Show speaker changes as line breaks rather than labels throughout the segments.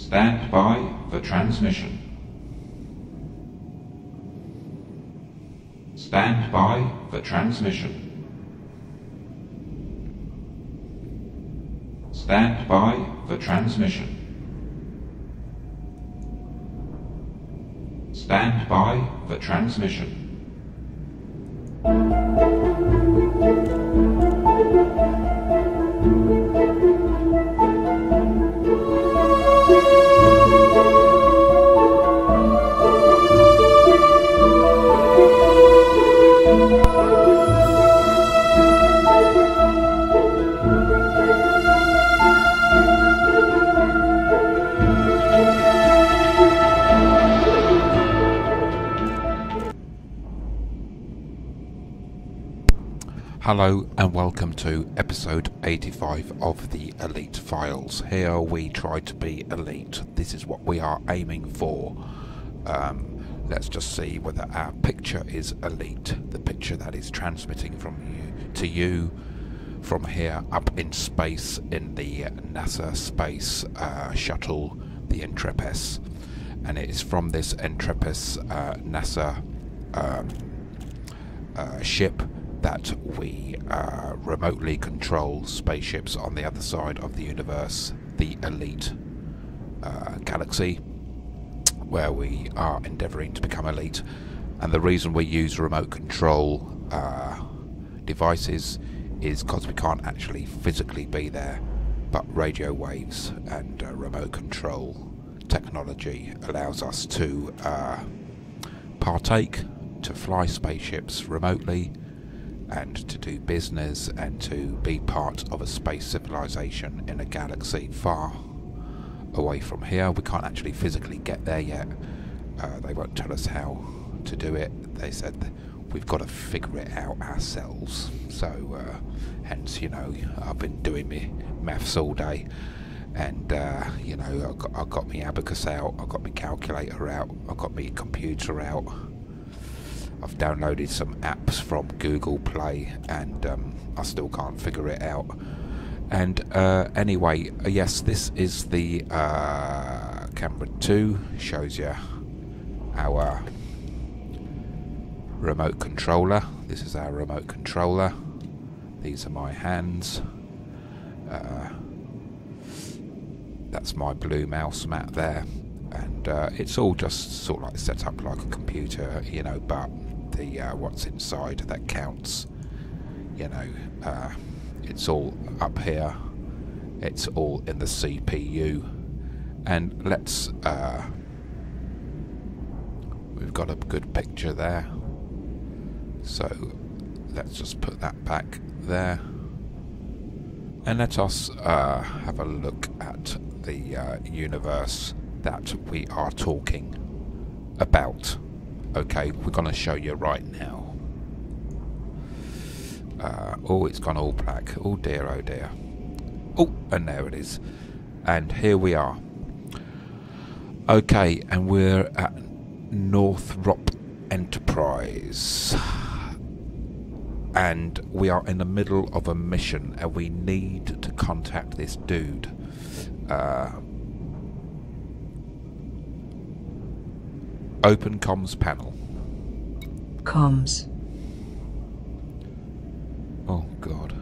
Stand by for transmission. Stand by for transmission. Stand by for transmission. Stand by for transmission.
Hello and welcome to episode 85 of the Elite Files. Here we try to be elite. This is what we are aiming for. Let's just see whether our picture is elite. The picture that is transmitting from you to you from here up in space in the NASA space shuttle, the Intrepis. And it is from this Intrepis NASA ship that we remotely control spaceships on the other side of the universe, the Elite galaxy, where we are endeavouring to become elite. And the reason we use remote control devices is because we can't actually physically be there, but radio waves and remote control technology allows us to partake, to fly spaceships remotely, and to do business and to be part of a space civilization in a galaxy far away from here. We can't actually physically get there yet. They won't tell us how to do it. They said we've got to figure it out ourselves. So hence, you know, I've been doing my maths all day, and you know, I've got my abacus out, I've got my calculator out, I've got my computer out. I've downloaded some apps from Google Play, and I still can't figure it out. And anyway, yes, this is the camera 2, shows you our remote controller. This is our remote controller. These are my hands. That's my blue mouse mat there. And it's all just sort of like set up like a computer, you know, but the what's inside that counts, you know. It's all up here, it's all in the CPU, and let's we've got a good picture there, so let's just put that back there, and let us have a look at the universe that we are talking about. Okay, we're going to show you right now. Oh, it's gone all black. Oh dear, oh dear. Oh, and there it is. And here we are. Okay, and we're at Northrop Enterprise. And we are in the middle of a mission, and we need to contact this dude. Open comms panel.
Comms.
Oh God.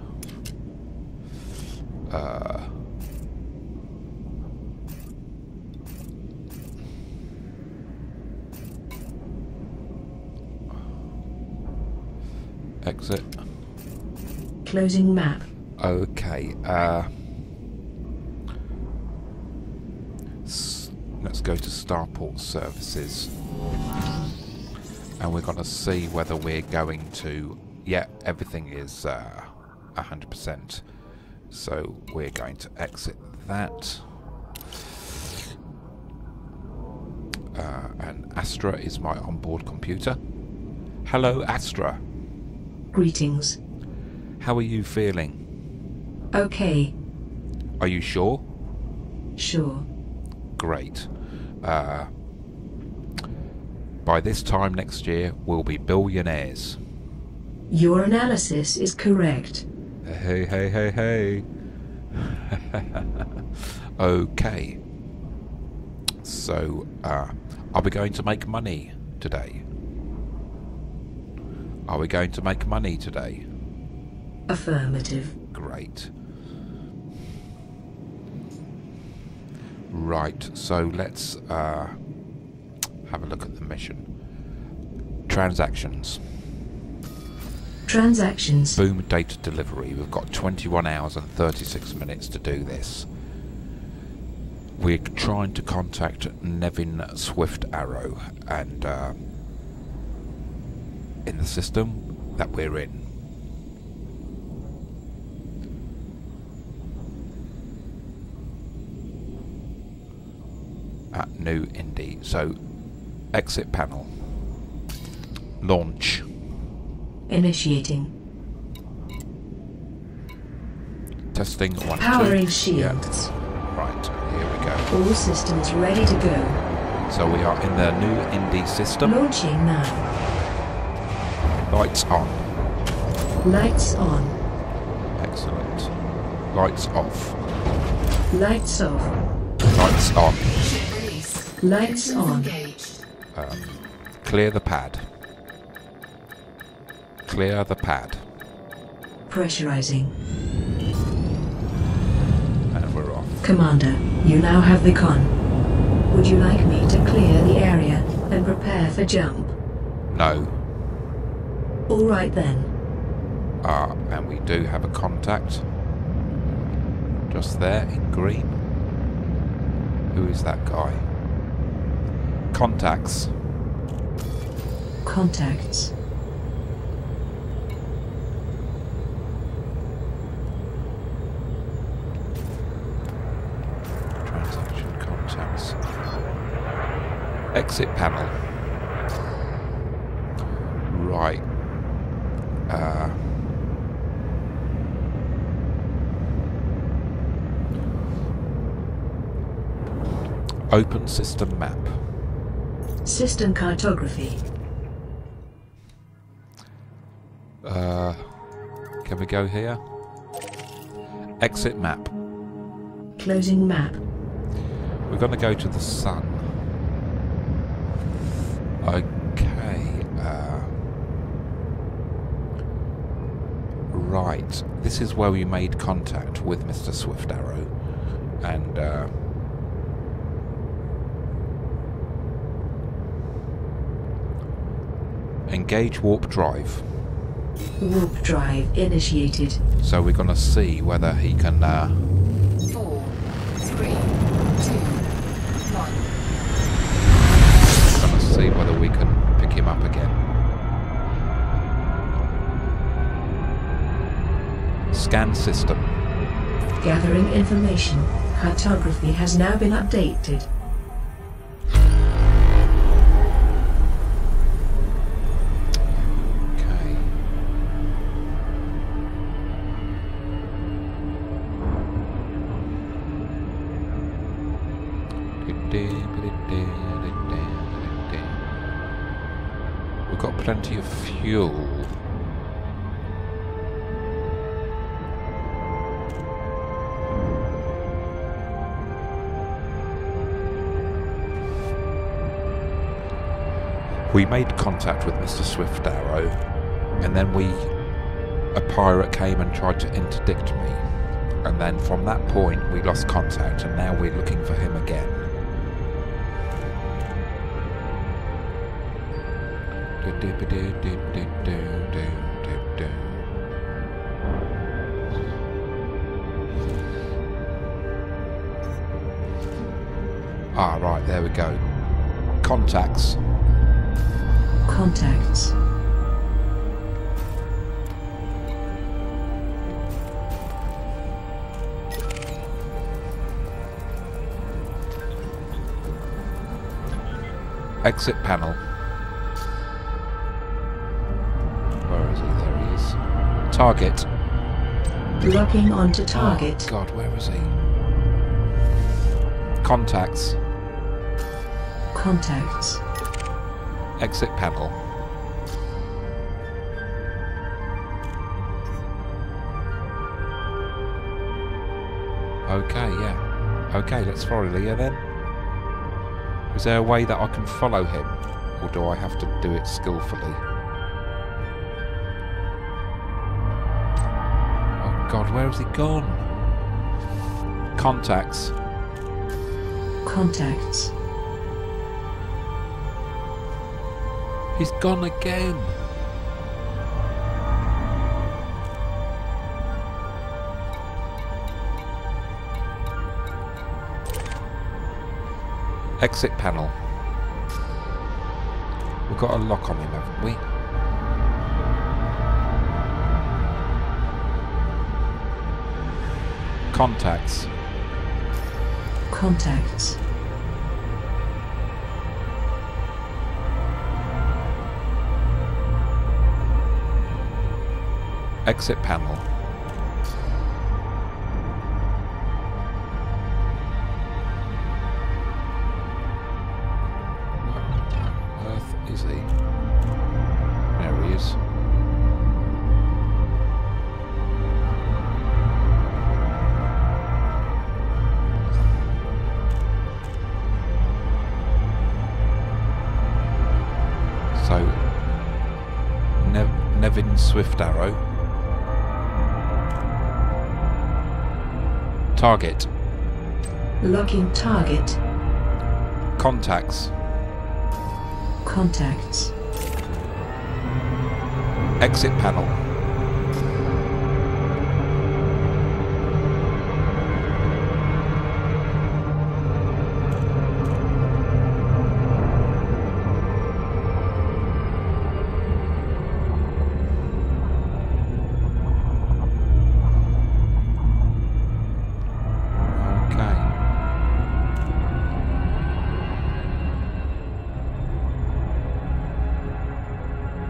Exit.
Closing map.
Okay. Let's go to Starport Services, and we're going to see whether we're going to. Yeah, everything is 100%. So we're going to exit that. And Astra is my onboard computer. Hello, Astra.
Greetings.
How are you feeling?
Okay.
Are you sure?
Sure.
Great. By this time next year, we'll be billionaires.
Your analysis is correct.
Hey, hey, hey, hey. Okay. So, are we going to make money today? Are we going to make money today?
Affirmative.
Great. Right, so let's have a look at the mission. Transactions.
Transactions.
Boom data delivery. We've got 21 hours and 36 minutes to do this. We're trying to contact Nevin Swift Arrow, and in the system that we're in. At New Indy. So, exit panel. Launch.
Initiating.
Testing 1, 2.
Powering shields.
Yeah. Right, here we go.
All systems ready to go.
So we are in the New Indy system.
Launching now.
Lights on.
Lights on.
Excellent. Lights off.
Lights off.
Lights on.
Lights on.
Clear the pad. Clear the pad.
Pressurizing.
And we're off.
Commander, you now have the con. Would you like me to clear the area and prepare for jump?
No.
All right then.
And we do have a contact. Just there in green. Who is that guy? Contacts.
Contacts.
Transaction contacts. Exit panel. Right. Open system map.
System cartography.
Can we go here? Exit map.
Closing map.
We're going to go to the sun. Okay. Right. This is where we made contact with Mr. Swift Arrow. And engage warp drive.
Warp drive initiated.
So we're going to see whether he can
4, 3, 2, 1.
going to see whether we can pick him up again. Scan system.
Gathering information. Cartography has now been updated.
Okay. We've got plenty of fuel. We made contact with Mr. Swift Arrow, and then a pirate came and tried to interdict me. And then from that point we lost contact, and now we're looking for him again. Ah, right, there we go. Contacts.
Contacts.
Exit panel. Where is he? There he is. Target.
Locking onto target.
Oh, God, where is he? Contacts.
Contacts.
Exit panel. Okay, yeah. Okay, let's follow Leah then. Is there a way that I can follow him? Or do I have to do it skillfully? Oh God, where has he gone? Contacts.
Contacts.
He's gone again. Exit panel. We've got a lock on him, haven't we? Contacts.
Contacts.
Exit panel. Where on earth is he? There he is. So, Nevin Swift Arrow. Target.
Locking target.
Contacts.
Contacts.
Exit panel.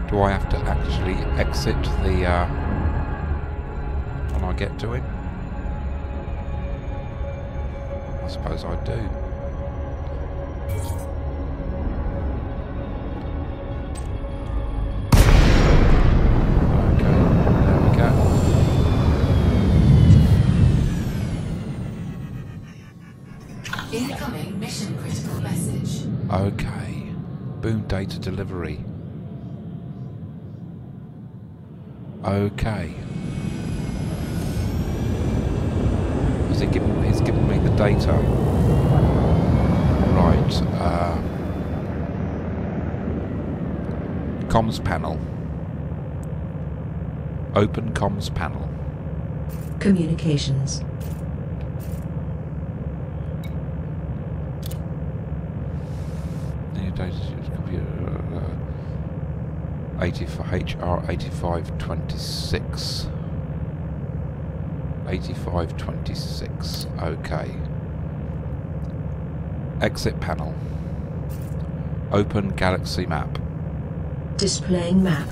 Do I have to actually exit the when I get to him? I suppose I do. Okay, there we go.
Incoming mission critical message.
Okay. Boom data delivery. Okay. He's given me the data. Right. Comms panel. Open comms panel.
Communications.
New data computer. HR 8526. 8526. Okay. Exit panel. Open galaxy map.
Displaying map.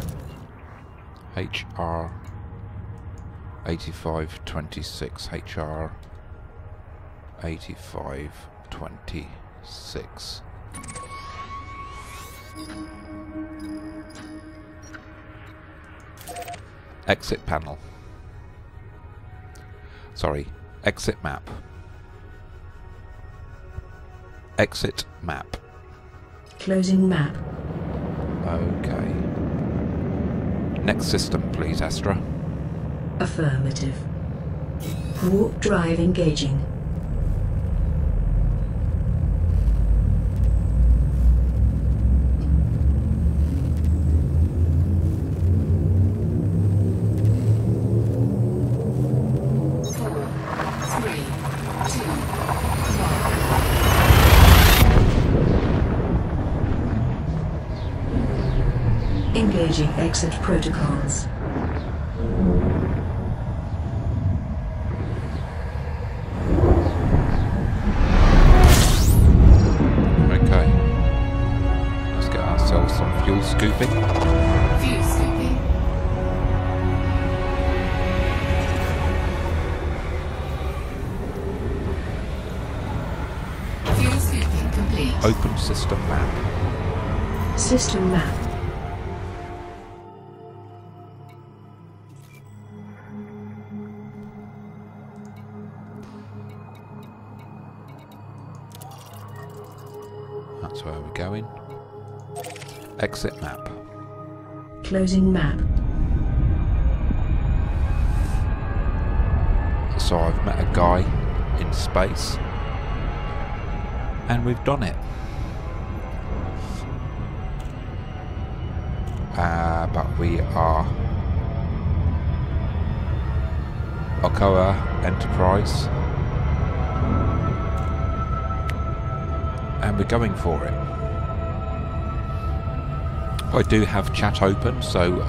HR 8526. HR 8526. Exit panel. Sorry, exit map. Exit map.
Closing map.
Okay. Next system, please, Astra.
Affirmative. Warp drive engaging. Engaging exit protocols.
Okay. Let's get ourselves some fuel scooping.
Fuel scooping. Fuel scooping complete.
Open system map.
System map.
That's where we're going. Exit map.
Closing map.
So I've met a guy in space, and we've done it. But we are Okoa Enterprise, and we're going for it. I do have chat open, so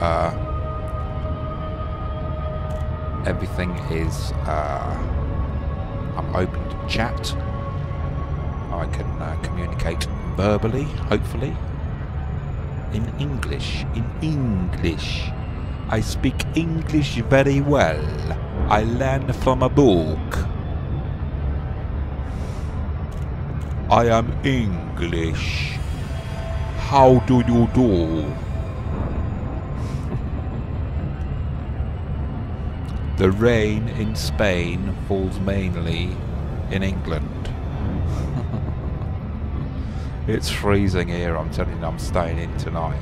everything is I'm open to chat. I can communicate verbally, hopefully. In English. I speak English very well. I learned from a book. I am English. How do you do? The rain in Spain falls mainly in England. It's freezing here, I'm telling you, I'm staying in tonight.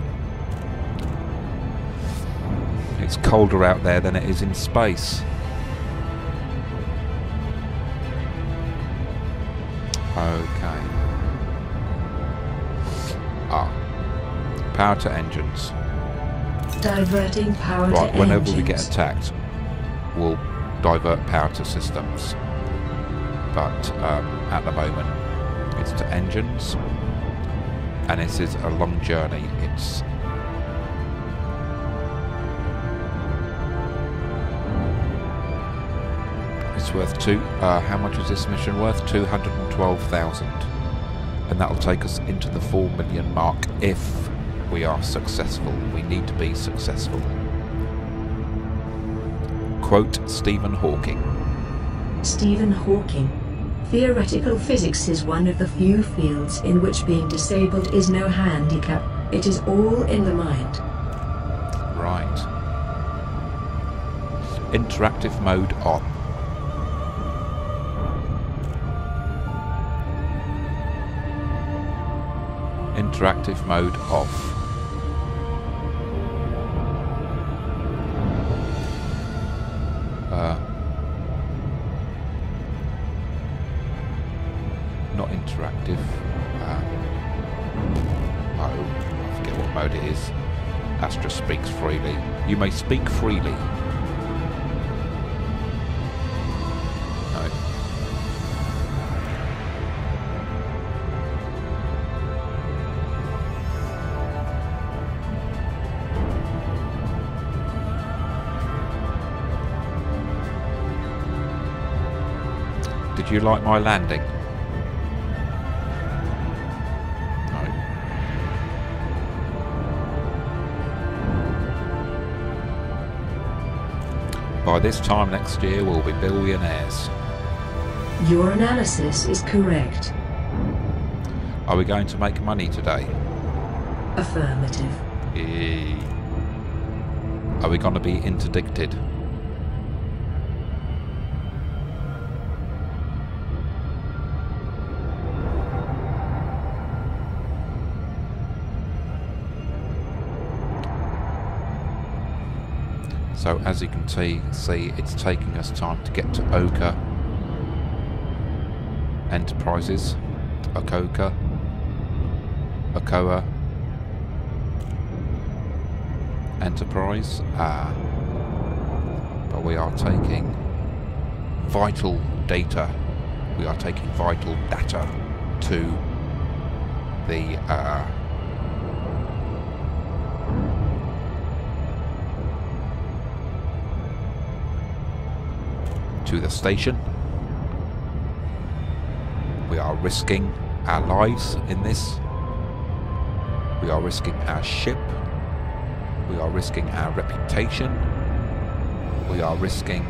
It's colder out there than it is in space. Okay. Power to engines.
Diverting power to
right,
engines.
whenever we get attacked, we'll divert power to systems. But at the moment, it's to engines. And this is a long journey. It's worth how much is this mission worth? 212,000. And that'll take us into the 4 million mark if we are successful. We need to be successful. Quote Stephen Hawking.
Stephen Hawking. Theoretical physics is one of the few fields in which being disabled is no handicap. It is all in the mind.
Right. Interactive mode on. Interactive mode off. Not interactive. Oh, I forget what mode it is. Astra speaks freely. You may speak freely. No. Did you like my landing? By this time next year, we'll be billionaires.
Your analysis is correct.
Are we going to make money today?
Affirmative.
Are we going to be interdicted? So as you can see, it's taking us time to get to Oka Enterprises, Okoa, Enterprise. But we are taking vital data. We are taking vital data to the station. We are risking our lives in this. We are risking our ship. We are risking our reputation. We are risking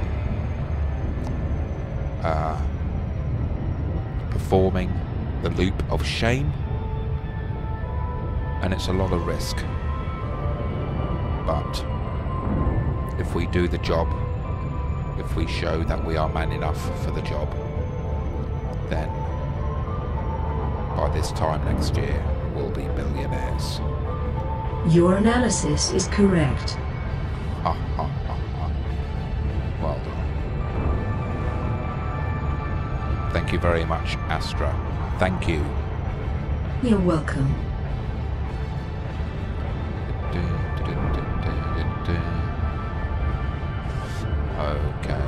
performing the loop of shame. And it's a lot of risk. But if we do the job, if we show that we are man enough for the job, then by this time next year, we'll be billionaires.
Your analysis is correct.
Ha ha ha ha. Well done. Thank you very much, Astra. Thank you.
You're welcome.
Okay.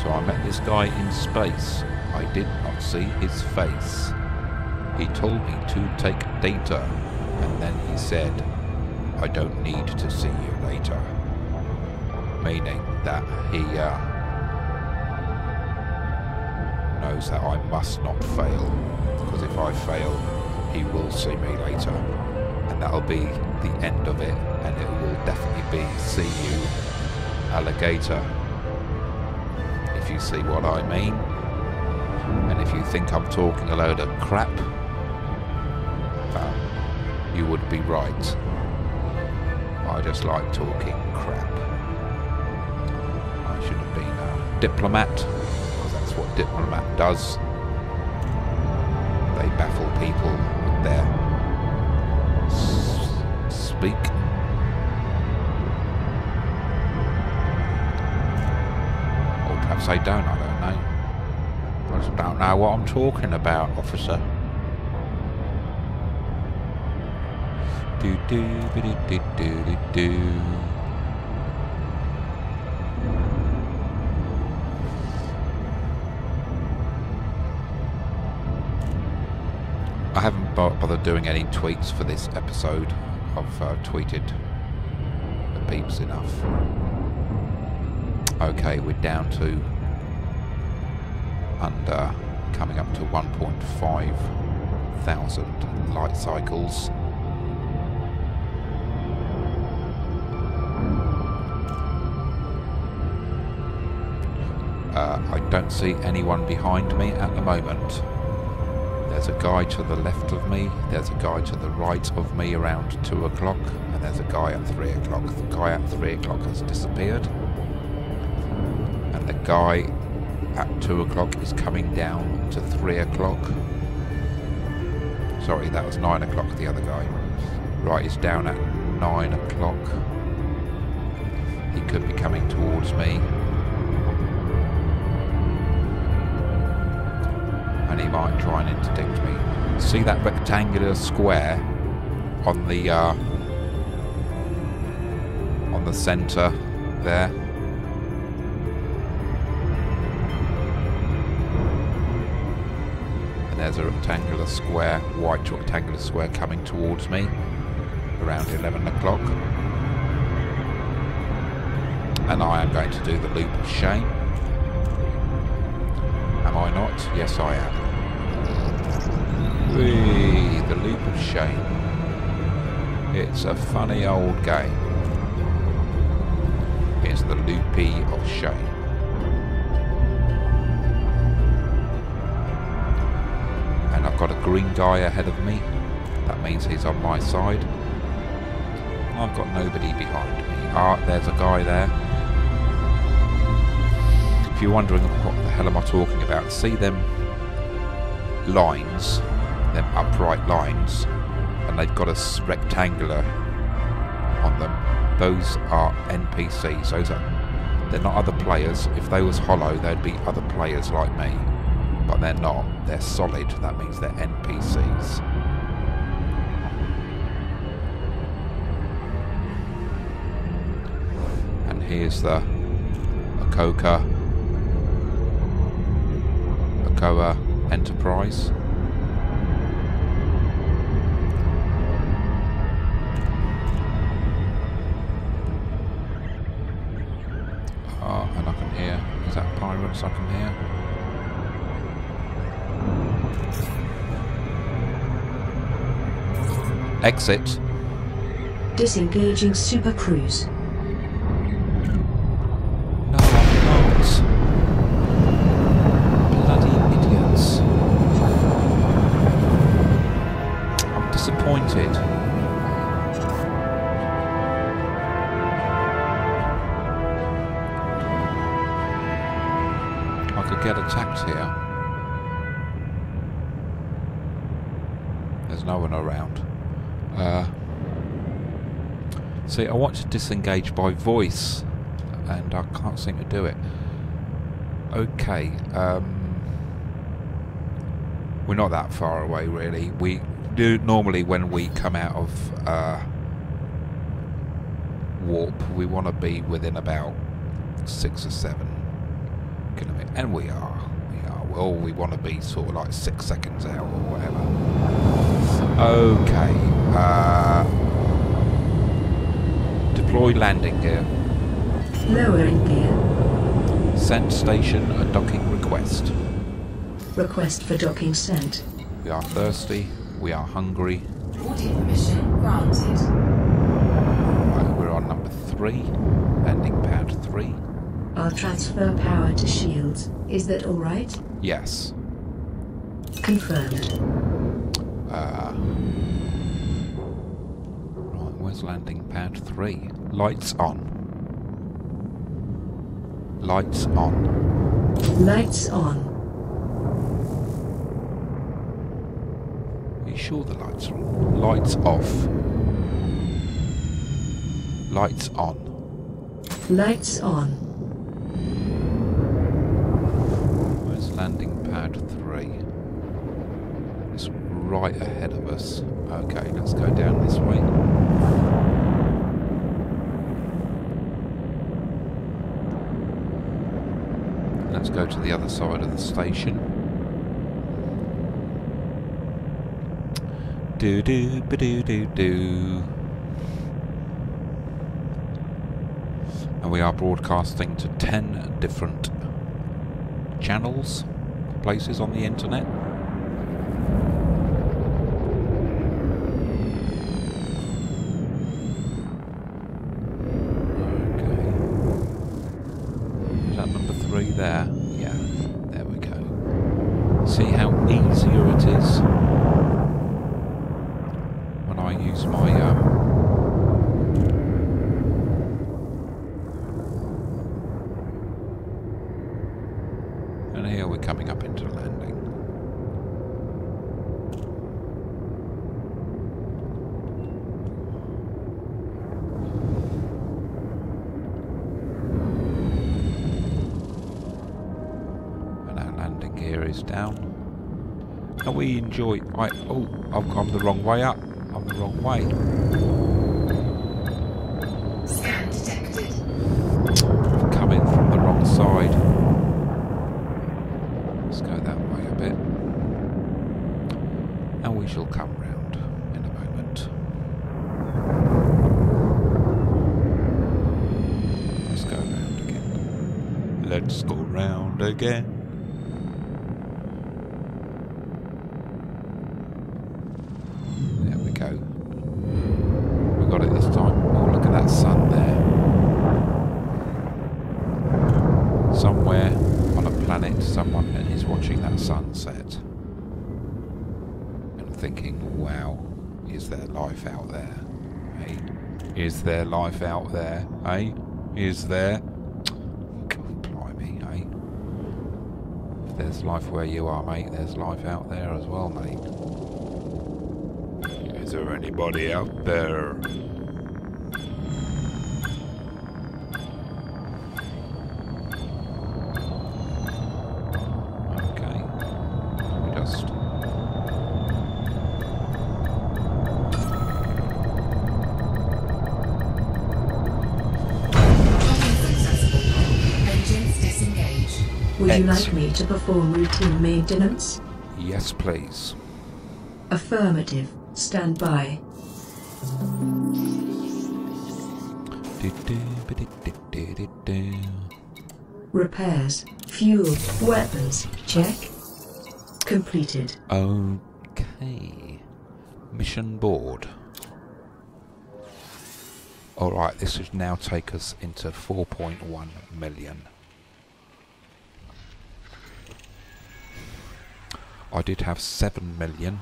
So I met this guy in space. I did not see his face. He told me to take data, and then he said, I don't need to see you later. Meaning that he knows that I must not fail, because if I fail, he will see me later. And that'll be the end of it, and it will definitely be see you, alligator. If you see what I mean, and if you think I'm talking a load of crap, you would be right. I just like talking crap. I should have been a diplomat, because that's what diplomat does. They baffle people with their speak. Perhaps they don't, I don't know. I just don't know what I'm talking about, officer. Do do do do do do. I haven't bothered doing any tweets for this episode. I've tweeted the peeps enough. Okay, we're down to coming up to 1.5 thousand light cycles. I don't see anyone behind me at the moment. There's a guy to the left of me, there's a guy to the right of me around 2 o'clock, and there's a guy at 3 o'clock. The guy at 3 o'clock has disappeared. The guy at 2 o'clock is coming down to 3 o'clock. Sorry, that was 9 o'clock, the other guy. Right, he's down at 9 o'clock. He could be coming towards me. And he might try and interdict me. See that rectangular square on the centre there? There's a rectangular square, white rectangular square coming towards me around 11 o'clock. And I am going to do the loop of shame. Am I not? Yes, I am. Whee, the loop of shame. It's a funny old game. It's the loopy of shame. I've got a green guy ahead of me. That means he's on my side. I've got nobody behind me. Ah, there's a guy there. If you're wondering what the hell am I talking about, see them lines, them upright lines, and they've got a rectangular on them. Those are NPCs. They're not other players. If they was hollow, they'd be other players like me. But they're not. They're solid. That means they're NPCs. And here's the Akoa Enterprise. And I can hear. Is that pirates I can hear? Exit.
Disengaging Super Cruise.
No, I'm not. Bloody idiots. I'm disappointed. I could get attacked here. There's no one around. See, I want to disengage by voice, and I can't seem to do it. Okay, we're not that far away, really. We do normally, when we come out of warp, we want to be within about 6 or 7 kilometers, and we are. Well, we want to be sort of like 6 seconds out or whatever. Okay. Deploy landing gear.
Lowering gear.
Send station a docking request.
Request for docking sent.
We are thirsty. We are hungry.
Boarding permission granted.
Right, we're on number 3. Landing pad 3.
I'll transfer power to shields. Is that all right?
Yes.
Confirmed.
Right, where's landing pad 3? Lights on. Lights on.
Lights on.
Are you sure the lights are on? Lights off. Lights on.
Lights on.
Where's landing pad 3? It's right ahead of us. Okay, let's go down this way. Let's go to the other side of the station. Do do ba do do do. And we are broadcasting to 10 different channels, places on the internet. Okay. Is that number 3 there? Yeah, there we go. See how easier it is when I use my and here we're coming up into landing. And our landing gear is down. And we enjoy... oh, I've gone the wrong way up. I'm the wrong way.
Scan detected.
I've come in from the wrong side. Let's go that way a bit. And we shall come round in a moment. Let's go round again. Let's go round again. There we go. We got it this time. Oh, look at that sun there. Somewhere on a planet, someone is watching that sunset and thinking, wow, is there life out there? Hey, is there life out there? Hey, is there? God, blimey, hey. If there's life where you are, mate, there's life out there as well, mate. Is there anybody out there?
Would you like me to perform routine maintenance?
Yes, please.
Affirmative. Stand by. Repairs. Fuel. Weapons. Check. Completed.
Okay. Mission board. Alright, this should now take us into 4.1 million. I did have 7 million,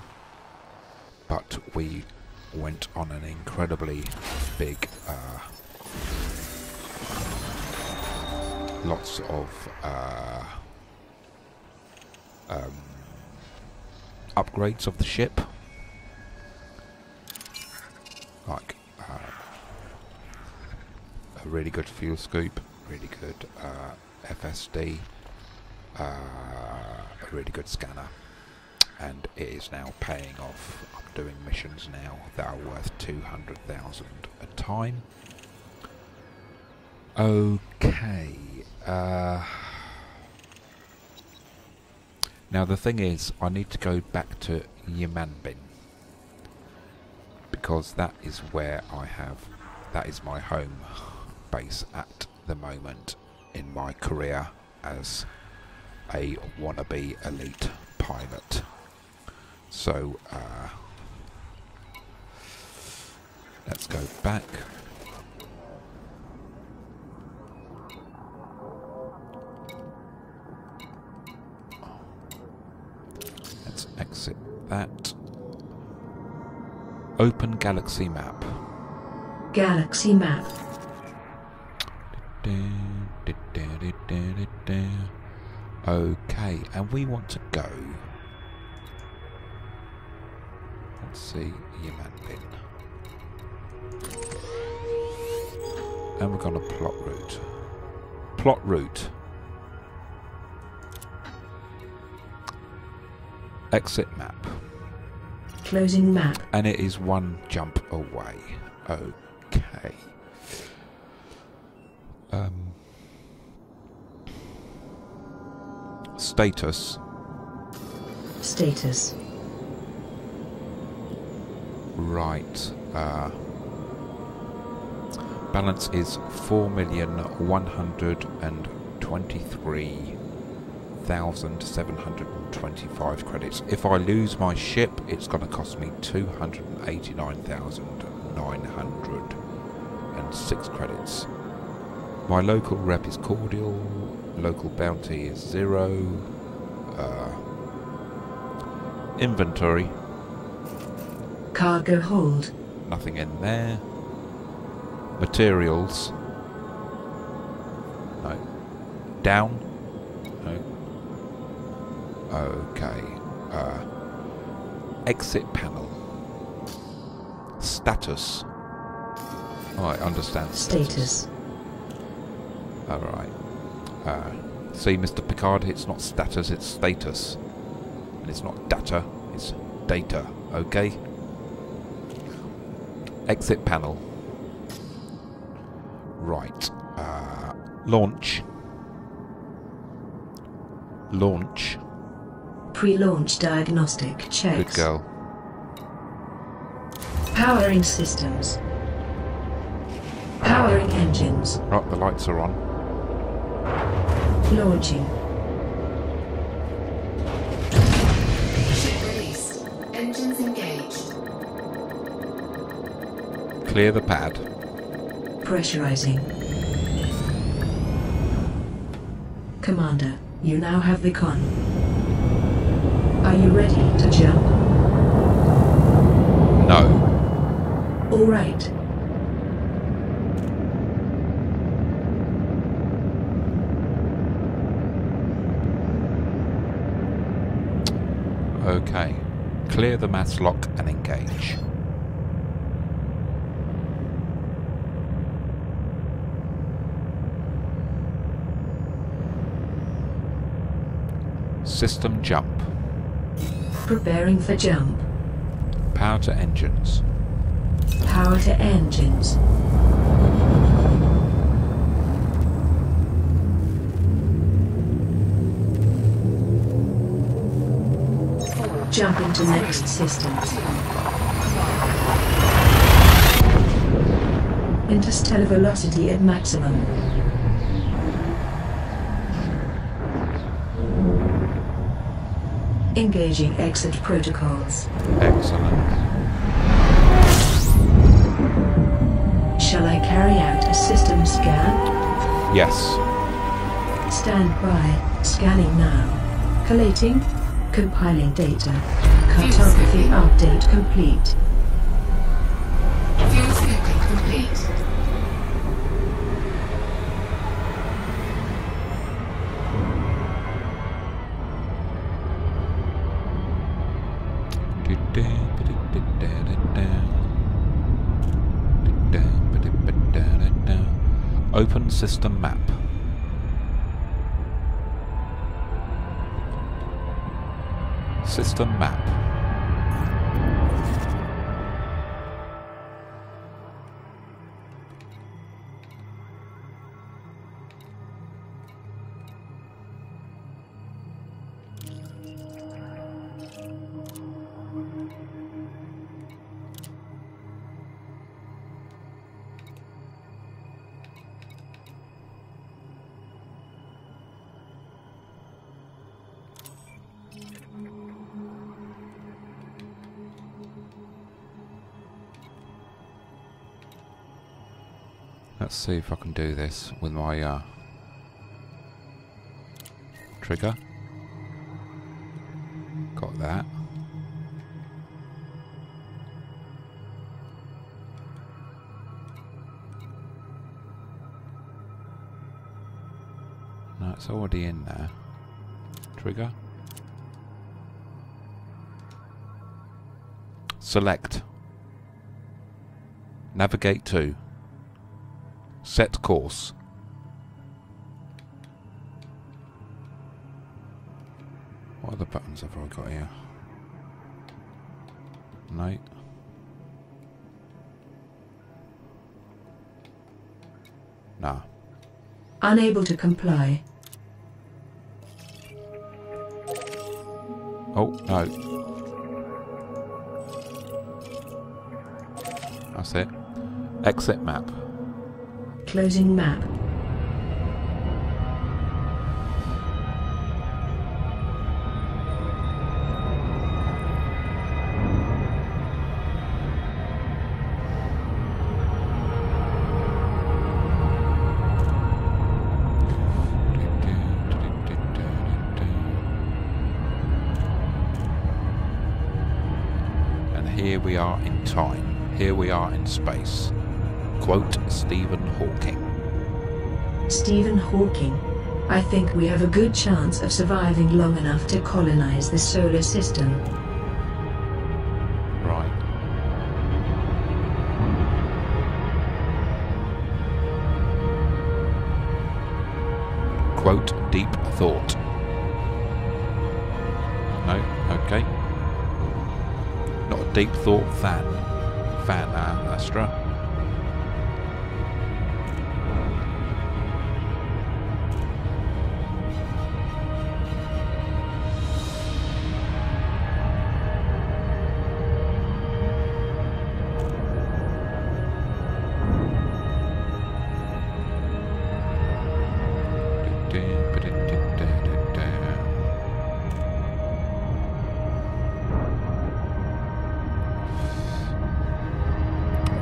but we went on an incredibly big, lots of upgrades of the ship, like a really good fuel scoop, really good FSD, a really good scanner, and it is now paying off. I'm doing missions now that are worth 200,000 a time. Okay. Now the thing is, I need to go back to Yamanbin, because that is where that is my home base at the moment in my career as a wannabe elite pilot. So let's go back. Let's exit that. Open galaxy map.
Galaxy map.
Okay, and we want to go. Let's see, Yamanbin. And we're going to plot route. Plot route. Exit map.
Closing map.
And it is one jump away. Okay. Status.
Status.
Right. Balance is 4,123,725 credits. If I lose my ship, it's going to cost me 289,906 credits. My local rep is cordial. Local bounty is 0. Inventory.
Cargo hold.
Nothing in there. Materials. No. Down. No. Okay. Exit panel. Status. Oh, I understand
Status.
Alright. See, Mr. Picard, it's not status, it's status. And it's not data, it's data. Okay? Exit panel. Right. Launch. Launch.
Pre-launch diagnostic checks.
Good girl.
Powering systems. Powering engines.
Right, the lights are on.
Launching.
Ship released. Engines engaged.
Clear the pad.
Pressurizing. Commander, you now have the con. Are you ready to jump?
No.
All right.
Okay. Clear the mass lock and engage. System jump.
Preparing for jump.
Power to engines.
Power to engines. Jump into next system. Interstellar velocity at maximum. Engaging exit protocols.
Excellent.
Shall I carry out a system scan?
Yes.
Stand by. Scanning now. Collating. Compiling data. Cartography update complete.
Fuel scooping complete.
Open system map. System map. Let's see if I can do this with my trigger. Got that. No, it's already in there. Trigger. Select. Navigate to. Set course. What other buttons have I got here? No. Nah.
Unable to comply.
Oh, no. That's it. Exit map.
Closing map.
And here we are in time. Here we are in space. Quote Stephen Hawking.
Stephen Hawking. I think we have a good chance of surviving long enough to colonize the solar system.
Right. Quote deep thought. No? Okay. Not a deep thought fan. Astra.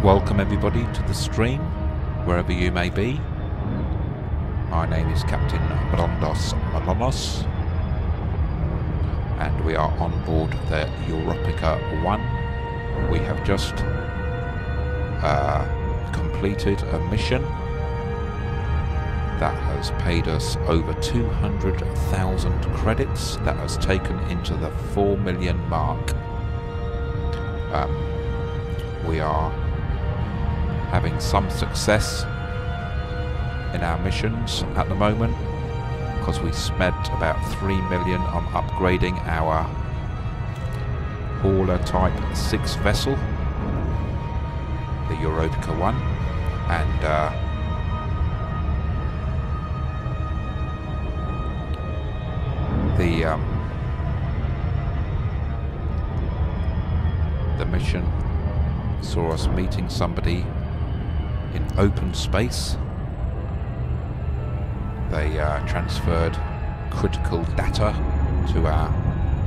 Welcome everybody to the stream, wherever you may be. My name is Captain Brondos Malonos, and we are on board the Europica 1. We have just completed a mission that has paid us over 200,000 credits. That has taken into the 4 million mark. We are having some success in our missions at the moment because we spent about 3 million on upgrading our hauler type 6 vessel, the Europica 1, and the mission saw us meeting somebody in open space. They transferred critical data to our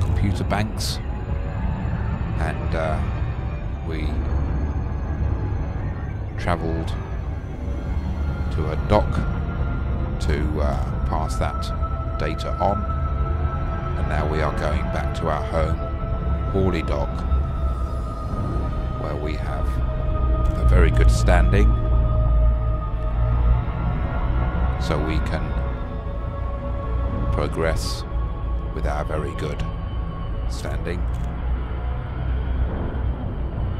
computer banks, and we travelled to a dock to pass that data on, and now we are going back to our home, Hawley Dock, where we have a very good standing, so we can progress with our very good standing,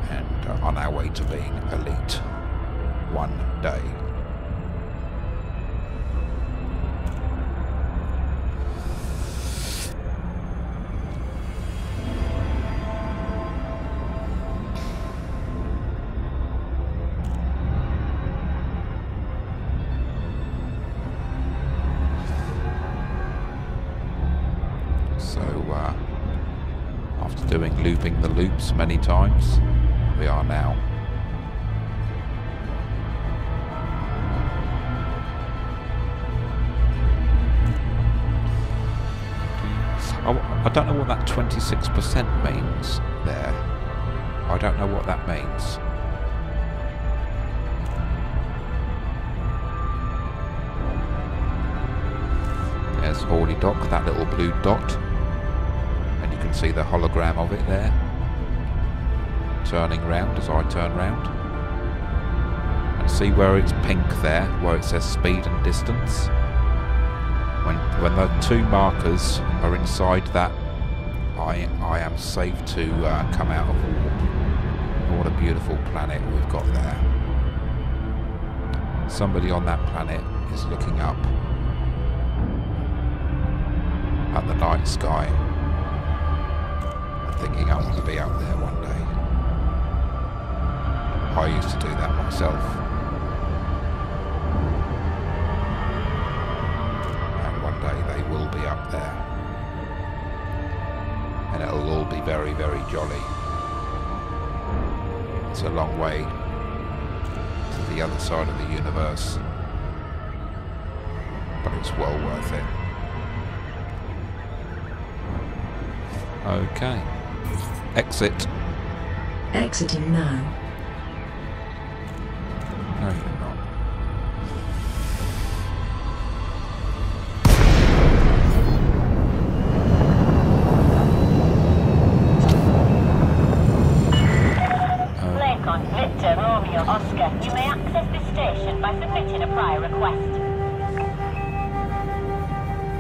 and on our way to being elite one day. After doing looping the loops many times, we are now I don't know what that 26% means there. I don't know what that means. There's Hawley Dock, that little blue dot. And you can see the hologram of it there, turning round as I turn round. And see where it's pink there, where it says speed and distance. When the two markers are inside that, I am safe to come out of warp. What a beautiful planet we've got there. Somebody on that planet is looking up at the night sky and thinking, I want to be up there one day. I used to do that myself. And one day they will be up there. And it'll all be very, very jolly. It's a long way to the other side of the universe, but it's well worth it. Okay. Exit.
Exiting now.
No, you're not.
Lincoln, Victor, Romeo, Oscar. You may access this station by submitting a prior request.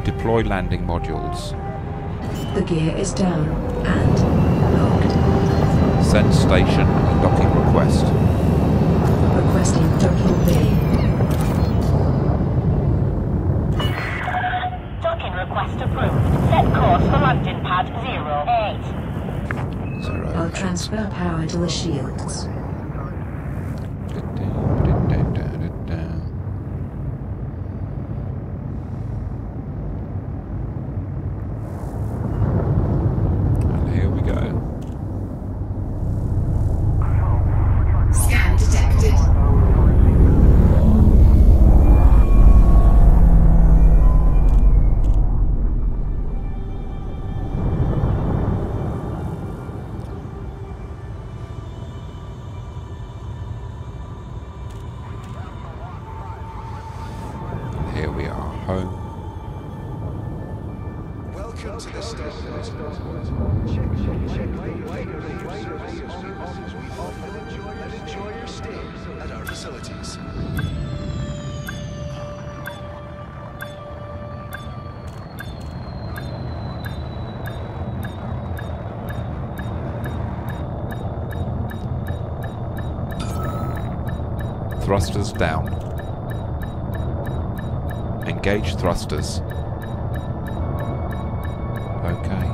Deploy landing modules.
The gear is down and locked.
Send station a docking request.
Requesting docking bay.
Docking request approved. Set course for landing pad 08.
I'll transfer power to the shields.
And here we go.
Scan detected.
Here we are, home.
Welcome to the station. Enjoy your stay at our facilities.
Thrusters down. Engage thrusters. Okay.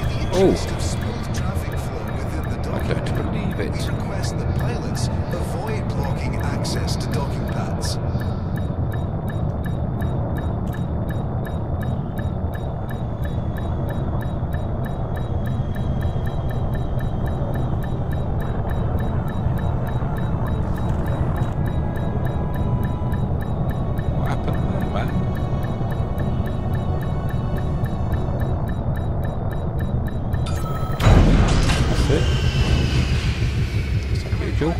In the
Oh.
interest of smooth traffic flow within the
I
docking
don't believe
bay,
it.
we request that pilots avoid blocking access to docking pads.
What happened there, man? That's it. That's unusual.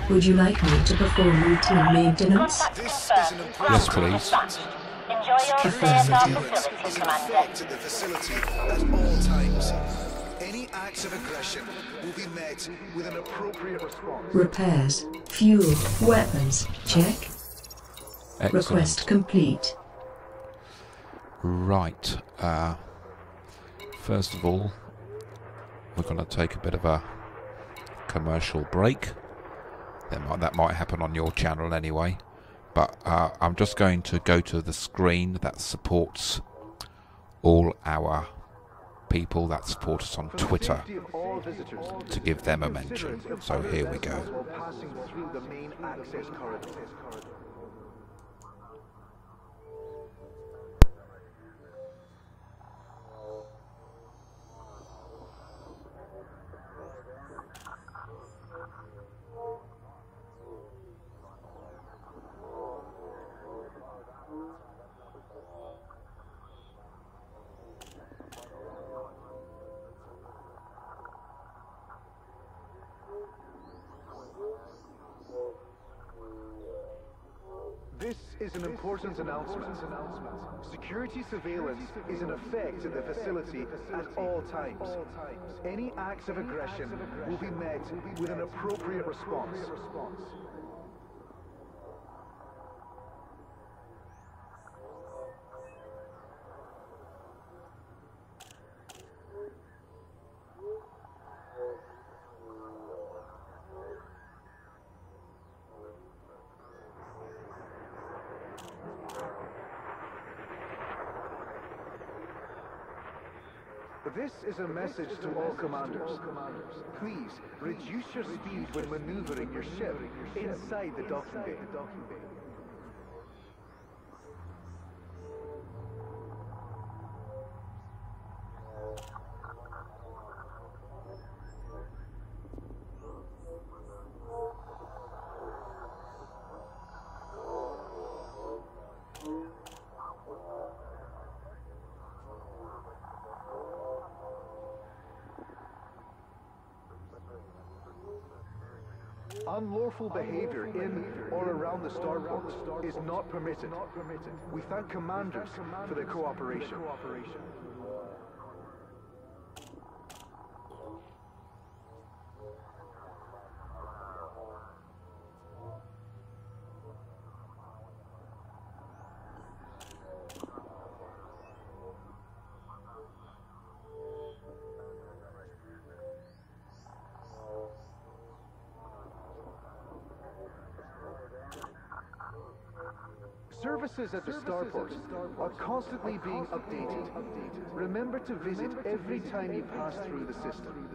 Would you like me to perform routine maintenance?
Contact
This
confirmed.
is an important
Yes, please.
Dispatch. Enjoy your stay at our facility, Commander.
to the facility at all times. Any acts of aggression will be met with an appropriate response.
Repairs, fuel, weapons, check.
Excellent.
Request complete.
Right. First of all, we're going to take a bit of a commercial break. That might happen on your channel anyway. But I'm just going to go to the screen that supports all our people that support us on Twitter to give them a mention. So here we go.
Passing through the main access corridor. This is an important announcement. Security surveillance is in effect at the facility at all times. Any acts of aggression will be met with an appropriate response. This is a message to all commanders. Please reduce your speed when maneuvering your ship inside the docking bay. Unlawful behavior in or around the starport is not permitted. We thank commanders for their cooperation. Services at the starport are constantly being updated. Remember to visit every time you pass through the system.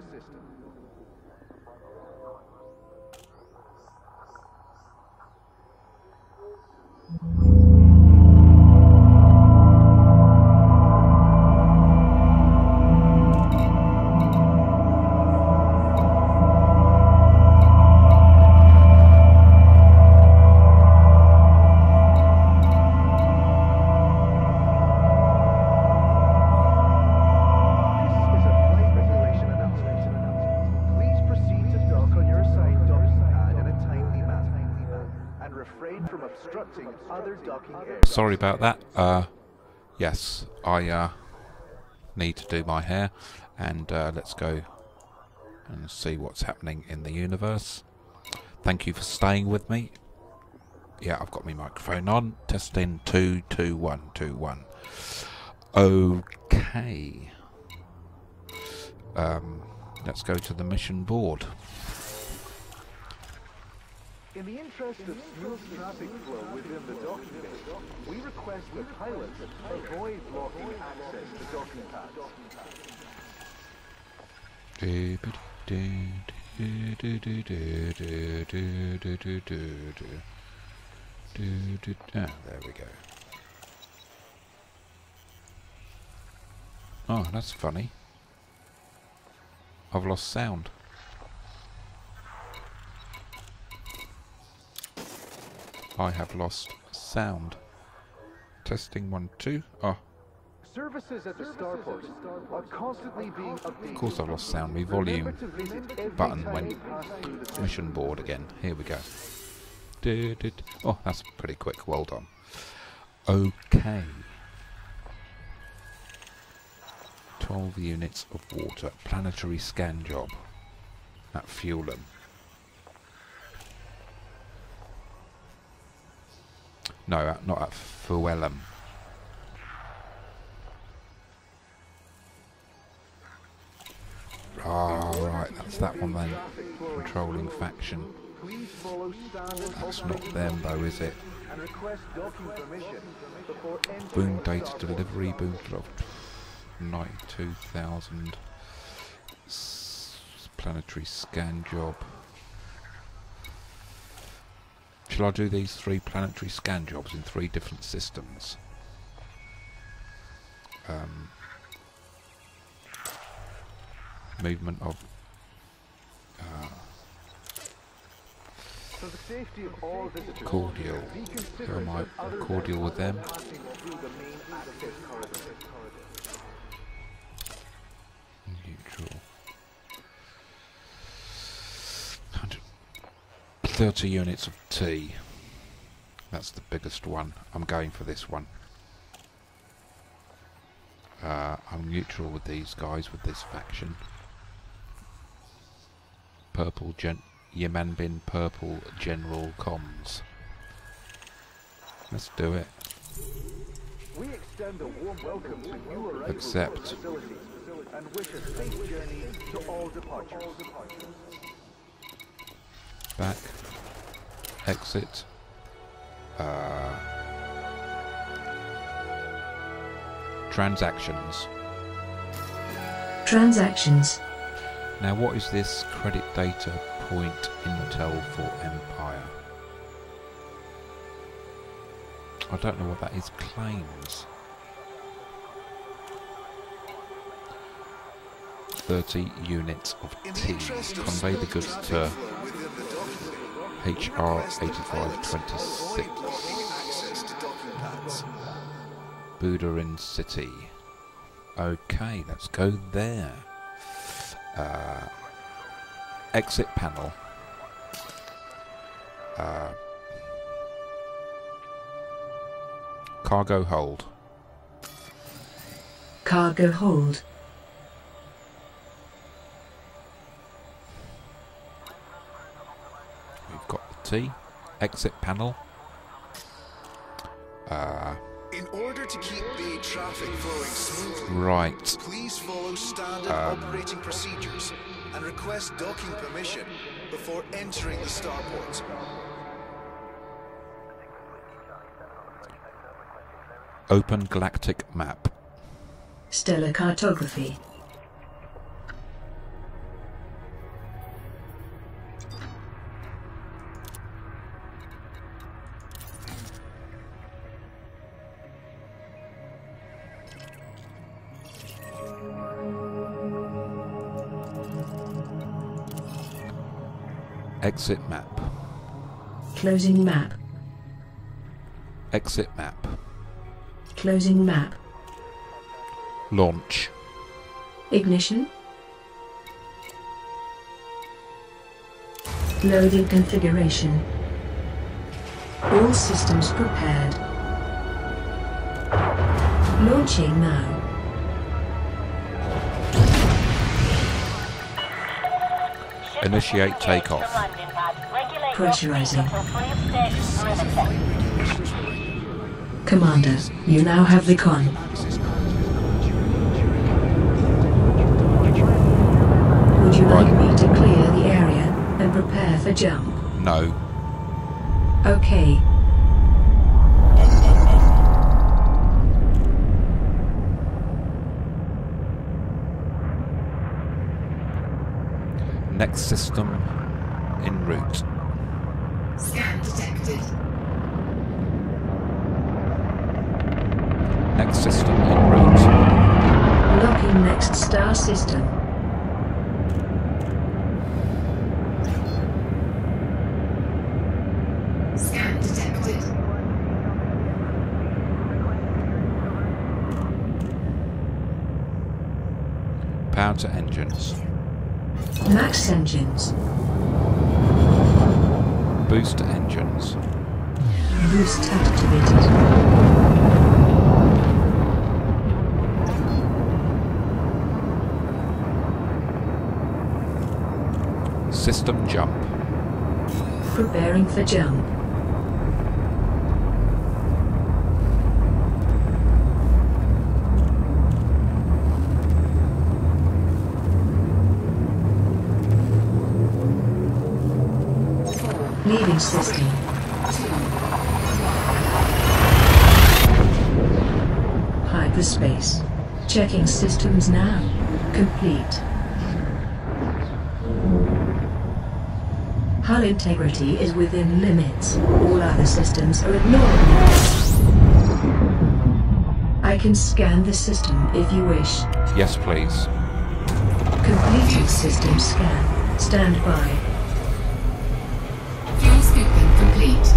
Sorry about that. Yes, I need to do my hair, and let's go and see what's happening in the universe. Thank you for staying with me. Yeah, I've got my microphone on. Testing 2 2 1 2 1. Okay. Let's go to the mission board.
In the interest of smooth traffic flow within the docking bay, we request that pilots avoid blocking access to docking pads.
There we go. Oh, that's funny. I've lost sound. I have lost sound. Testing 1 2. Oh,
Services at the starport are constantly being updated.
Of course I've lost sound. My volume button went mission board again. Here we go. Oh, that's pretty quick. Well done. Okay. 12 units of water. Planetary scan job. At Fuelum. No, not at Fuelum. Ah, right, that's that one then. Controlling faction. That's not them though, is it? Boom data delivery, boom drop. 92,000. Planetary scan job. Shall I do these 3 planetary scan jobs in 3 different systems? Movement of
For the safety of all visitors,
cordial. Who am I? Cordial with them? Neutral. 130 units of tea. That's the biggest one. I'm going for this one. I'm neutral with these guys, with this faction. Purple Yemanbin Purple General Comms. Let's do it.
We extend a warm welcome to new arrivals
Accept.
to the facility and wish a safe journey to all departures.
Back. Exit. Transactions.
Transactions.
Now what is this credit data point intel for Empire? I don't know what that is. Claims. 30 units of tea. Convey the goods to HR 8526. Budarin City. Okay, let's go there. Exit panel. Cargo hold.
Cargo hold.
We've got the T. Exit panel.
In order to keep the traffic flowing smoothly,
Right.
please follow standard operating procedures and request docking permission before entering the starport.
Open galactic map.
Stellar cartography.
Exit map.
Closing map.
Exit map.
Closing map.
Launch.
Ignition. Loading configuration. All systems prepared. Launching now.
Initiate takeoff.
Pressurizing. Commander, you now have the con. Would you like me to clear the area and prepare for jump?
No.
Okay.
Next system en route.
Scan detected.
Next system en route.
Locking next star system.
Scan detected.
Power to engines.
Max engines.
Boost engines.
Boost activated.
System jump.
Preparing for jump. Leaving system. Hyperspace. Checking systems now. Complete. Hull integrity is within limits. All other systems are ignoring limits. I can scan the system if you wish.
Yes, please.
Completed system scan. Stand by.
Fuel scooping complete.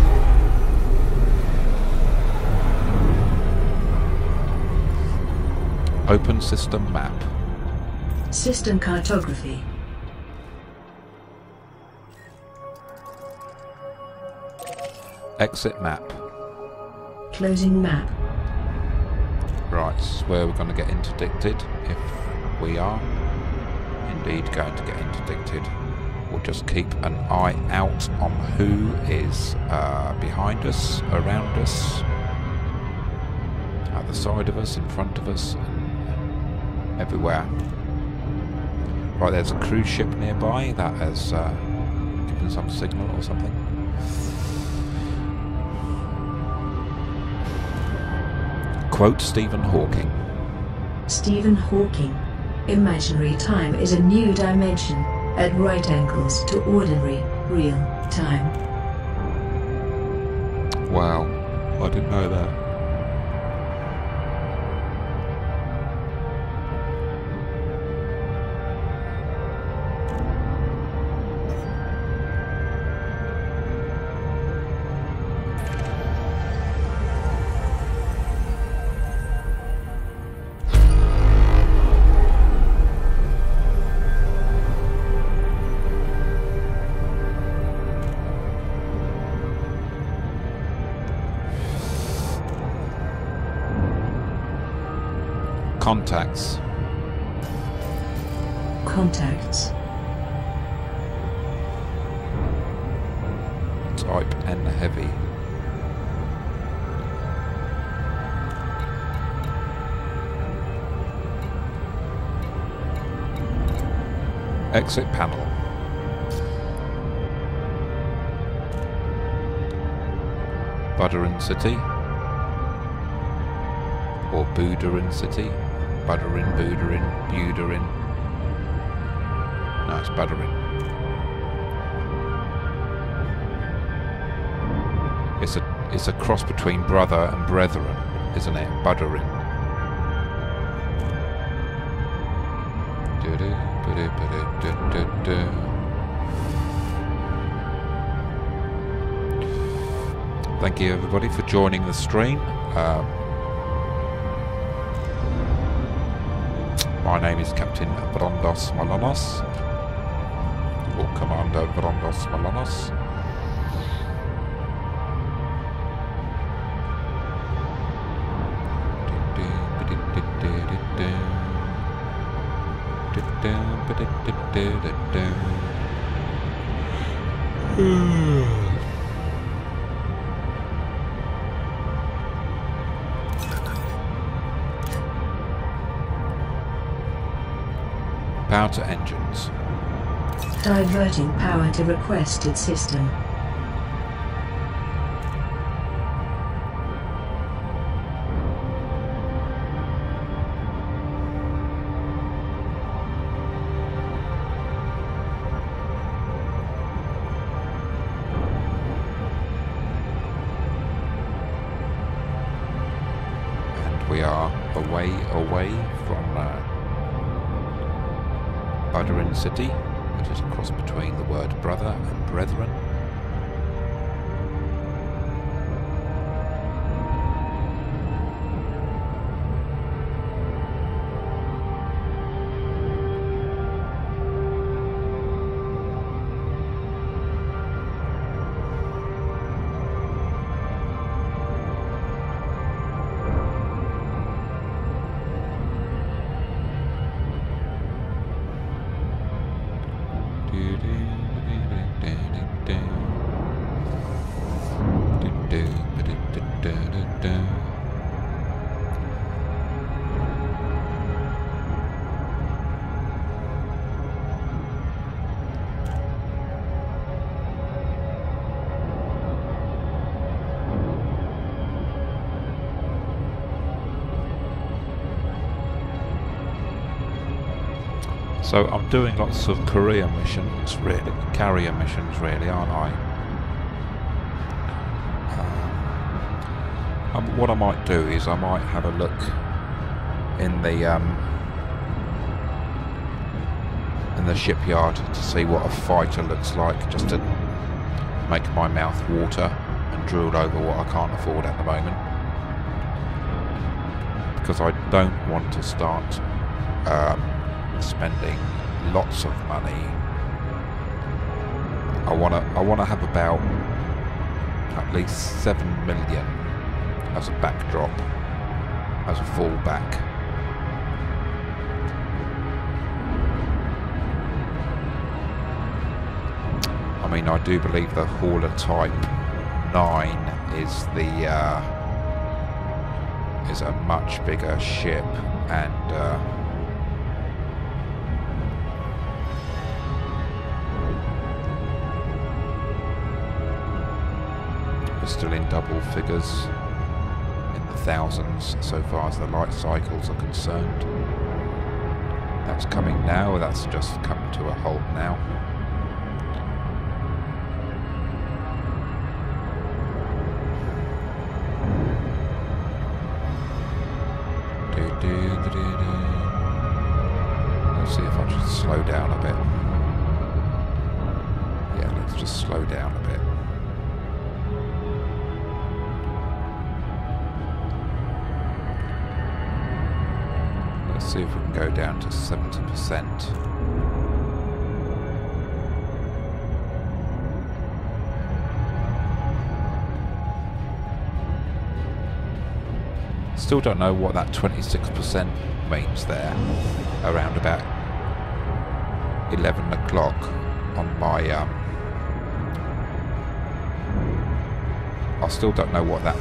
Open system map.
System cartography.
Exit map.
Closing map.
Right, this is where we're going to get interdicted, if we are indeed going to get interdicted. We'll just keep an eye out on who is behind us, around us, at the side of us, in front of us, and everywhere. Right, there's a cruise ship nearby that has given some signal or something. Quote Stephen Hawking.
Stephen Hawking. Imaginary time is a new dimension at right angles to ordinary, real time.
Wow, I didn't know that. Contacts.
Contacts.
Type N heavy. Exit panel. Buderin City. Or Buderin City. Buderin, Buderin, Buderin. No, it's Buderin. It's a cross between brother and brethren, isn't it? Buderin. Thank you everybody for joining the stream. My name is Captain Vrondos Malonos, or Commander Vrondos Malonos. Power to engines.
Diverting power to requested system.
And we are away from Buderin City, which is a cross between the word brother and brethren. So I'm doing lots of carrier missions, really, aren't I? What I might do is I might have a look in the shipyard to see what a fighter looks like, just to make my mouth water and drool over what I can't afford at the moment, because I don't want to start spending lots of money. I wanna have about at least 7 million as a backdrop, as a fallback. I mean, I do believe the Hauler Type 9 is is a much bigger ship, and we're still in double figures, in the thousands so far as the light cycles are concerned. That's coming now, that's just come to a halt now. Let's see if I should slow down a bit. Yeah, let's just slow down a bit. Let's see if we can go down to 70%. Still don't know what that 26% means there, around about 11 o'clock on my I still don't know what that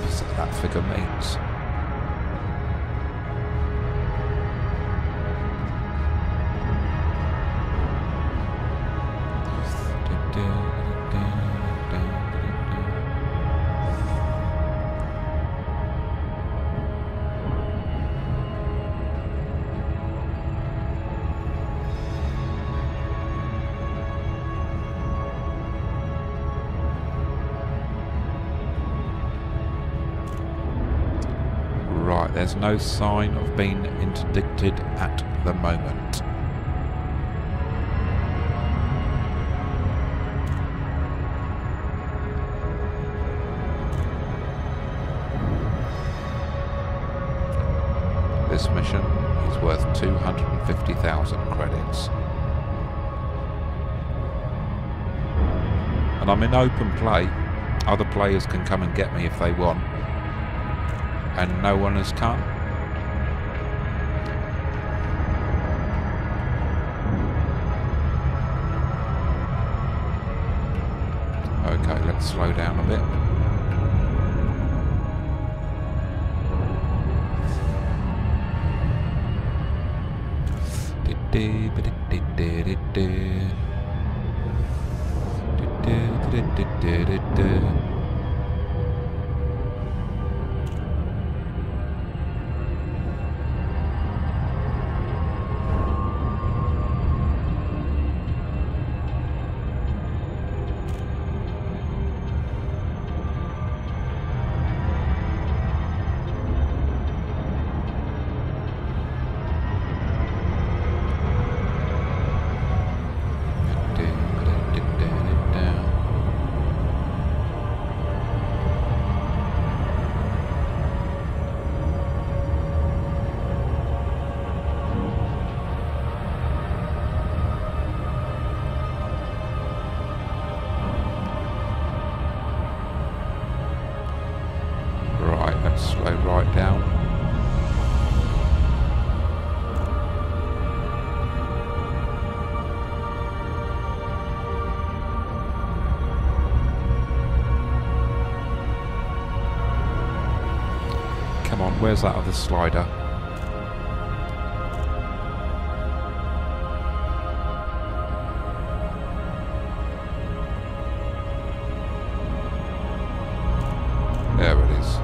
figure means. There's no sign of being interdicted at the moment. This mission is worth 250,000 credits. And I'm in open play. Other players can come and get me if they want. And no one has come. Okay, let's slow down a bit. Where's that other slider? There it is.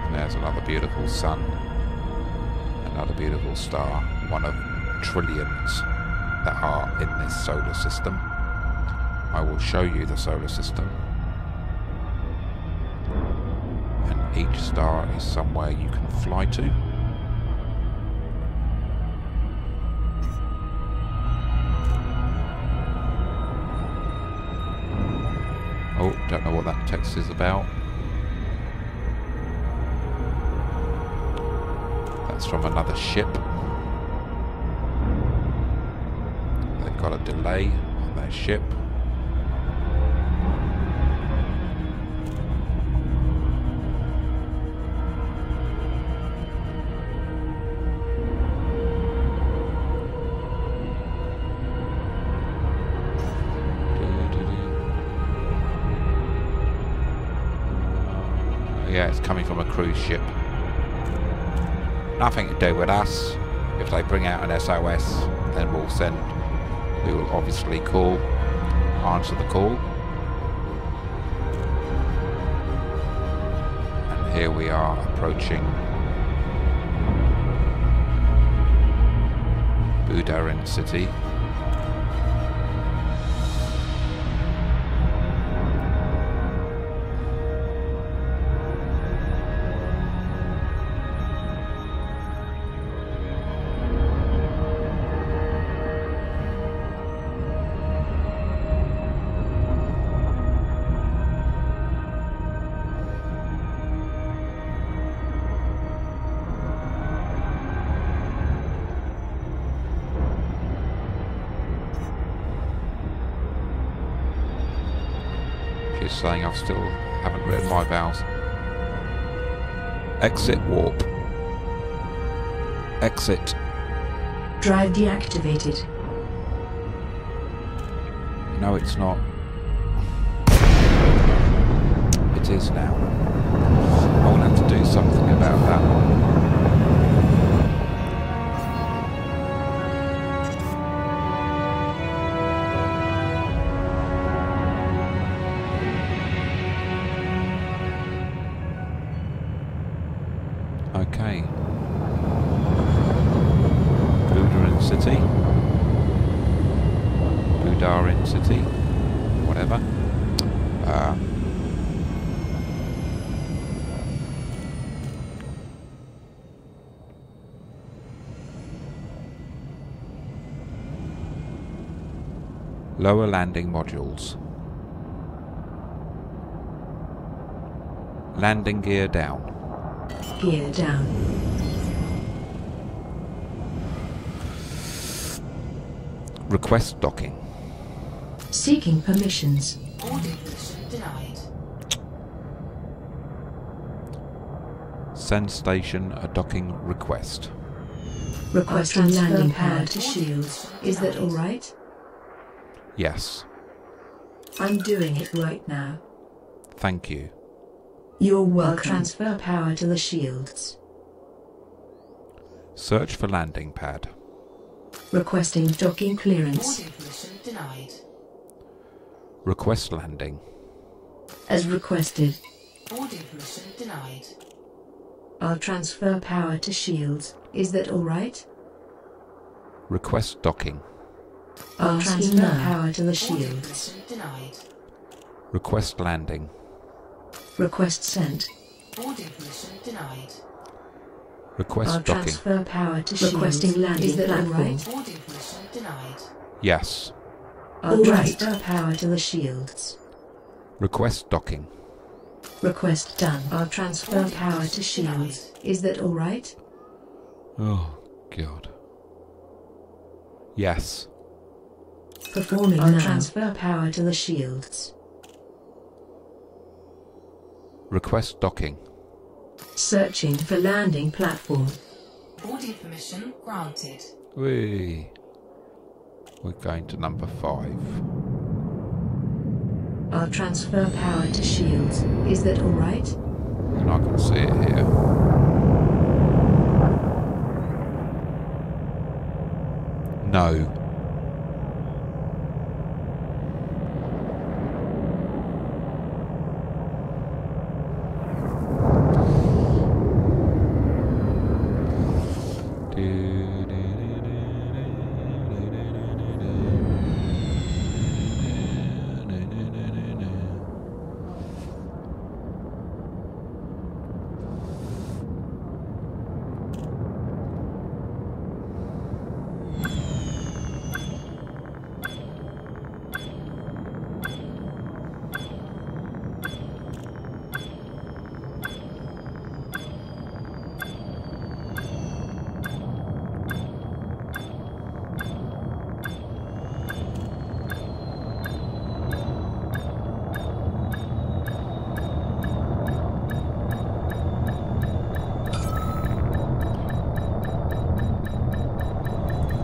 And there's another beautiful sun. Another beautiful star. One of trillions that are in this solar system. I will show you the solar system. And each star is somewhere you can fly to. Oh, don't know what that text is about. That's from another ship. They've got a delay on their ship. Yeah, it's coming from a cruise ship. Nothing to do with us. If they bring out an SOS, then we will obviously answer the call. And here we are approaching Budarin City. Just saying I still haven't written my vows. Exit warp. Exit.
Drive deactivated.
No, it's not. It is now. I will have to do something about that. Okay. Budarin City. Budarin City. Whatever. Lower landing modules. Landing gear down.
Gear down.
Request docking.
Seeking permissions.
Boarding permission denied.
Send station a docking request.
Requesting landing pad to shields. Is that alright?
Yes.
I'm doing it right now.
Thank you.
You're welcome. I'll transfer power to the shields.
Search for landing pad.
Requesting docking clearance.
Boarding permission denied.
Request landing.
As requested.
Boarding permission denied.
I'll transfer power to shields. Is that alright?
Request docking.
I'll transfer power to the
Boarding
shields.
permission denied.
Request landing.
Request sent.
Boarding permission denied.
Request
I'll
docking.
transfer power to shields. Requesting landing. Is that alright?
Boarding permission denied.
Yes.
I'll transfer power to the shields.
Request docking.
Request done. I'll transfer power to shields. Is that alright?
Oh, God. Yes.
Performing now. I'll transfer power to the shields.
Request docking.
Searching for landing platform.
Boarding permission granted.
We're going to number 5.
I'll transfer power to shields. Is that all right?
And I can see it here. No.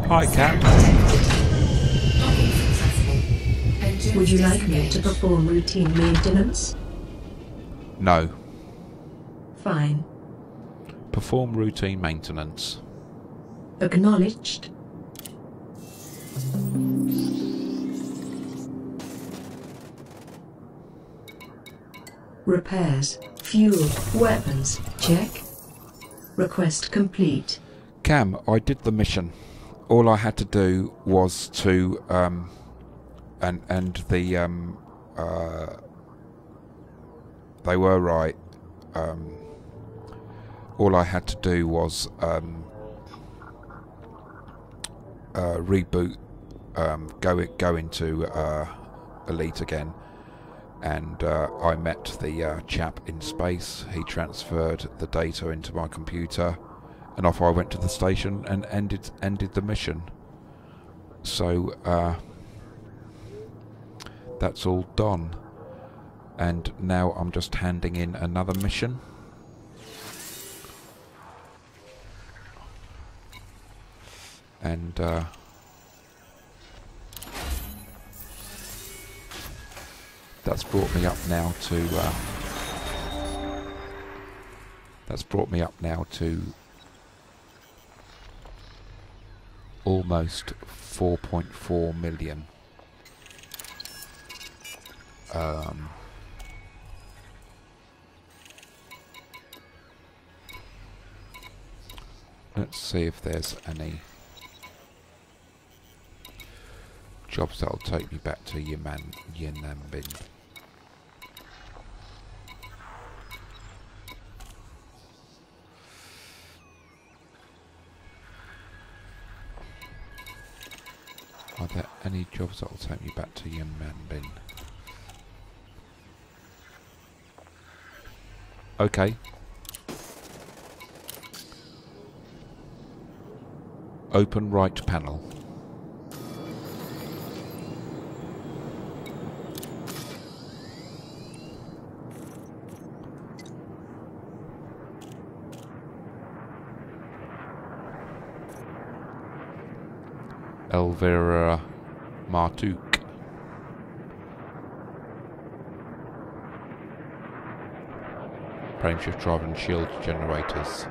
Hi, Cap.
Would you like me to perform routine maintenance?
No.
Fine.
Perform routine maintenance.
Acknowledged. Repairs, fuel, weapons, check. Request complete.
Cam, I did the mission. All I had to do was to they were right. All I had to do was reboot, go into Elite again, and I met the chap in space. He transferred the data into my computer, and off I went to the station and ended the mission. So that's all done, and now I'm just handing in another mission. And that's brought me up now to almost 4.4 million. Let's see if there's any jobs that'll take me back to Yanambin. Are there any jobs that will take me back to Yanambin? Okay. Open right panel. Elvira Martuk. Frameshift drive and shield generators.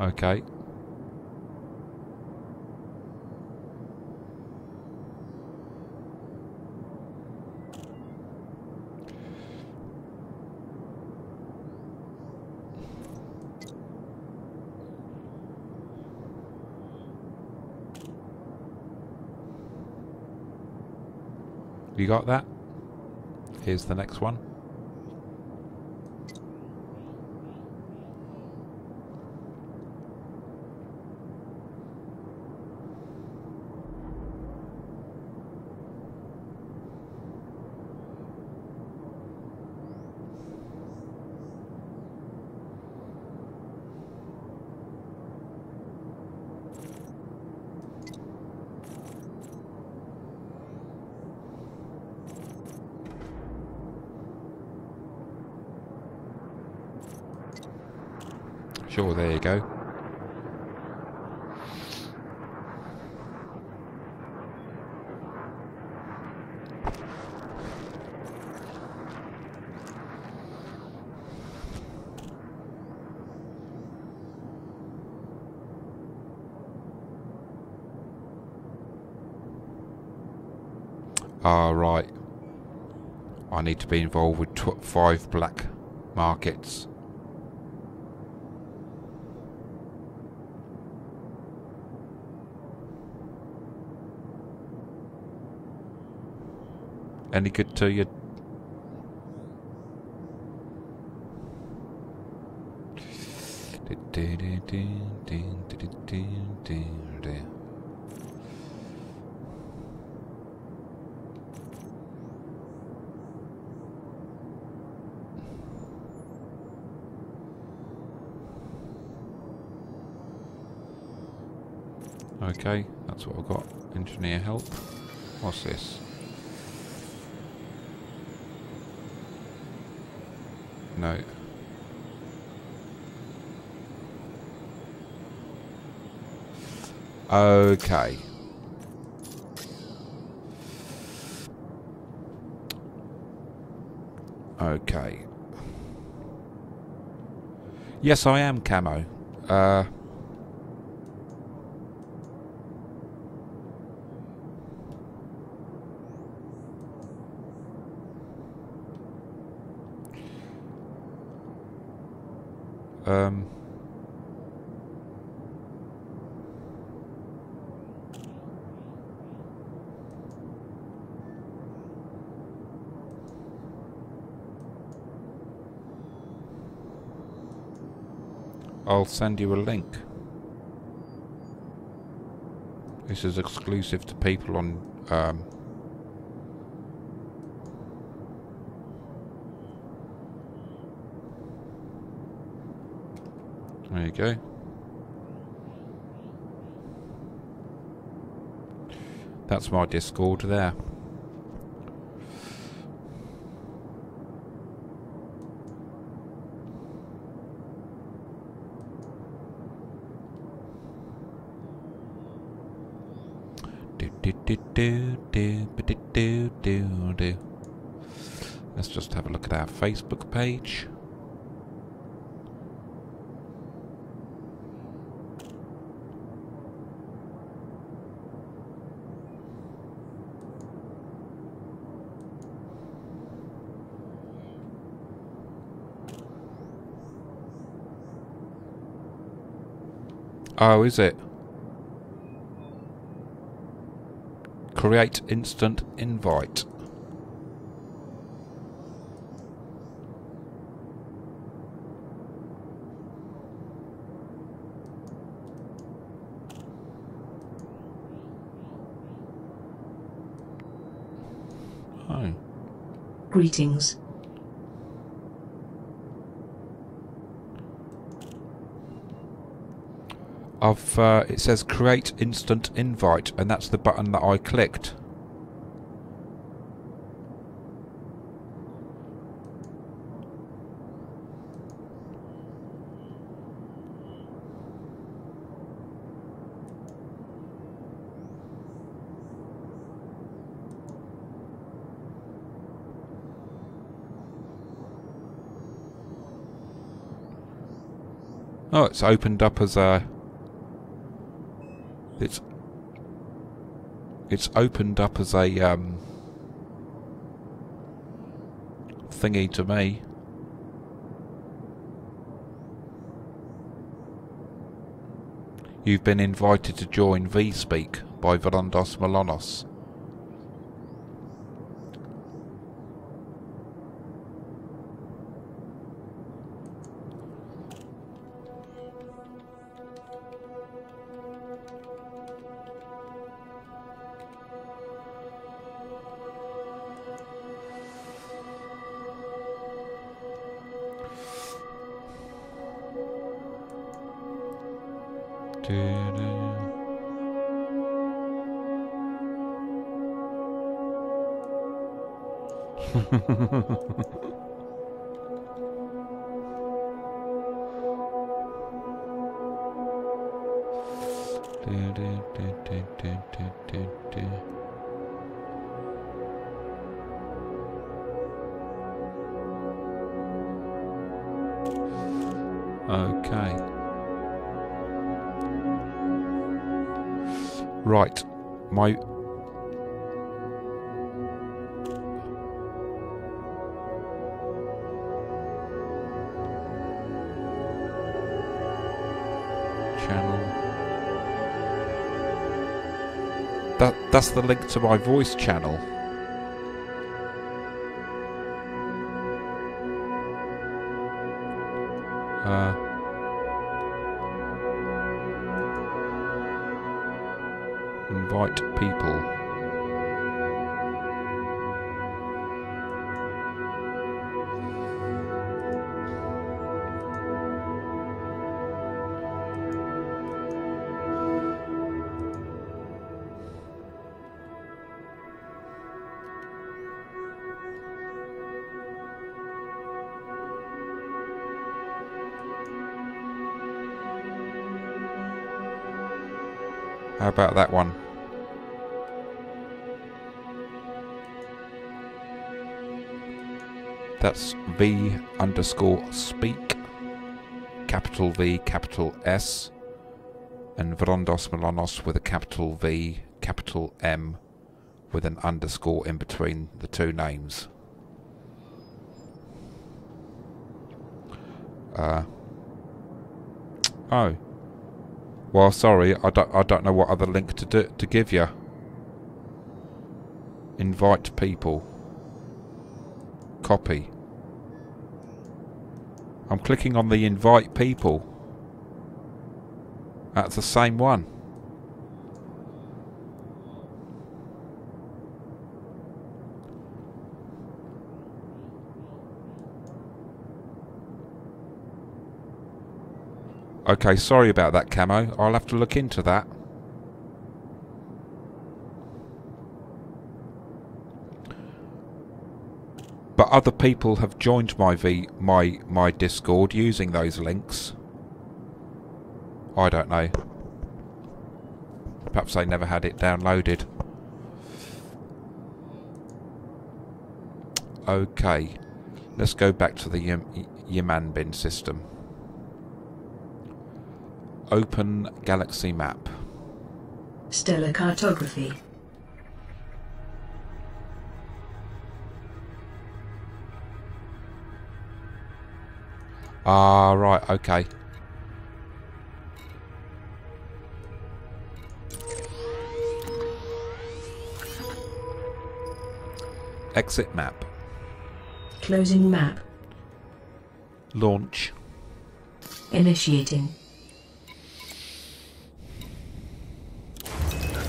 Okay. You got that? Here's the next one. Sure, there you go. Ah, right. I need to be involved with 5 black markets. Any good to you? Okay, that's what I've got. Engineer help. What's this? No. Okay. Okay. Yes, I am camo. I'll send you a link. This is exclusive to people on there you go. That's my Discord there. Let's just have a look at our Facebook page. Oh, is it? Create instant invite. Oh.
Greetings.
It says create instant invite, and that's the button that I clicked. Oh, it's opened up as a... It's opened up as a thingy to me. You've been invited to join V-Speak by Valandos Malonos. Okay. Right. My... channel. That's the link to my voice channel. Invite people. How about that one? That's V_speak, capital V, capital S, and Vrondos Milonos with a capital V, capital M, with an underscore in between the two names. Oh. Well, sorry, I don't know what other link to give you. Invite people. Copy. I'm clicking on the invite people. That's the same one. Okay, sorry about that, Camo. I'll have to look into that. But other people have joined my Discord using those links. I don't know. Perhaps they never had it downloaded. Okay, let's go back to the Yaman bin system. Open galaxy map.
Stellar cartography.
Ah, right, okay. Exit map.
Closing map.
Launch.
Initiating.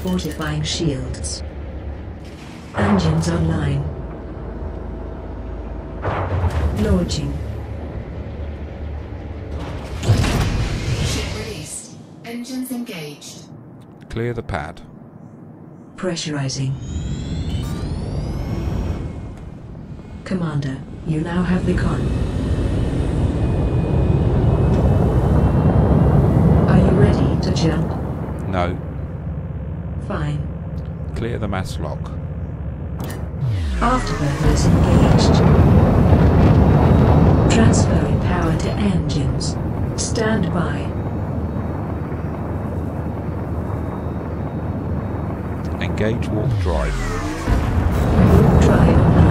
Fortifying shields. Engines online. Launching.
Ship released. Engines engaged.
Clear the pad.
Pressurizing. Commander, you now have the con. Are you ready to jump?
No.
Fine.
Clear the mass lock.
Afterburners engaged. Transferring power to engines. Stand by.
Engage warp drive.
Warp drive online.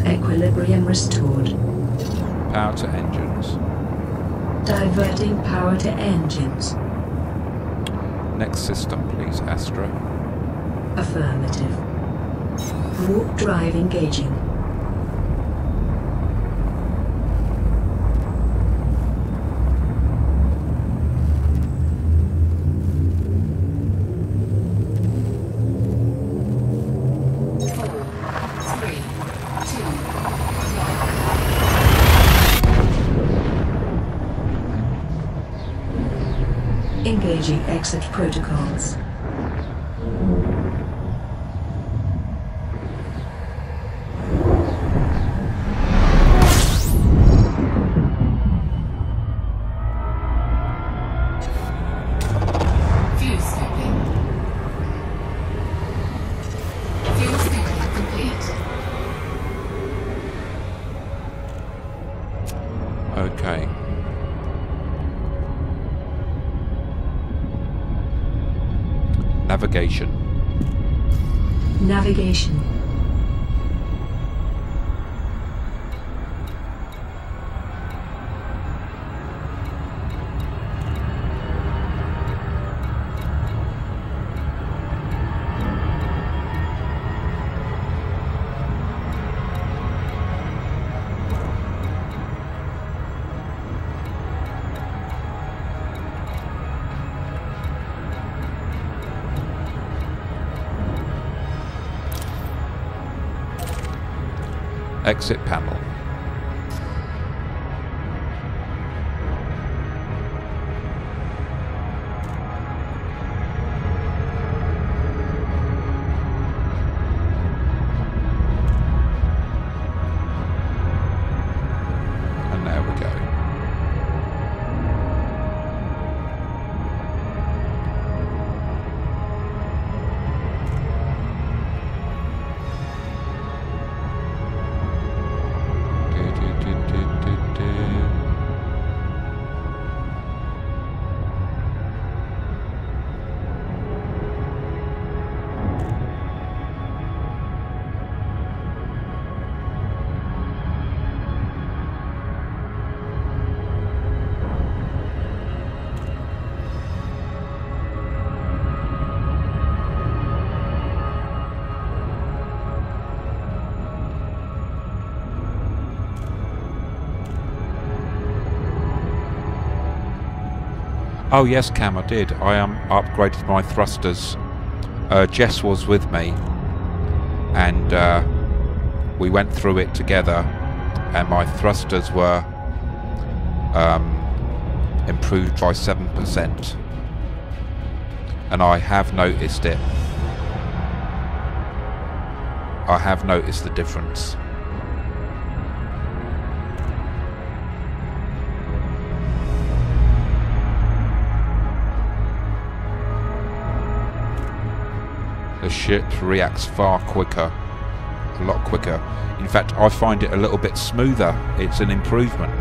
Equilibrium restored.
Power to engines.
Diverting power to engines.
Next system, please, Astra.
Affirmative. Warp drive engaging. Engaging exit protocols.
Okay. Navigation.
Navigation.
Exit panel. And there we go. Oh yes, Cam, I did. I upgraded my thrusters. Jess was with me, and we went through it together, and my thrusters were improved by 7%, and I have noticed it. I have noticed the difference. The ship reacts far quicker, a lot quicker. In fact, I find it a little bit smoother. It's an improvement.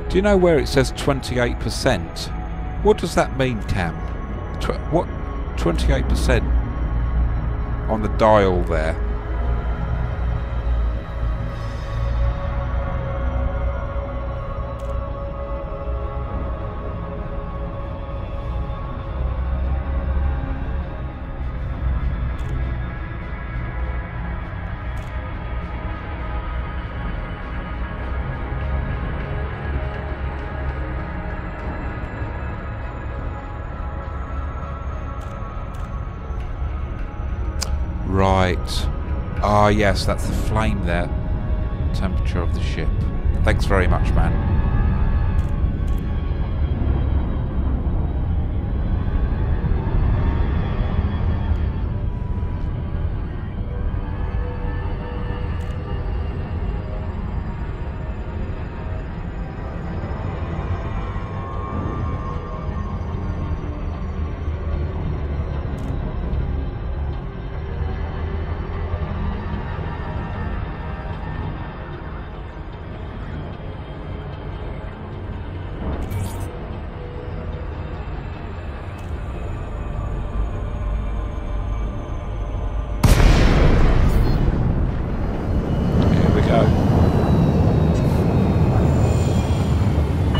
Do you know where it says 28%? What does that mean, Cam? What 28% on the dial there? Right. Ah, yes, that's the flame there. Temperature of the ship. Thanks very much, man.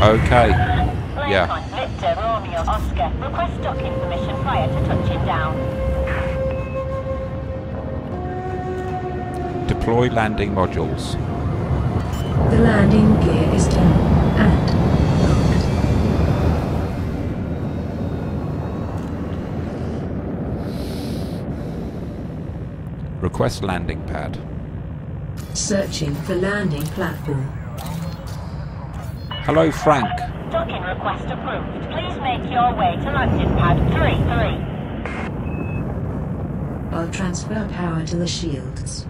Okay. Yeah.
Victor, Romeo, Oscar. Request docking permission prior to touching down.
Deploy landing modules.
The landing gear is down and locked.
Request landing pad.
Searching for landing platform.
Hello, Frank.
Docking request approved. Please make your way to landing pad 33.
I'll transfer power to the shields.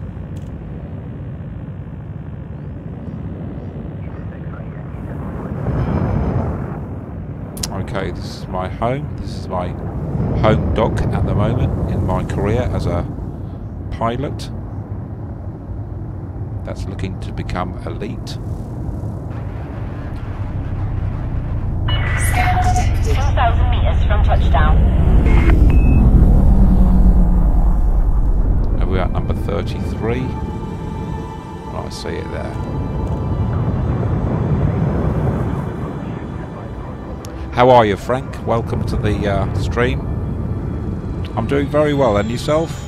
Okay, this is my home. This is my home dock at the moment in my career as a pilot that's looking to become elite.
Scan detected.
2,000 meters from touchdown.
And we're at number 33. Oh, I see it there. How are you, Frank? Welcome to the stream. I'm doing very well, and yourself?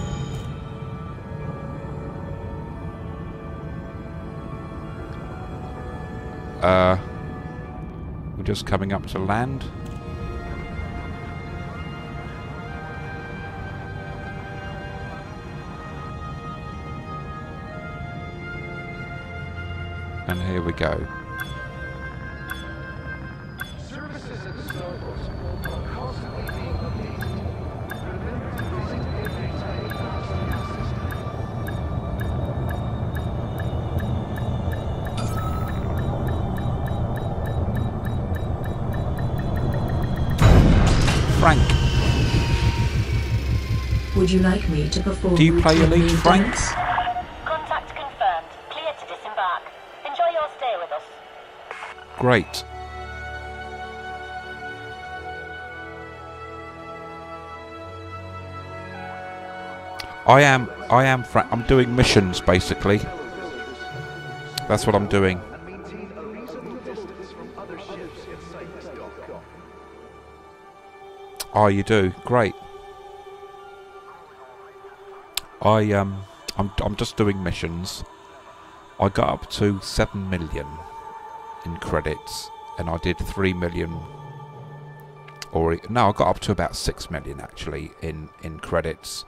We're just coming up to land. And here we go.
Services and starports are constantly being updated. Remember to visit every time you pass the
Frank,
Would you like me to perform?
do you play
routine
Elite, Frank?
maintenance?
Contact confirmed. Clear to disembark. Enjoy your stay with us.
Great. I am Frank. I'm doing missions, basically. That's what I'm doing.
and maintain a reasonable distance from other ships inside this dock.
Oh, you do? Great. I'm just doing missions. I got up to 7 million in credits, and I did 3 million. Or no, I got up to about 6 million actually in credits,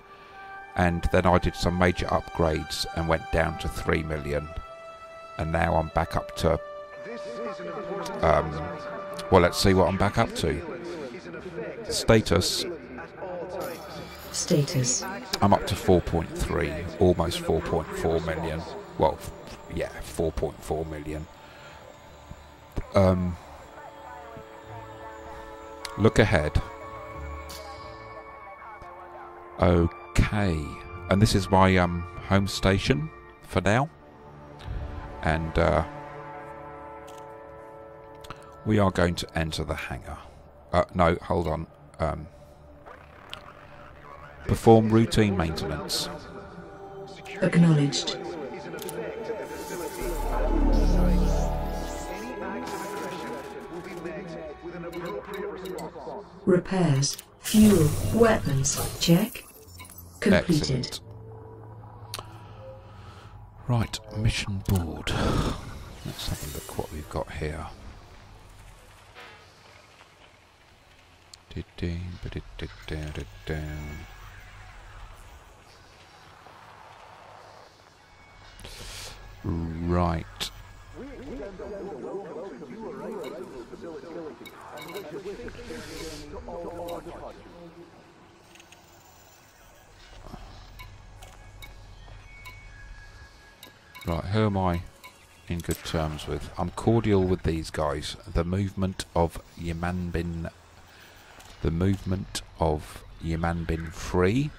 and then I did some major upgrades and went down to 3 million, and now I'm back up to.
This is an important
Well, let's see what I'm back up to.
is in effect
Status.
at all times.
Status.
I'm up to 4.3, almost 4.4 million. Well, yeah, 4.4 million. Look ahead. Okay, and this is my home station for now, and we are going to enter the hangar. No, hold on. Perform routine maintenance.
Acknowledged.
Is in effect at the facility at all times. Any acts of aggression will be met with an appropriate response.
Repairs. Fuel. Weapons. Check. Completed.
Excellent. Right, mission board. Let's have a look what we've got here. Right. Right, who am I in good terms with? I'm cordial with these guys. The movement of Yamanbin 3.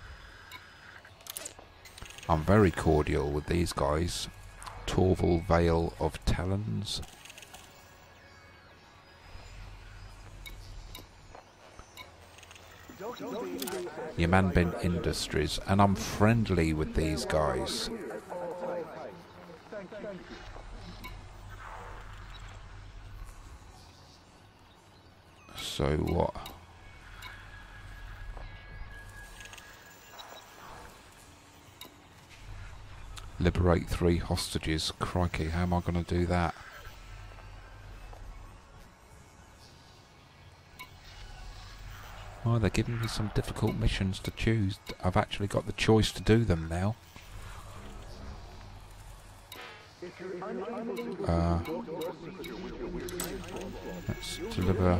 I'm very cordial with these guys. Torval Vale of Talons. Yamanbin Industries, and I'm friendly with these guys. So what? Liberate 3 hostages. Crikey, how am I going to do that? Oh, they're giving me some difficult missions to choose. I've actually got the choice to do them now. Let's deliver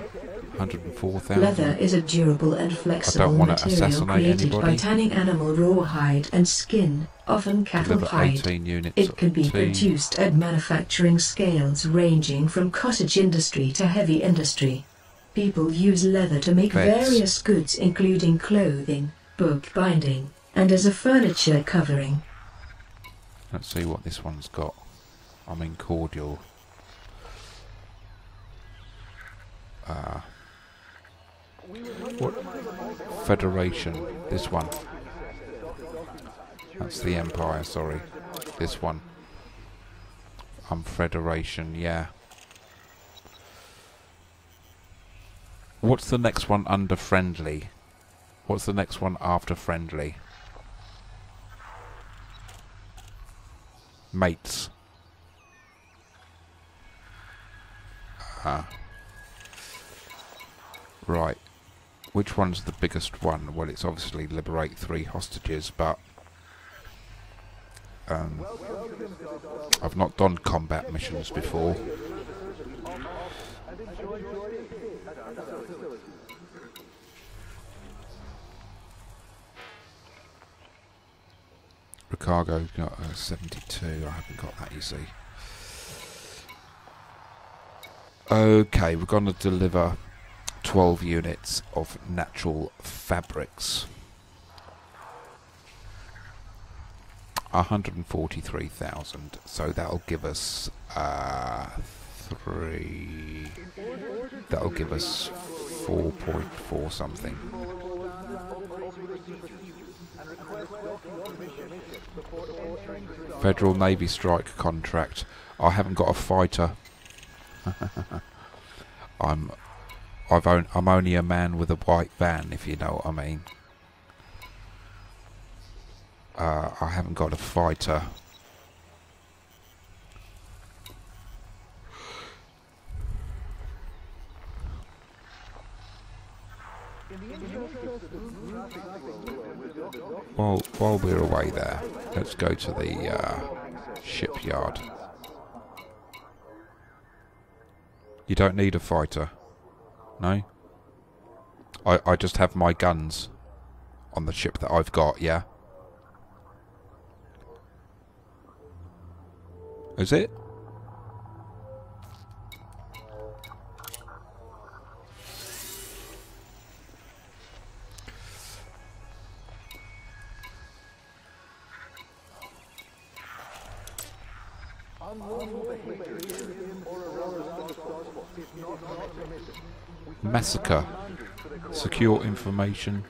104,000.
Leather is a durable and flexible
wanna
material
assassinate
created by
anybody.
tanning animal rawhide and skin, often cattle
Deliver
hide.
18 units.
It can be
of tea.
produced at manufacturing scales ranging from cottage industry to heavy industry. People use leather to make
Vets.
various goods including clothing, book binding, and as a furniture covering.
Let's see what this one's got. I'm in cordial. What? Federation. This one. That's the Empire, sorry. This one. I'm Federation, yeah. What's the next one under friendly? What's the next one after friendly? Mates. Right. Which one's the biggest one? Well, it's obviously liberate 3 hostages, but I've not done combat missions before. Ricardo got 72. I haven't got that, you see. Okay, we're going to deliver 12 units of natural fabrics. 143,000. So that'll give us 3. That'll give us 4.4 something. Federal Navy strike contract. I haven't got a fighter. I'm only a man with a white van, if you know what I mean. I haven't got a fighter. While we're away there, let's go to the shipyard. You don't need a fighter. No? I just have my guns on the ship that I've got, yeah? Is it? Massacre. Secure information.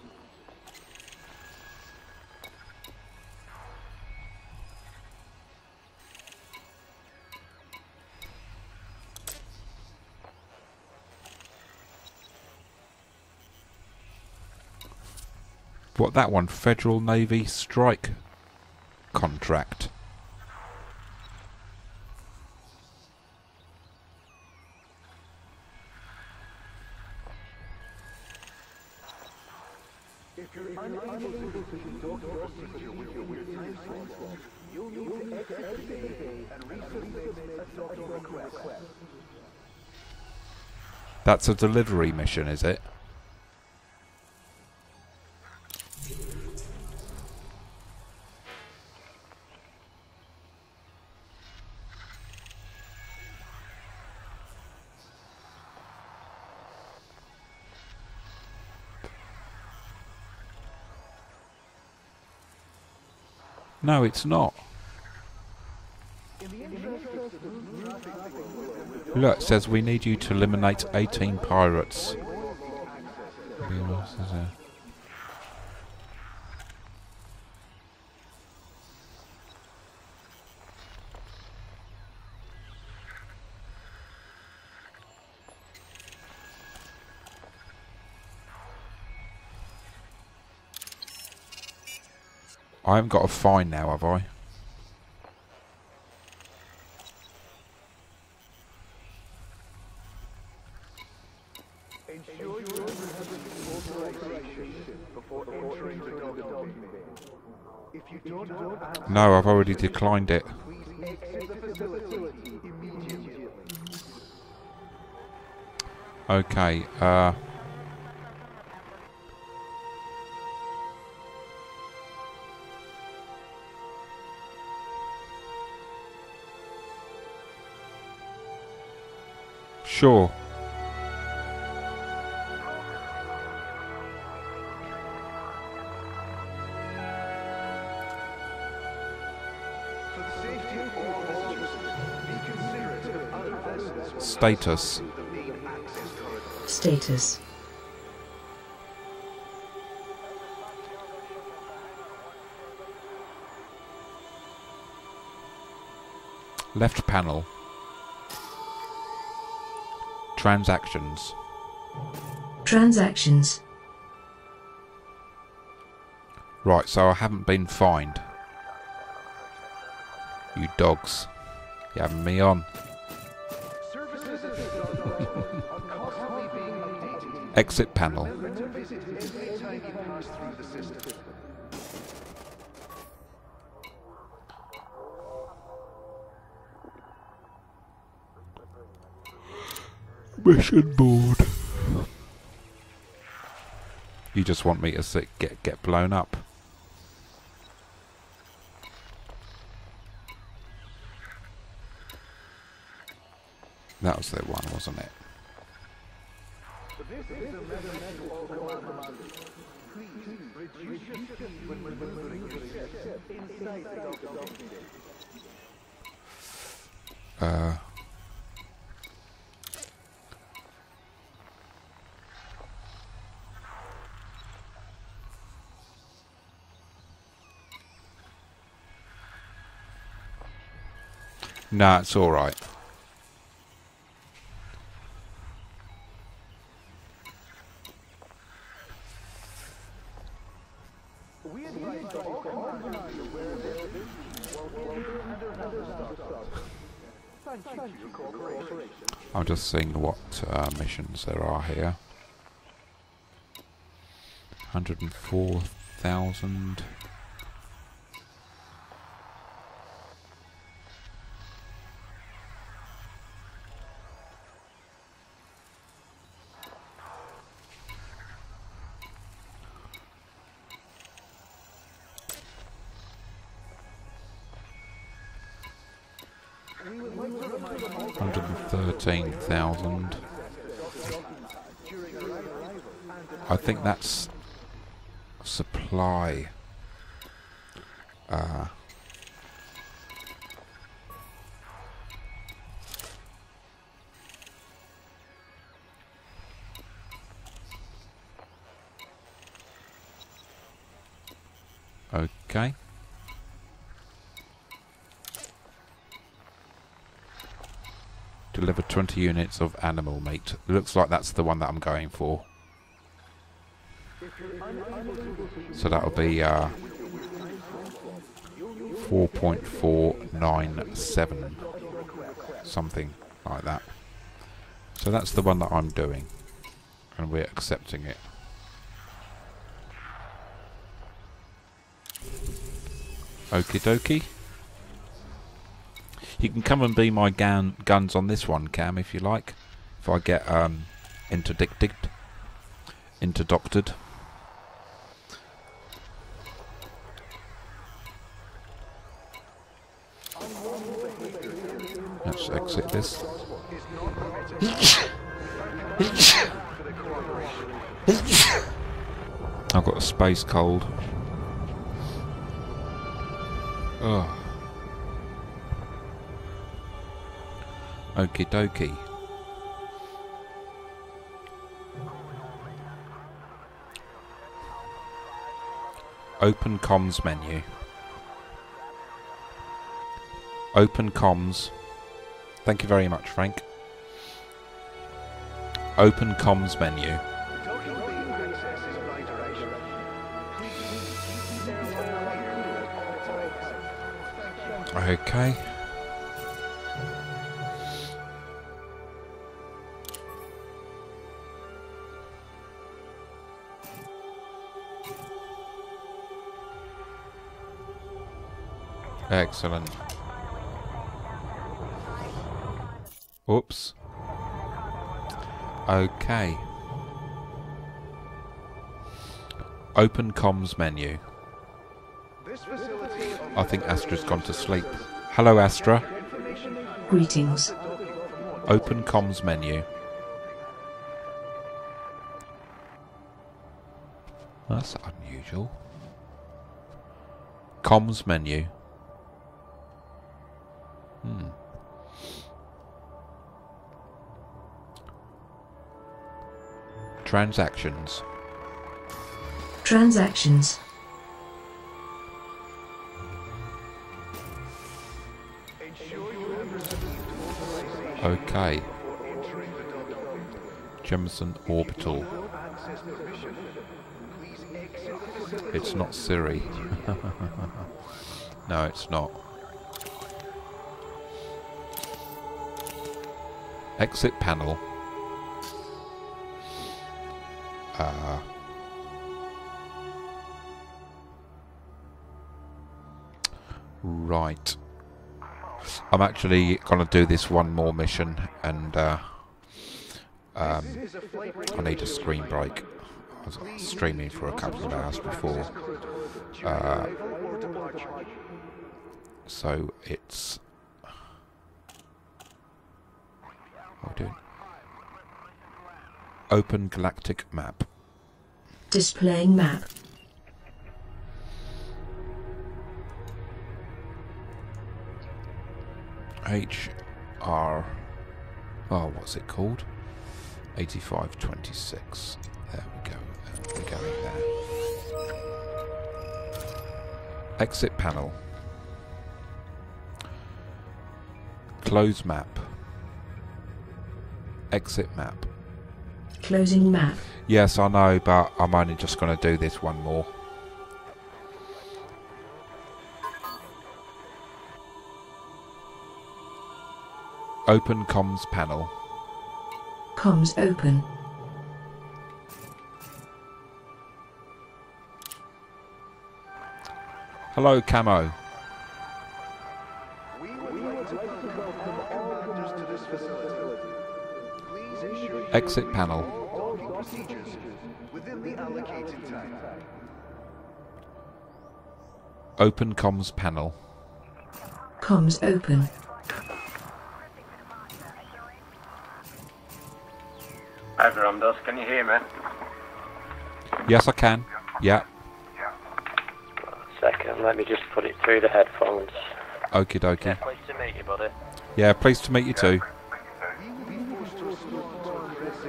What, that one? Federal Navy strike contract. That's a delivery mission, is it? No, it's not. Look, it says we need you to eliminate 18 pirates. I haven't got a fine now, have I? No, I've already declined it.
Exit the facility immediately.
Okay, sure.
For the safety of all visitors, be considerate of other vessels.
Status.
The main access corridor.
Status.
Left panel. Transactions.
Transactions.
Right, so I haven't been fined. You dogs. You having me on.
Services at the Stardust are constantly being updated.
Exit panel.
Remember to visit every time you pass through the system.
Mission board. You just want me to get blown up. That was the one, wasn't it?
This is a message to all commanders. Please reduce your speed when maneuvering your ship inside the docking bay.
Nah, it's alright.
We advise that all commanders be aware of their duties while in and around the Stardust. Thank you for cooperation.
I'm just seeing what missions there are here. 104,000.
We would like to remind all
113,000. I think that's supply. Okay. Deliver 20 units of animal meat. Looks like that's the one that I'm going for. So that'll be 4.497. Something like that. So that's the one that I'm doing. And we're accepting it. Okie dokie. You can come and be my guns on this one, Cam, if you like. If I get interdicted. Interdoctored. Let's exit this. I've got a space cold. Oh. Okie dokie. Open comms menu. Open comms. Thank you very much, Frank. Open comms menu. Okay. Excellent. Oops. Okay. Open comms menu. I think Astra's gone to sleep. Hello, Astra.
Greetings.
Open comms menu. That's unusual. Comms menu. Transactions.
Transactions.
Okay. Jemison Orbital. It's not Siri. No, it's not. Exit panel. Right. I'm actually gonna do this one more mission, and I need a screen break. I was streaming for a couple of hours before, so it's. What are we doing? Open galactic map.
Displaying map.
HR. Oh, what's it called? 8526. There we go. We're going there. Exit panel. Close map. Exit map.
Closing map.
Yes, I know, but I'm only just going to do this one more. Open comms panel.
Comms open.
Hello, Camo. Exit panel. Open comms panel.
Comms open.
Hi, Weirdos, can you hear me?
Yes, I can. Yeah.
Second, let me just put it through the headphones.
Okie dokie.
Yeah, pleased to meet you, buddy.
Yeah, pleased to meet you too.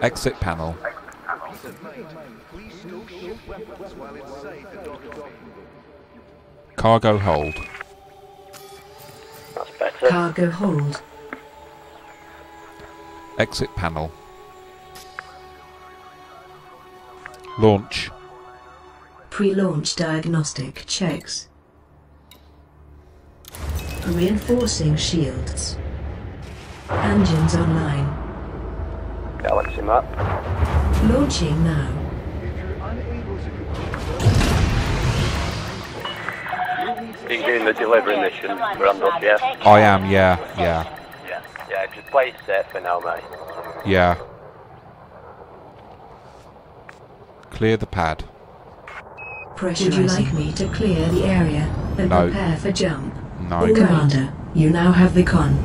Exit panel. Cargo hold.
That's better.
Cargo hold.
Exit panel. Launch.
Pre-launch diagnostic checks. Reinforcing shields. Engines online.
Galaxy map.
Launching now.
Are you doing the delivery mission, Weirdos, yeah?
I am, yeah.
Yeah, just play it safe for now, mate.
Yeah. Clear the pad.
Would you like me to clear the area and
No.
prepare for jump?
No.
Commander, you now have the con.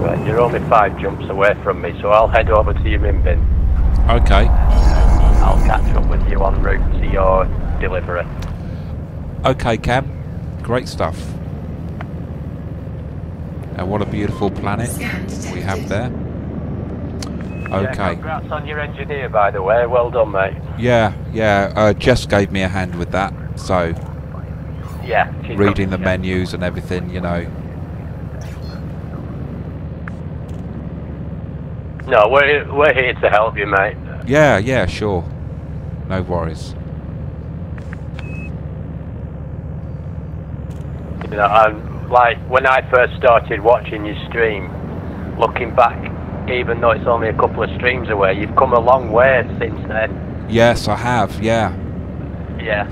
Right, you're only 5 jumps away from me, so I'll head over to your min bin.
Okay.
I'll catch up with you en route to your delivery.
Okay, Cam. Great stuff. And what a beautiful planet we have there.
Yeah,
Okay.
congrats on your engineer, by the way. Well done, mate.
Yeah. Jess gave me a hand with that, so
Yeah. she's
reading the
got-
menus and everything, you know.
No, we're here to help you, mate.
Yeah, sure. No worries.
You know, like when I first started watching your stream, looking back, even though it's only a couple of streams away, you've come a long way since then.
Yes, I have, yeah.
Yeah,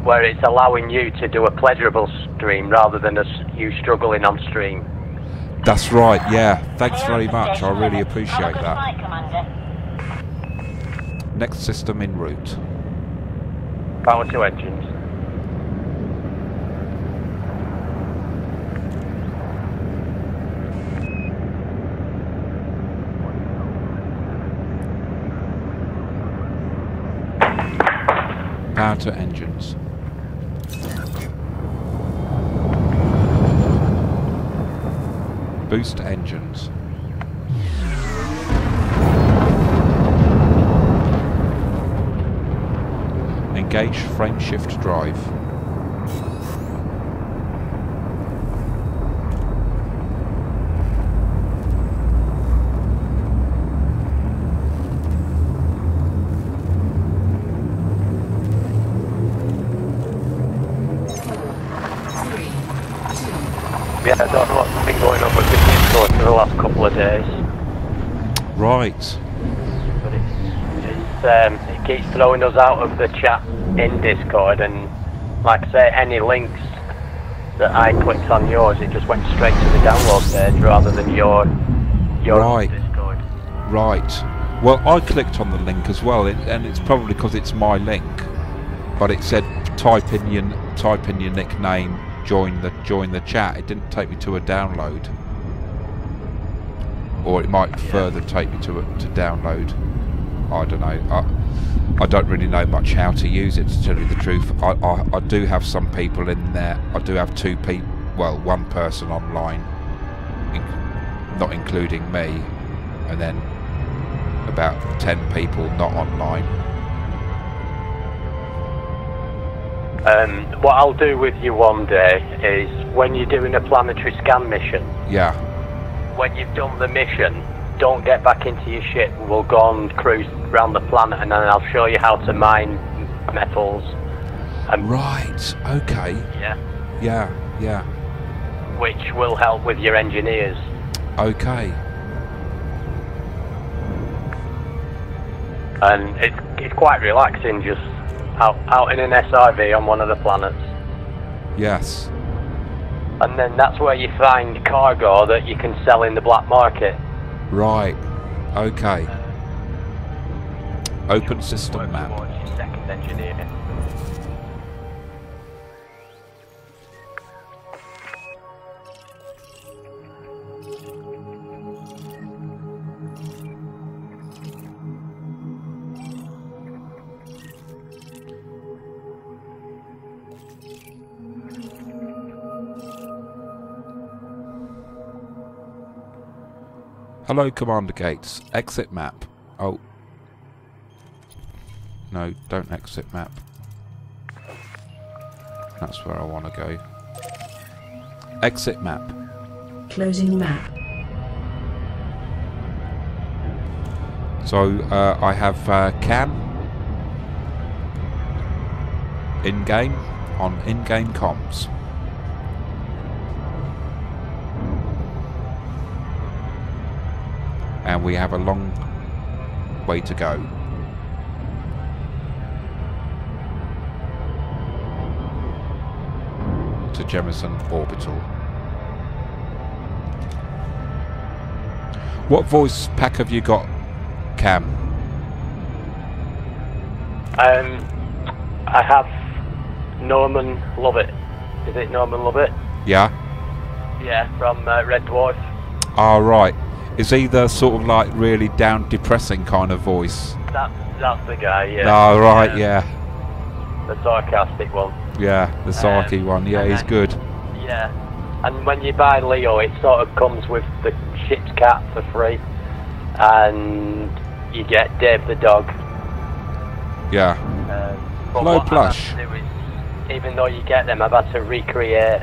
where it's allowing you to do a pleasurable stream rather than you struggling on stream.
That's right, yeah. Thanks very much, I really appreciate that.
Flight, Commander.
Next system en route.
Power to engines.
Power to engines. Boost engines. Engage frame shift drive.
Yeah, I don't know what's been going on with this Discord for the last couple of days.
Right.
But it keeps throwing us out of the chat in Discord, and like I say, any links that I clicked on yours, it just went straight to the download page rather than your
Right.
Discord.
Right. Well, I clicked on the link as well, and it's probably because it's my link. But it said type in your nickname, join the chat. It didn't take me to a download, or it might further take me to download. I don't know. I don't really know much how to use it, to tell you the truth. I do have some people in there. I do have one person online, not including me, and then about 10 people not online.
What I'll do with you one day is, when you're doing a planetary scan mission,
Yeah.
when you've done the mission, don't get back into your ship. We'll go on cruise around the planet, and then I'll show you how to mine metals. And
Right. Okay.
yeah,
Yeah.
which will help with your engineers.
Okay.
And it's quite relaxing, just out in an SIV on one of the planets.
Yes.
And then that's where you find cargo that you can sell in the black market.
Right. Okay. Open system map.
Towards your second engineer.
Hello, Commander Gates. Exit map. Oh. No, don't exit map. That's where I want to go. Exit map.
Closing map.
So, I have Cam in-game on in-game comms. And we have a long way to go. To Jemison Orbital. What voice pack have you got, Cam?
I have Norman Lovett. Is it Norman Lovett?
Yeah?
Yeah, from Red Dwarf.
Ah, right. Is he the sort of like really down, depressing kind of voice?
That's the guy, yeah.
Oh, right, yeah.
The sarcastic one.
Yeah, the Sarky one. Yeah, he's good.
Yeah. And when you buy Leo, it sort of comes with the ship's cat for free. And you get Dave the dog.
Yeah.
But
Hello,
what
Plush.
I've had to do is, even though you get them, I've had to recreate.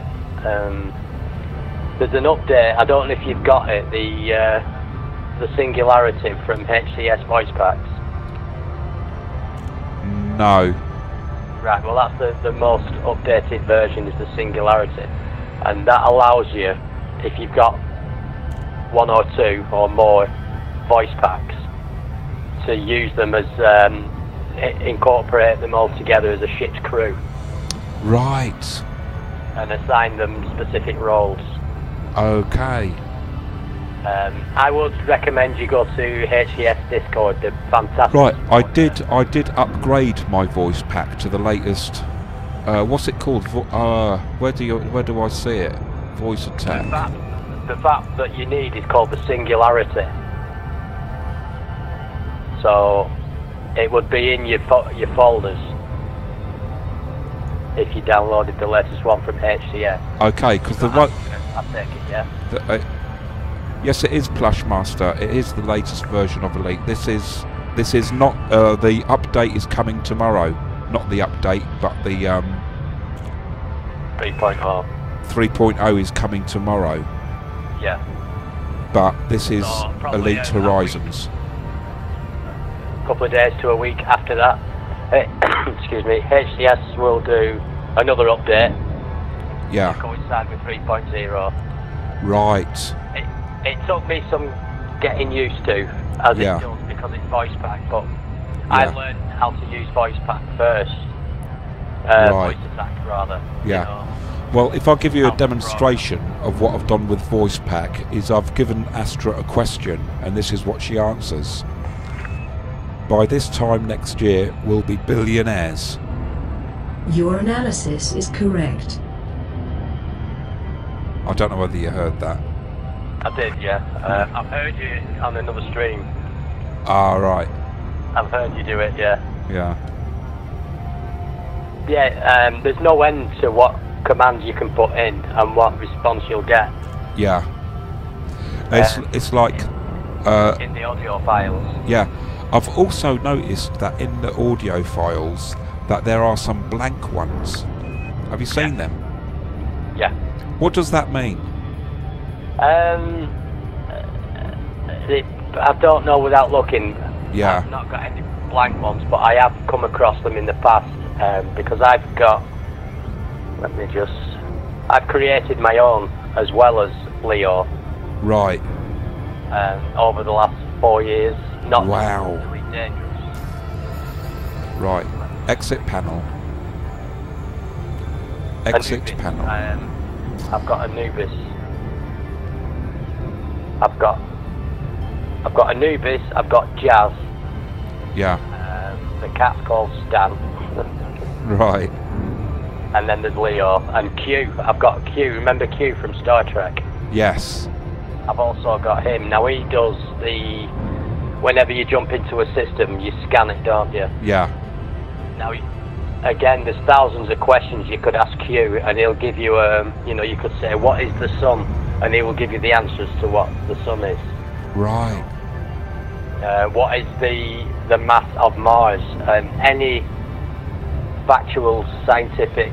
There's an update. I don't know if you've got it. The Singularity from HCS voice packs.
No.
Right. Well, that's the most updated version, is the Singularity, and that allows you, if you've got one or two or more voice packs, to use them as incorporate them all together as a ship's crew.
Right.
And assign them specific roles.
Okay.
I would recommend you go to HCS Discord. They're fantastic.
Right. I did upgrade my voice pack to the latest. What's it called? Where do I see it? Voice attack.
The VAP that you need is called the Singularity. So it would be in your folders if you downloaded the latest one from HCS.
Okay, because the one.
I take it, yeah.
Yes, it is Plushmaster. It is the latest version of Elite. This is not the update is coming tomorrow. Not the update, but the
3.0.
3.0 is coming tomorrow.
Yeah.
But this is Elite Horizons.
A couple of days to a week after that, excuse me, HCS will do another update.
Yeah.
To coincide with 3.0.
Right.
It took me some getting used to, as it does, because it's voice pack, but I learned how to use voice pack first. Voice attack, rather.
Yeah.
You know,
well, if I give you a demonstration of what I've done with voice pack, is I've given Astra a question, and this is what she answers. By this time next year, we'll be billionaires.
Your analysis is correct.
I don't know whether you heard that.
I did, yeah. I've heard you on another stream.
Ah, right.
I've heard you do it, yeah.
Yeah.
Yeah, there's no end to what commands you can put in and what response you'll get.
Yeah. It's like...
in the audio files.
Yeah. I've also noticed that in the audio files that there are some blank ones. Have you seen them?
Yeah.
What does that mean?
I don't know without looking.
Yeah.
I've not got any blank ones, but I have come across them in the past because I've got. I've created my own as well as Leo.
Right.
Over the last 4 years. Not
wow.
Really dangerous.
Right. Exit panel. Exit panel.
I've got Anubis. I've got Anubis. I've got Jazz.
Yeah.
The cat's called Stan.
Right.
And then there's Leo and Q. I've got Q. Remember Q from Star Trek?
Yes.
I've also got him. Now he does the. Whenever you jump into a system, you scan it, don't you?
Yeah.
Now, again, there's thousands of questions you could ask Q, and he'll give you you could say, what is the sun? And he will give you the answers to what the sun is.
Right.
What is the mass of Mars? And any factual scientific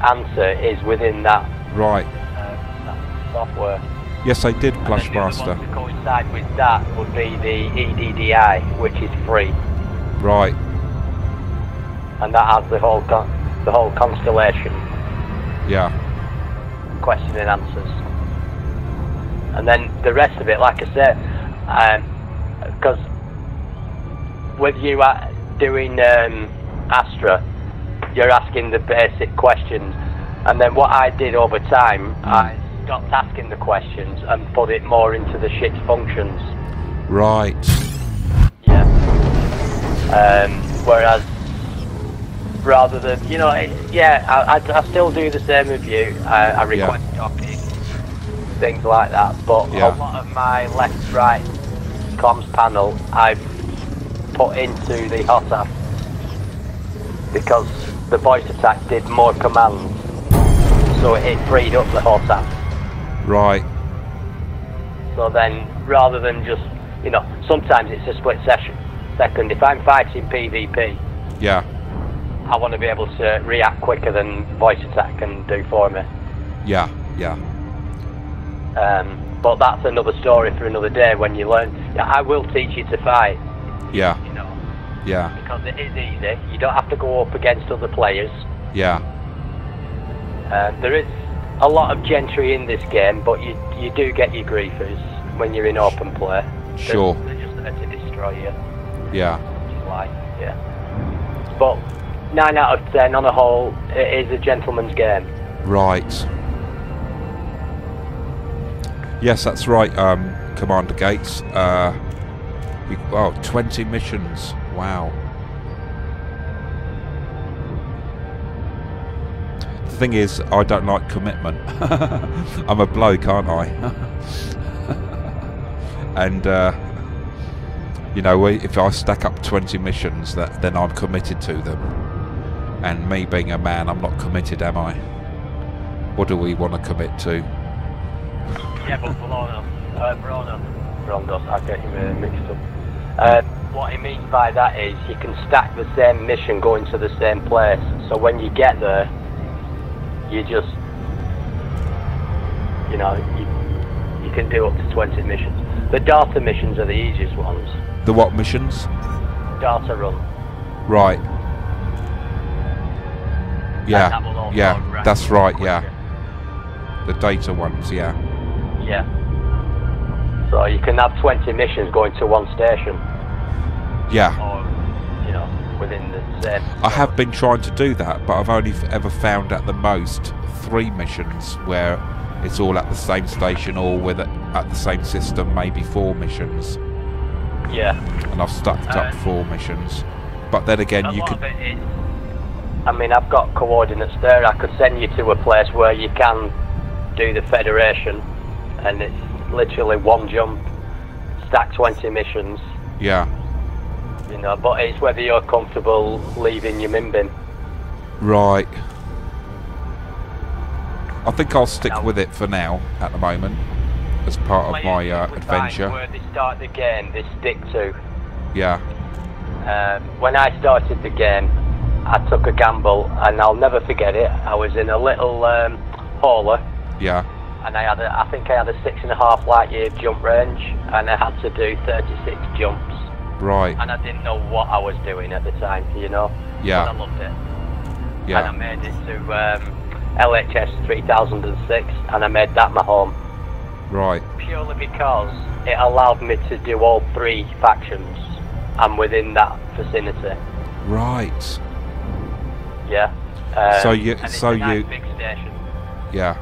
answer is within that.
Right.
That software.
Yes, I did, Plushmaster.
To coincide with that would be the EDDI, which is free.
Right.
And that has the whole constellation.
Yeah.
Question and answers. And then the rest of it, like I said, because with you doing Astra, you're asking the basic questions, and then what I did over time, I stopped asking the questions and put it more into the ship's functions.
Right.
Yeah. Whereas, rather than, I still do the same with you. I request docking, things like that, but a lot of my left-right comms panel I've put into the HOTAS because the voice attack did more commands, so it freed up the HOTAS.
Right.
So then, rather than just, sometimes it's a split second. If I'm fighting PvP,
yeah,
I want to be able to react quicker than voice attack can do for me.
Yeah, yeah.
But that's another story for another day when you learn. I will teach you to fight.
Yeah. Yeah.
Because it is easy. You don't have to go up against other players.
Yeah.
There is a lot of gentry in this game, but you do get your griefers when you're in open play.
Sure.
They're just there to destroy you.
Yeah.
Which is life. Yeah. But 9 out of 10 on the whole, it is a gentleman's game.
Right. Yes, that's right, Commander Gates. 20 missions. Wow. The thing is, I don't like commitment. I'm a bloke, aren't I? And, you know, if I stack up 20 missions, then I'm committed to them. And me being a man, I'm not committed, am I? What do we want to commit to?
Yeah, but Brondos, I get you mixed up. What he means by that is you can stack the same mission going to the same place. So when you get there, you just, you know, you can do up to 20 missions. The data missions are the easiest ones.
The what missions?
Data run.
Right. Yeah, yeah, that's right, yeah. The data ones, yeah.
Yeah. So you can have 20 missions going to one station.
Yeah.
Or, you know, within the same...
I have been trying to do that, but I've only ever found at the most 3 missions where it's all at the same station or with it at the same system, maybe 4 missions.
Yeah.
And I've stacked up 4 missions. But then again, you could...
I mean, I've got coordinates there. I could send you to a place where you can do the Federation, and it's literally one jump, stack 20 missions.
Yeah.
You know, but it's whether you're comfortable leaving your min bin.
Right. I think I'll stick with it for now, at the moment, as part of my adventure.
Where they start the game, they stick to.
Yeah.
When I started the game, I took a gamble, and I'll never forget it. I was in a little hauler.
Yeah.
And I think I had a 6.5 light year jump range, and I had to do 36 jumps.
Right.
And I didn't know what I was doing at the time, you know.
Yeah.
But I loved it.
Yeah.
And I made it to LHS 3006, and I made that my home.
Right.
Purely because it allowed me to do all 3 factions, and within that vicinity.
Right.
Yeah.
So
and it's a nice big station.
Yeah.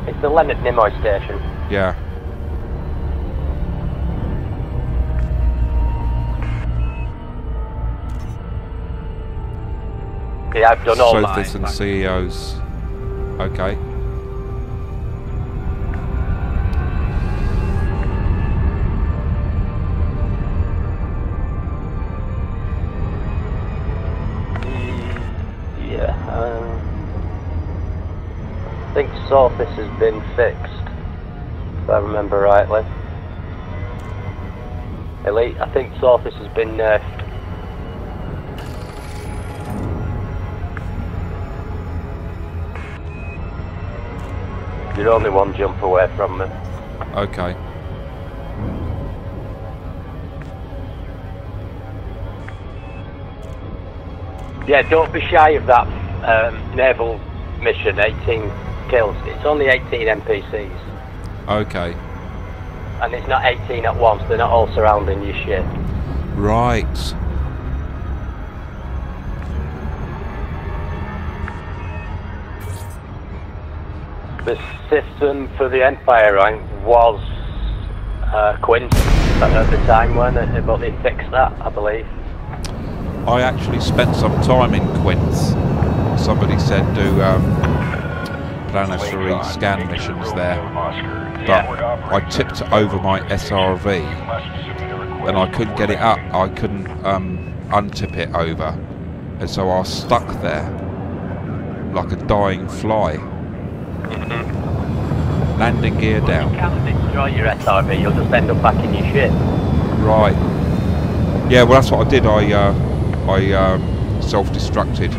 It's the Leonard Nimoy station.
Yeah.
Yeah, I've done all mine.
Sofis and CEOs. Okay.
Yeah. I think Sofis has been fixed, if I remember rightly. Elite, I think Sofis has been nerfed. You're only one jump away from me.
Okay.
Yeah, don't be shy of that naval mission, 18 kills. It's only 18 NPCs.
Okay.
And it's not 18 at once, they're not all surrounding your ship.
Right.
The system for the Empire rank was Quint at the time, weren't it? But they fixed that, I believe.
I actually spent some time in Quints. Somebody said do planetary scan missions there. But I tipped over my SRV and I couldn't get it up. I couldn't untip it over. And so I was stuck there like a dying fly. Landing gear down.
You can't destroy your SRV, you'll just end up back in your ship.
Right. Yeah, well that's what I did. I self-destructed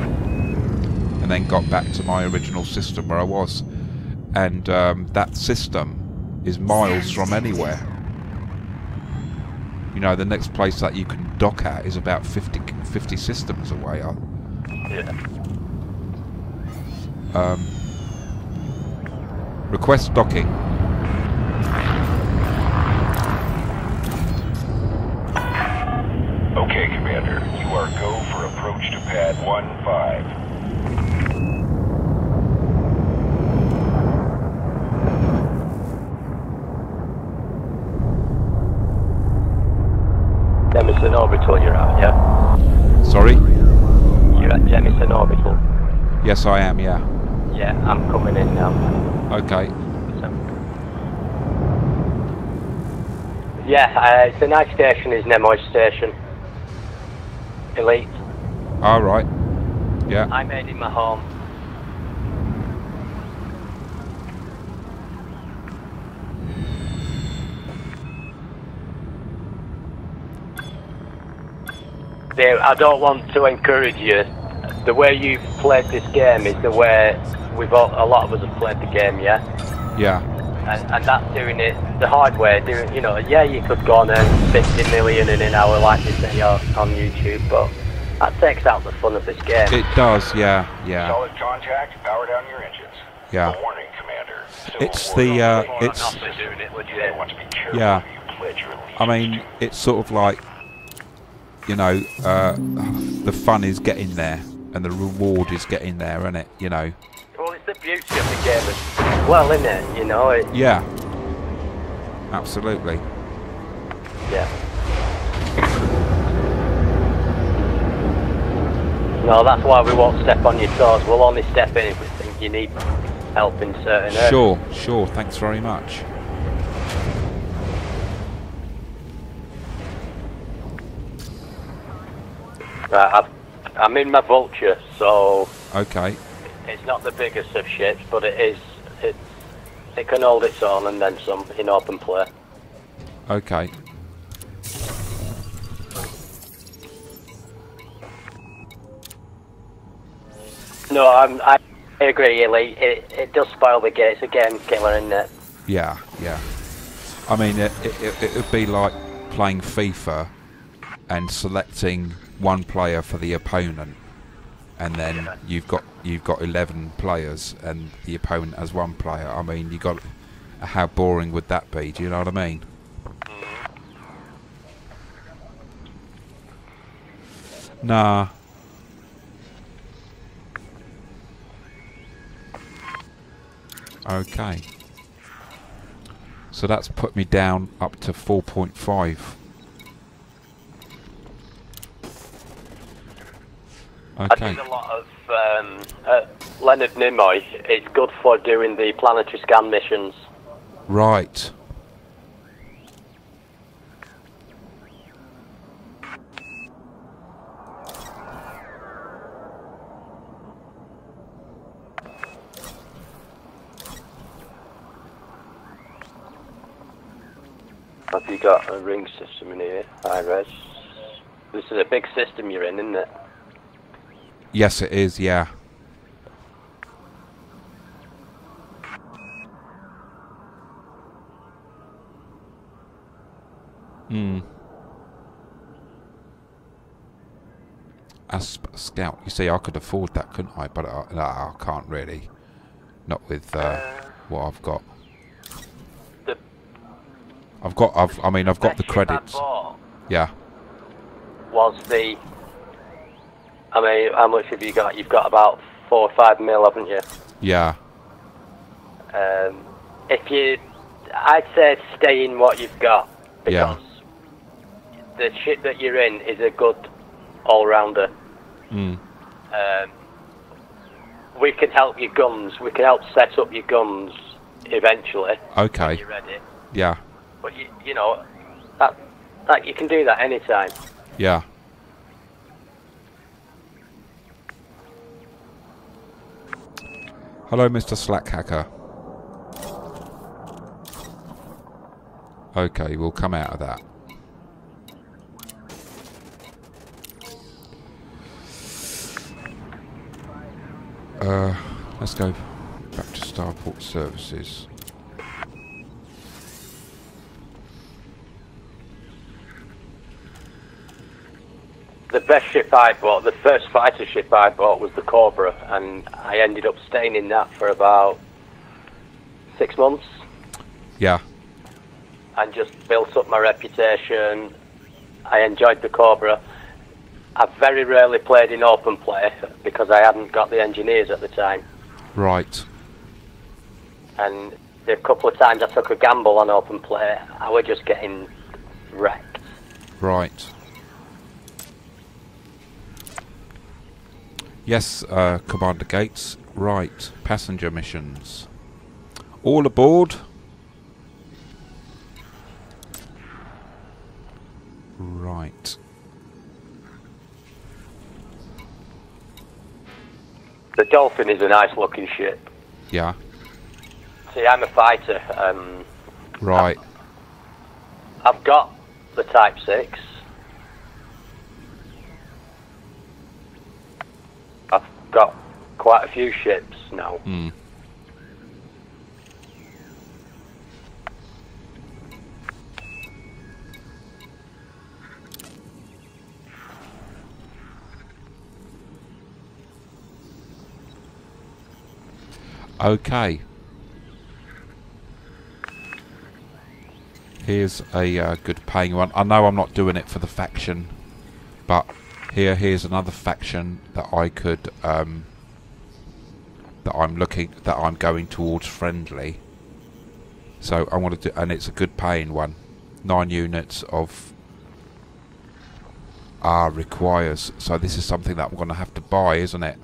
and then got back to my original system where I was. And that system is miles from anywhere. You know, the next place that you can dock at is about 50 systems away.
Yeah.
Request docking.
Okay, Commander. You are go for approach to pad 1-5.
Jemison Orbital you're at, yeah?
Sorry?
You're at Jemison Orbital?
Yes, I am, yeah.
Yeah, I'm coming in now.
Okay.
Yeah, it's a nice station, is Nemoy Station. Elite.
Alright. Yeah.
I made it my home. I don't want to encourage you. The way you've played this game is the way a lot of us have played the game, yeah?
Yeah.
And that's doing it the hard way. Yeah, you could go on and 50 million in an hour like they say on YouTube, but that takes out the fun of this game.
It does, yeah, yeah.
Solid contact, power down your engines.
Yeah.
A warning, Commander.
It's the, it's...
doing it, would you?
Want to be careful.
Yeah.
You pledge your allegiance.
I mean, it's sort of like, you know, the fun is getting there, and the reward is getting there, isn't it? You know.
Well, it's the beauty of the game as well, isn't it? You know.
Yeah. Absolutely.
Yeah. No, that's why we won't step on your toes. We'll only step in if we think you need help in certain areas.
Sure, sure. Thanks very much.
Right, I'm in my Vulture, so
Okay.
it's not the biggest of ships, but it can hold its own and then some in open play.
Okay.
No, I agree, Elite. It does spoil the game. It's a game killer, isn't it?
Yeah, yeah. I mean, it would be like playing FIFA and selecting one player for the opponent, and then you've got 11 players and the opponent has one player. I mean, how boring would that be? Do you know what I mean? Nah. Okay. So that's put me down up to 4.5. Okay.
I did a lot of Leonard Nimoy. It's good for doing the planetary scan missions.
Right.
Have you got a ring system in here? High-res. This is a big system you're in, isn't it?
Yes, it is, yeah. As a scout, you see, I could afford that, couldn't I? But I can't really. Not with what I've got. I've got the credits. Yeah.
Was the... I mean, how much have you got? You've got about 4 or 5 mil, haven't you?
Yeah.
I'd say stay in what you've got, because
yeah.
the ship that you're in is a good all-rounder. We can help your guns. We can help set up your guns eventually.
Okay.
When you're ready.
Yeah.
But you know that you can do that anytime.
Yeah. Hello, Mr. Slack Hacker. Okay, we'll come out of that. Let's go back to Starport Services.
The best ship I bought, the first fighter ship I bought, was the Cobra, and I ended up staying in that for about 6 months.
Yeah.
And just built up my reputation. I enjoyed the Cobra. I've very rarely played in open play because I hadn't got the engineers at the time.
Right.
And the couple of times I took a gamble on open play, I was just getting wrecked.
Right. Yes, Commander Gates. Right. Passenger missions. All aboard. Right.
The Dolphin is a nice looking ship.
Yeah.
See, I'm a fighter.
Right.
I've got the Type 6. I've got quite a few ships now.
Hmm. Okay. Here's a good paying one. I know I'm not doing it for the faction, but here's another faction that I could that I'm going towards friendly. So I want to do, and it's a good paying one. 9 units of requires. So this is something that I'm going to have to buy, isn't it?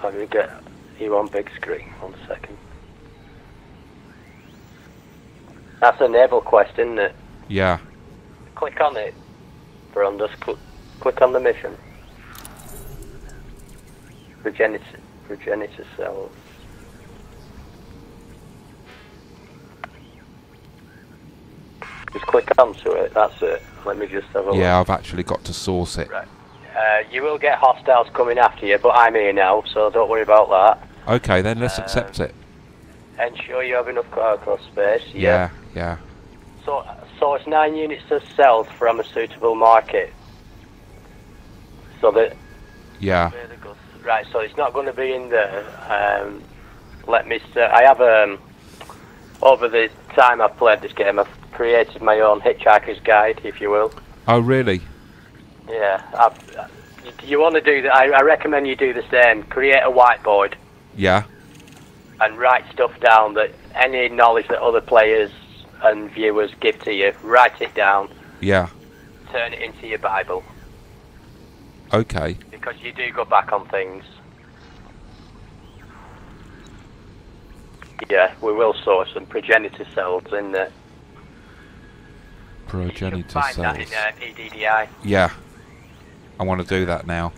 Let me get you on big screen. 1 second. That's a naval quest, isn't it?
Yeah.
Click on it. Brondus, click on the mission. Progenitor cells. Just click onto it. That's it. Let me just have a look.
Yeah, I've actually got to source it.
Right. You will get hostiles coming after you, but I'm here now, so don't worry about that.
Okay, then let's accept it.
Ensure you have enough cargo space.
Yeah.
So it's 9 units of cells from a suitable market. So that.
Yeah.
Right. So it's not going to be in there. Let me. I have over the time I've played this game, I've created my own hitchhiker's guide, if you will.
Oh, really?
Yeah, you want to do that. I recommend you do the same. Create a whiteboard.
Yeah.
And write stuff down, that any knowledge that other players and viewers give to you, write it down.
Yeah.
Turn it into your Bible.
Okay.
Because you do go back on things. Yeah, we will source some progenitor cells in there.
Progenitor
find
cells.
that in EDDI.
Yeah. I want to do that now.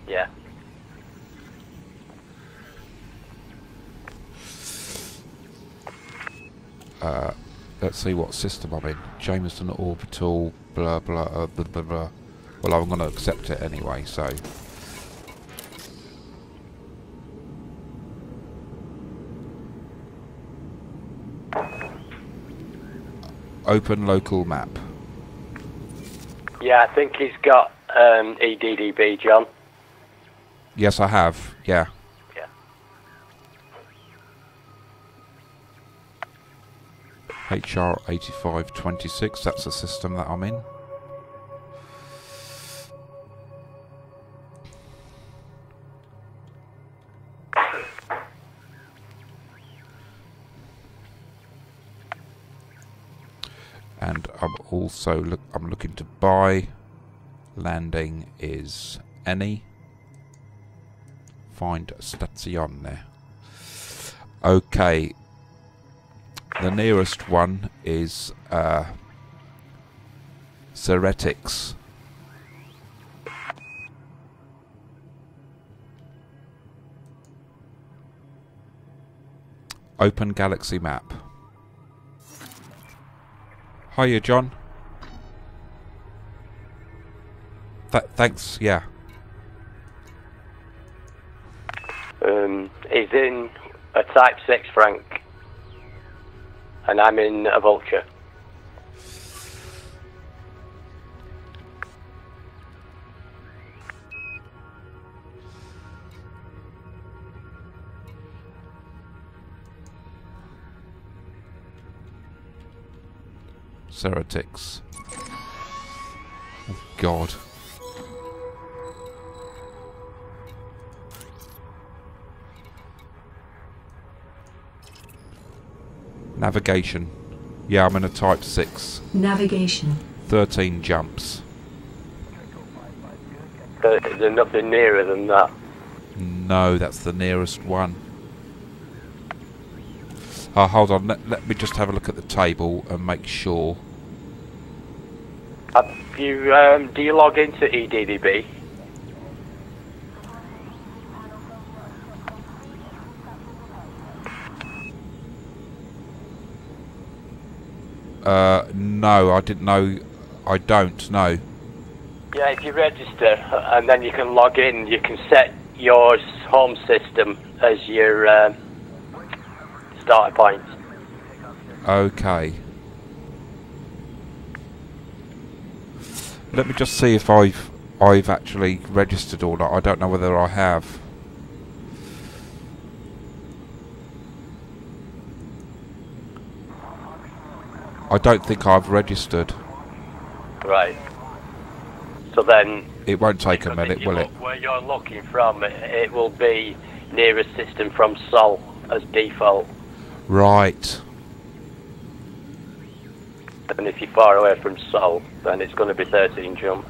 Yeah.
Let's see what system I'm in. Jameson orbital, blah blah blah blah blah. Well, I'm going to accept it anyway, so. Open local map.
Yeah, I think he's got EDDB, John.
Yes, I have. Yeah.
Yeah.
HR 8526. That's the system that I'm in. And I'm also I'm looking to buy. Landing is any. Find stazione. Okay. The nearest one is Ceretics. Open galaxy map. Hiya, John. Thanks, yeah.
He's in a Type 6, Frank. And I'm in a Vulture.
Ceratics. Oh God. Navigation. Yeah, I'm in a Type 6.
Navigation.
13 jumps.
Is there nothing nearer than that?
No, that's the nearest one. Hold on, let me just have a look at the table and make sure.
Have you, do you log into EDDB?
No, I didn't know. I don't know.
Yeah, if you register and then you can log in, you can set your home system as your starting point.
Okay. Let me just see if I've actually registered or not. I don't know whether I have. I don't think I've registered.
Right. So then...
It won't take a minute, will it?
Where you're looking from, it will be nearest system from Sol as default.
Right.
And if you're far away from Sol, then it's going to be 13 jumps.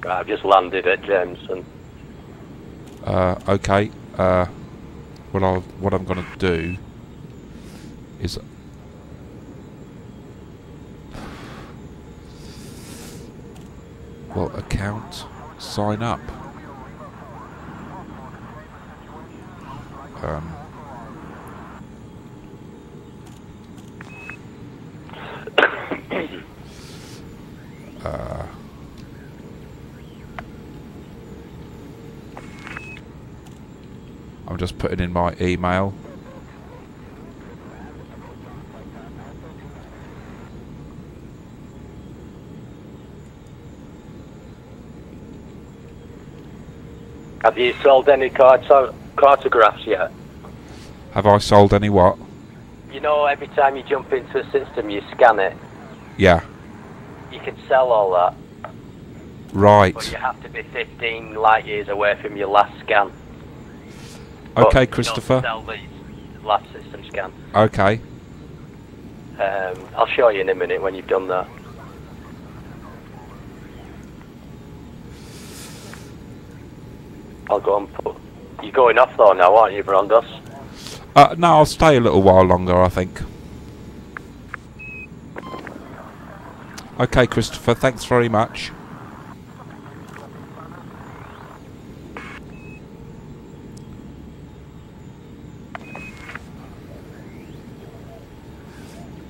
Right, I've just landed at Jameson.
Okay. What I'm going to do is... Well, account, sign up. I'm just putting in my email.
Have you sold any cartographs yet?
Have I sold any what?
You know, every time you jump into a system, you scan it.
Yeah.
You can sell all that.
Right.
But you have to be 15 light years away from your last scan.
Okay,
but
Christopher.
You don't sell these last system scan.
Okay.
I'll show you in a minute when you've done that. I'll go and put... You're going off though now, aren't you, Brondos?
No, I'll stay a little while longer, I think. Okay, Christopher, thanks very much.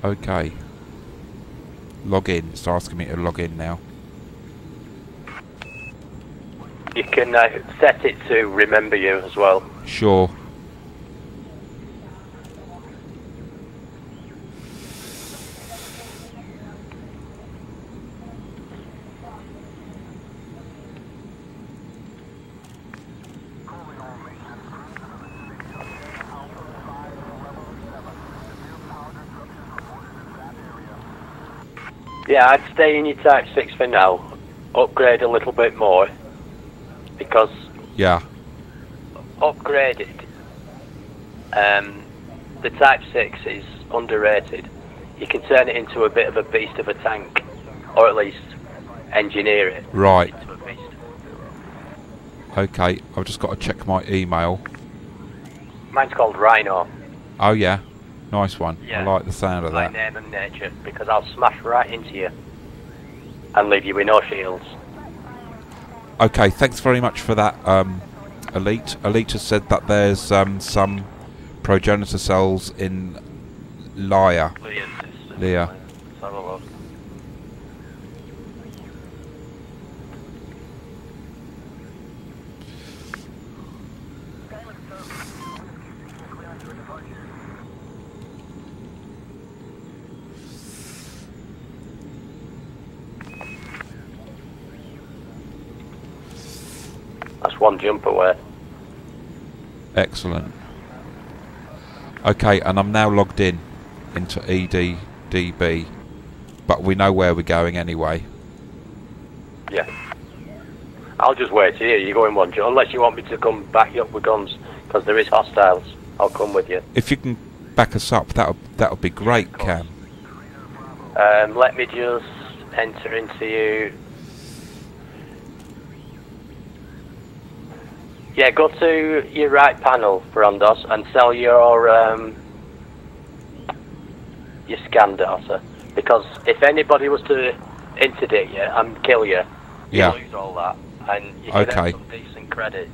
Okay. Log in. It's asking me to log in now.
You can set it to remember you as well.
Sure.
Yeah, I'd stay in your Type 6 for now. Upgrade a little bit more. Because...
Yeah.
Upgraded. The Type 6 is underrated. You can turn it into a bit of a beast of a tank. Or at least engineer it.
Right.
Into a beast.
Okay, I've just got to check my email.
Mine's called Rhino.
Oh yeah. Nice one.
Yeah.
I like the sound of
My
that.
name and nature, because I'll smash right into you and leave you with no shields.
Okay, thanks very much for that, Elite. Elite has said that there's some progenitor cells in Leia. Leia.
Let's have a look. That's one jump away.
Excellent. Okay, and I'm now logged in into EDDB, but we know where we're going anyway.
Yeah. I'll just wait here. You go in one, unless you want me to come back up with guns, because there is hostiles. I'll come with you.
If you can back us up, that'll be great, Cam.
Let me just enter into you. Yeah, go to your right panel, Rondos, and sell your scan data. Because if anybody was to interdict you and kill you, you lose all that, and you can have some decent credits.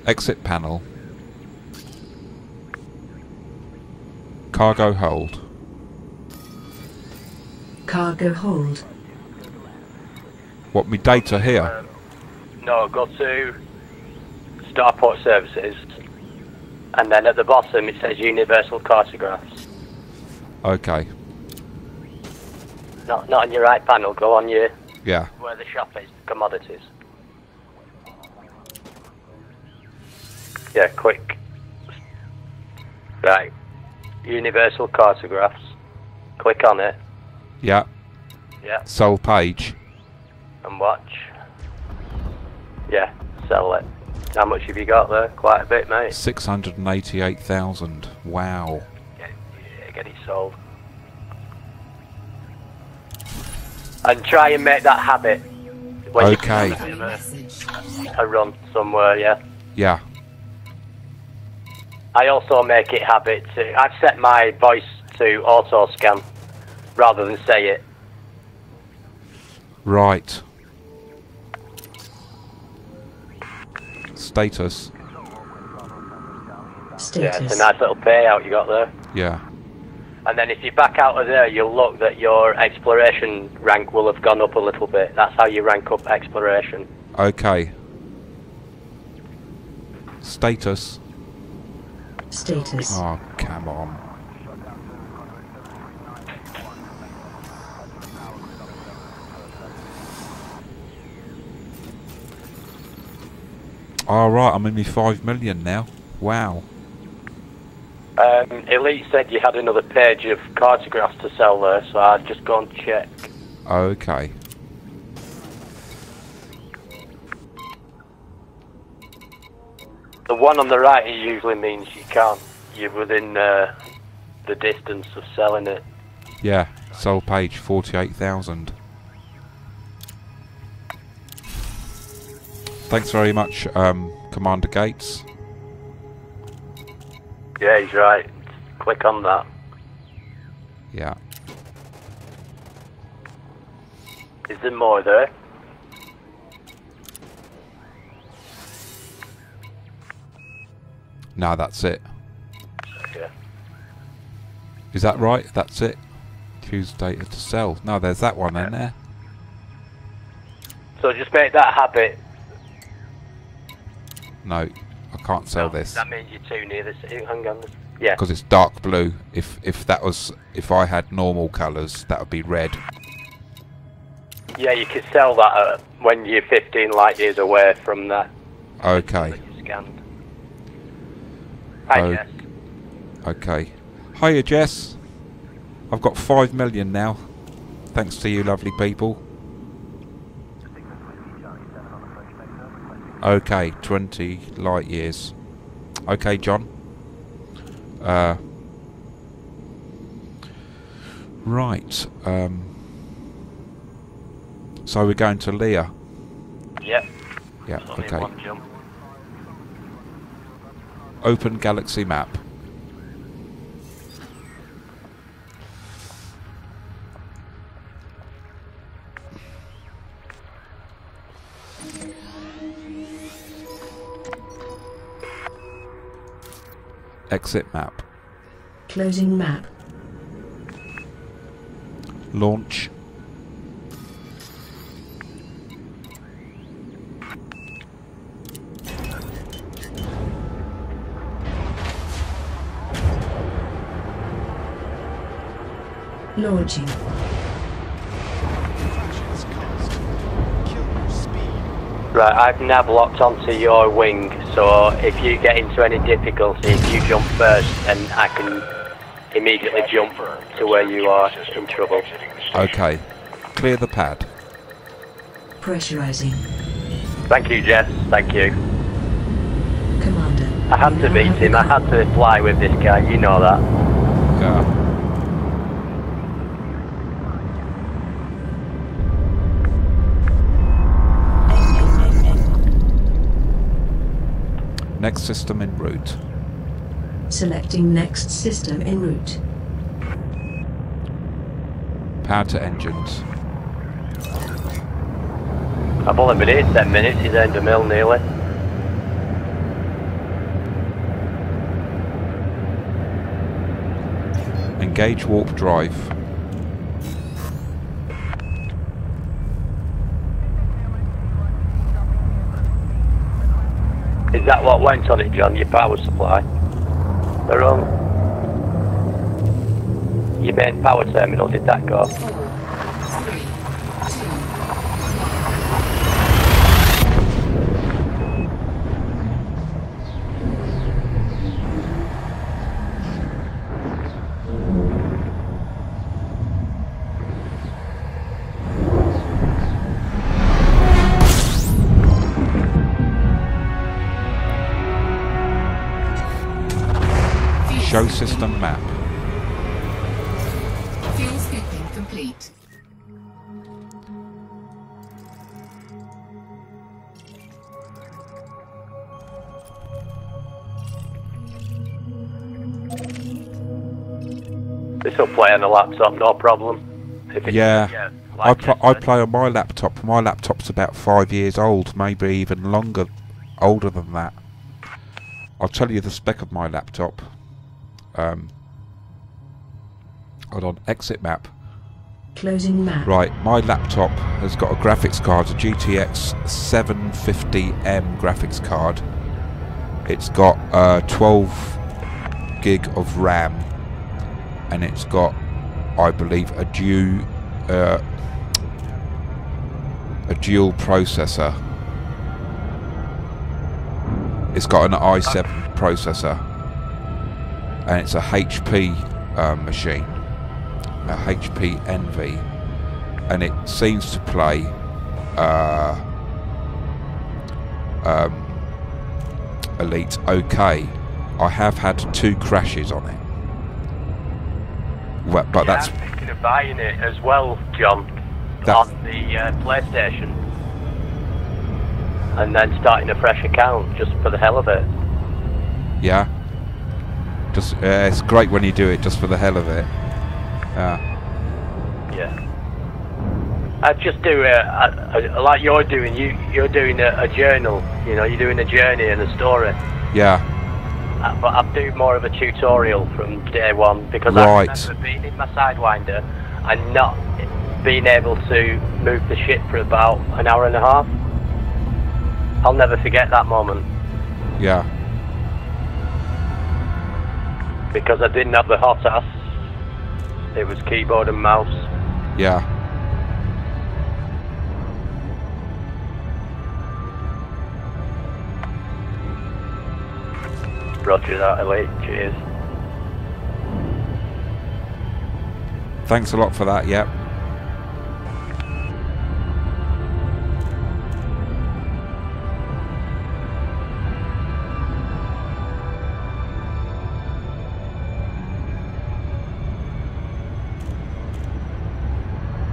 Exit panel. Cargo hold.
Cargo hold.
What, me data here?
No, go to Starport Services, and then at the bottom it says Universal Cartographs.
Okay.
Not on your right panel, go on your...
Yeah.
Where the shop is, commodities. Yeah, quick. Right. Universal Cartographs. Click on it.
Yeah.
Yeah.
Sell page.
And watch. Yeah, sell it. How much have you got there? Quite a bit, mate.
688,000. Wow.
Get it sold. And try and make that habit. When
okay.
A run somewhere, yeah.
Yeah.
I also make it habit to... I've set my voice to auto scan rather than say it.
Right. Status.
Yeah, it's a nice little payout you got there.
Yeah.
And then if you back out of there, you'll look that your exploration rank will have gone up a little bit. That's how you rank up exploration.
Okay. Status.
Status.
Oh, come on. Alright, I'm in me 5 million now. Wow.
Elite said you had another page of cartographs to sell there, so I'd just go and check.
Okay.
The one on the right, it usually means you can't. You're within the distance of selling it.
Yeah, sold page 48,000. Thanks very much, Commander Gates.
Yeah, he's right. Click on that.
Yeah.
Is there more there?
No, that's it.
Yeah.
Is that right? That's it? Choose data to sell. No, there's that one in there.
So just make that habit.
No, I can't sell this.
That means you're too near the city. Hang on. Yeah.
Because it's dark blue. If I had normal colours, that would be red.
Yeah, you can sell that when you're 15 light years away from that.
Okay.
That you scanned. Hi, Jess.
Okay. Hiya, Jess. I've got 5 million now. Thanks to you lovely people. Okay, 20 light years. Okay, John. Right. So we're going to Leah.
Yep.
Yeah,
Only
okay.
one jump.
Open galaxy map. Exit map.
Closing map.
Launch.
Launching.
Right, I've nav locked onto your wing, so if you get into any difficulty, if you jump first, then I can immediately jump to where you are in trouble.
Okay. Clear the pad.
Pressurizing.
Thank you, Jess. Thank you.
Commander.
I had to beat him. I had to fly with this guy. You know that.
Yeah. Next system en route.
Selecting next system en route.
Power to engines.
I've only been here 10 minutes. He's earned a mil nearly.
Engage warp drive.
Is that what went on it, John? Your power supply? They're wrong. Your main power terminal, did that go?
4, 3, 2.
Show system map.
Fuel scooping complete.
This will play on the laptop, no problem. If it's,
Yeah. I play on my laptop. My laptop's about 5 years old, maybe even older than that. I'll tell you the spec of my laptop. Hold on, exit map.
Closing map.
Right, my laptop has got a graphics card, a GTX 750M graphics card. It's got 12 gig of RAM, and it's got, I believe, a dual processor. It's got an i7 processor, and it's a HP machine, a HP Envy, and it seems to play Elite okay. I have had 2 crashes on it. Well, but that's...
I'm thinking of buying it as well, John, on the PlayStation. And then starting a fresh account, just for the hell of it.
Yeah. Just it's great when you do it just for the hell of it. Yeah.
I just do like you're doing. You're doing a journal. You know, you're doing a journey and a story.
Yeah.
But I do more of a tutorial from day one, because
Right.
I remember being in my Sidewinder and not being able to move the ship for about an hour and a half. I'll never forget that moment.
Yeah.
Because I didn't have the hot ass. It was keyboard and mouse.
Yeah.
Roger that, Elite. Cheers.
Thanks a lot for that, yep.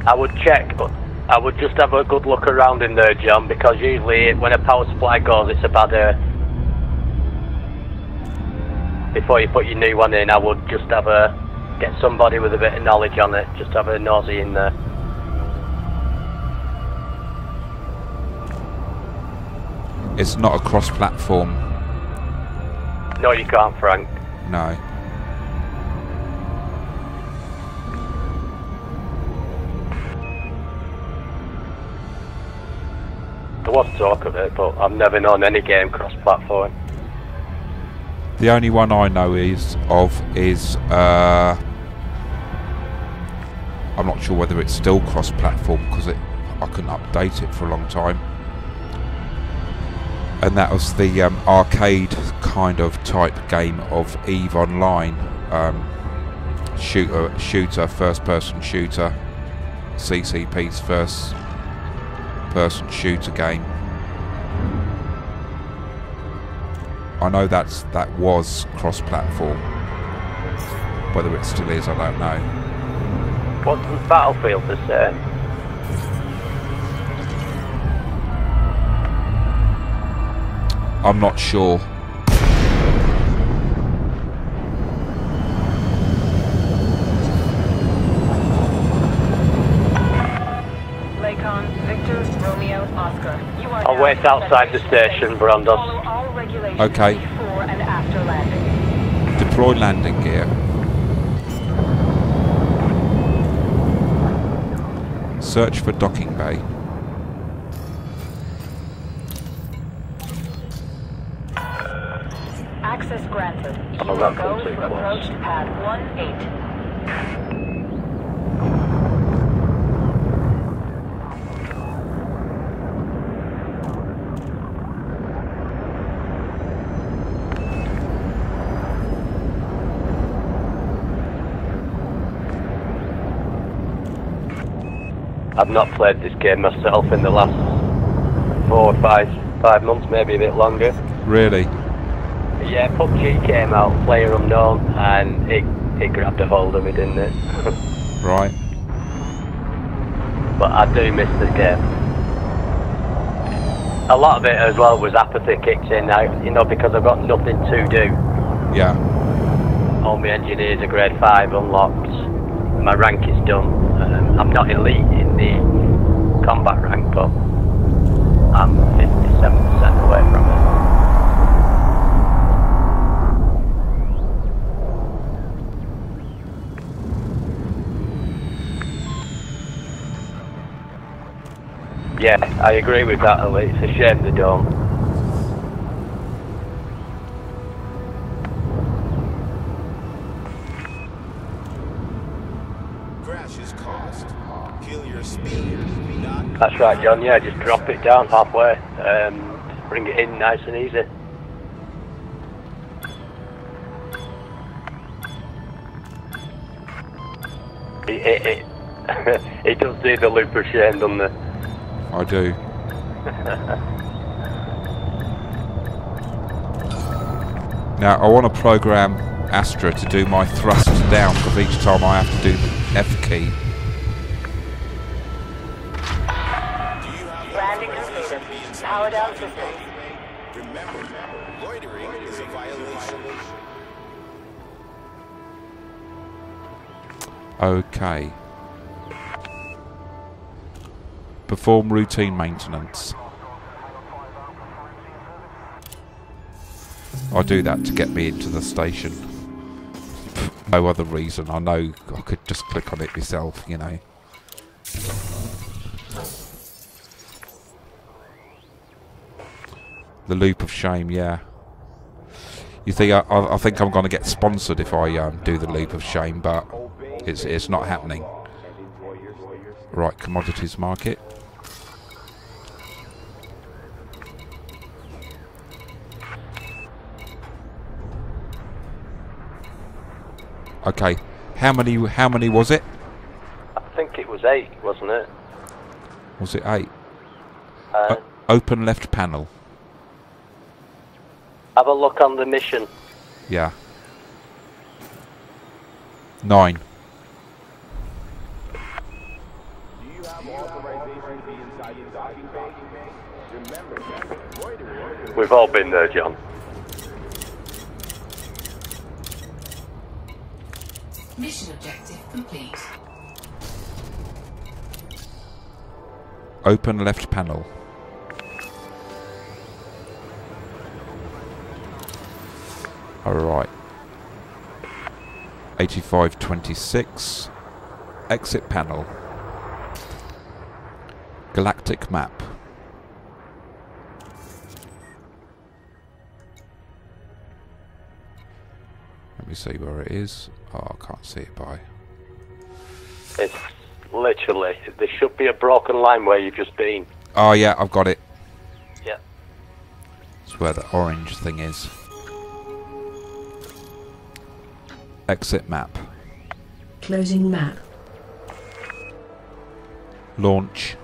I would check, but I would just have a good look around in there, John, because usually when a power supply goes, it's a bad before you put your new one in, I would just have get somebody with a bit of knowledge on it, just have a nosy in there.
It's not a cross-platform.
No, you can't, Frank.
No.
There was talk of it, but I've never known any game cross-platform.
The only one I know is I'm not sure whether it's still cross-platform because I couldn't update it for a long time. And that was the arcade kind of type game of EVE Online. Shooter, first-person shooter. CCP's first-person shooter game. I know that was cross-platform. Whether it still is, I don't know.
What's the Battlefield the same?
I'm not sure.
Lakon, Victor, Romeo, Oscar. You are
I'll wait outside the station, Brandos.
Follow all regulations
Okay.
before and after landing.
Deploy landing gear. Search for docking bay.
Access granted. You
Oh,
will
that's
go
too
to
close.
approach to pad 1-8.
I've not played this game myself in the last 4 or 5 months, maybe a bit longer.
Really?
Yeah, PUBG came out, Player Unknown, and it grabbed a hold of me, didn't it?
Right.
But I do miss the game. A lot of it as well was apathy kicks in now, you know, because I've got nothing to do.
Yeah.
All my engineers are grade 5 unlocked, my rank is done. I'm not elite in the combat rank, but I'm 57% away from it. Yeah, I agree with that, elite. It's a shame they don't. That's right, John. Yeah, just drop it down halfway. Bring it in nice and easy. It does do the loop of shame, doesn't it?
I do. Now I want to program Astra to do my thrust down, because each time I have to do the F key.
Landing completed. Power down systems.
Remember, loitering is a violation.
Okay. Perform routine maintenance. I do that to get me into the station. No other reason. I know I could just click on it myself, you know. The loop of shame, yeah. You think I think I'm going to get sponsored if I do the loop of shame, but it's not happening. Right, commodities market. Okay, how many was it?
I think it was 8, wasn't it?
Was it 8? Open left panel.
Have a look on the mission.
Yeah. 9.
We've all been there, John.
Mission objective complete.
Open left panel. Alright. 8526. Exit panel. Galactic map. Let me see where it is. Oh, I can't see it by.
It's literally, there should be a broken line where you've just been.
Oh yeah, I've got it.
Yeah.
That's where the orange thing is. Exit map.
Closing map.
Launch.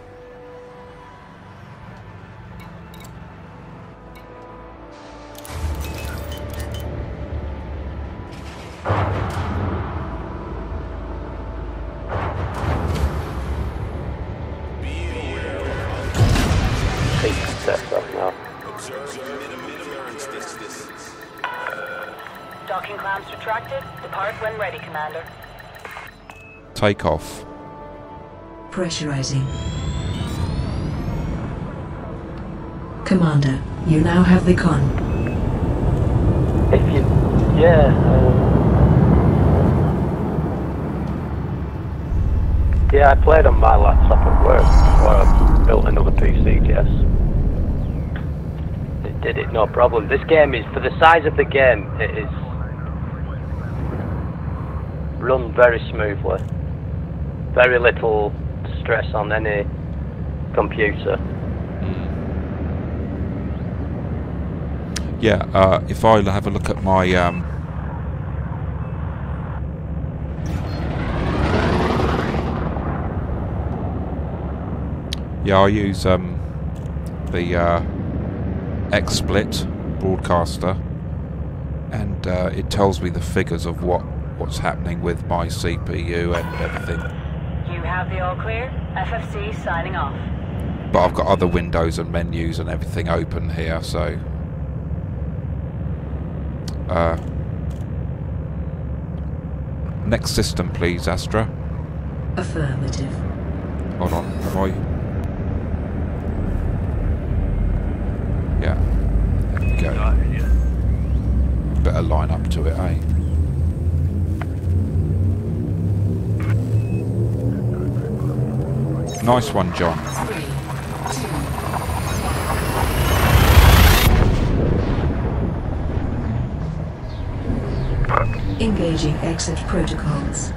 Docking clamps retracted. Depart when ready, Commander.
Take off.
Pressurizing. Commander, you now have the con.
If you... Yeah. Yeah, I played on my laptop at work before I built another PC, yes. It did it, no problem. This game is, for the size of the game, it is run very smoothly. Very little stress on any computer.
Yeah, if I have a look at my yeah, I use the XSplit broadcaster, and it tells me the figures of what's happening with my CPU and everything.
You have the all clear. FFC signing off.
But I've got other windows and menus and everything open here, so next system, please, Astra.
Affirmative.
Hold on, have I? Yeah. There we go. Better line up to it, eh? Nice one, John.
3, 2.
Engaging exit protocols.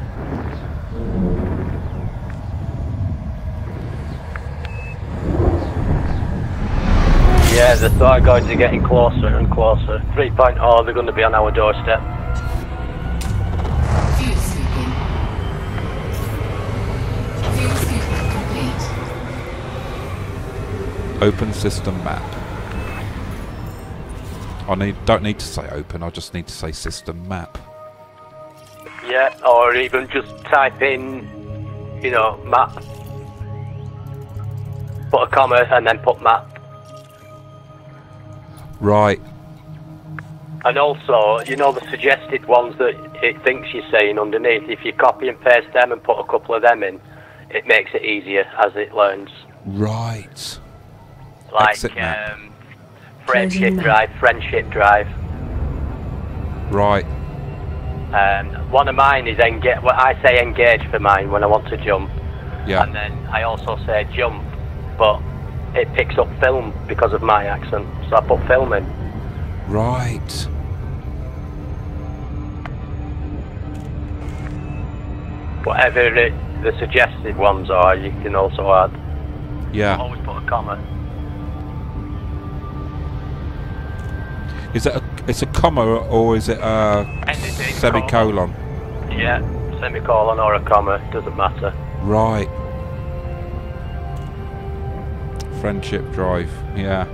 Yeah, the Thor guards are getting closer and closer. 3.0, they're going to be on our doorstep.
Field sweeping. Field sweeping complete.
Open system map. Don't need to say open, I just need to say system map.
Yeah, or even just type in, you know, map. Put a comma and then put map.
Right.
And also, you know, the suggested ones that it thinks you're saying underneath, if you copy and paste them and put a couple of them in, it makes it easier as it learns.
Right.
Like, friendship drive.
Right.
One of mine is engage. Well, I say engage for mine when I want to jump.
Yeah.
And then I also say jump, but it picks up film because of my accent, so I put film in.
Right.
Whatever the suggested ones are, you can also add.
Yeah.
Always put a comma.
Is it it's a comma or is it a semicolon?
Yeah, semicolon or a comma, doesn't matter.
Right. Friendship drive, yeah.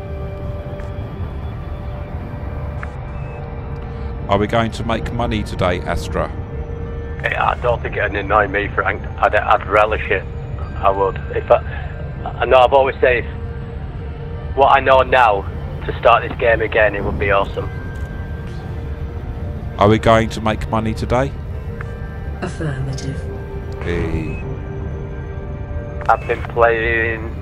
Are we going to make money today, Astra?
I don't think it'd annoy me, Frank. I'd relish it. I would. I know I've always said what I know now, to start this game again, it would be awesome.
Are we going to make money today?
Affirmative.
Hey.
I've been playing...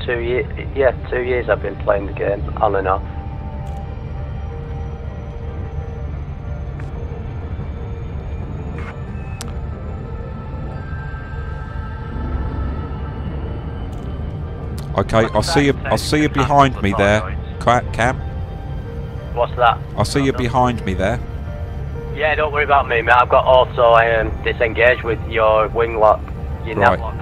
Two years. Yeah, 2 years I've been playing the game, on and off.
Okay, I'll see you behind me there, Cam.
What's that?
I'll see you behind me there.
Yeah, don't worry about me, mate. I've got also disengaged with your wing lock, your nav lock.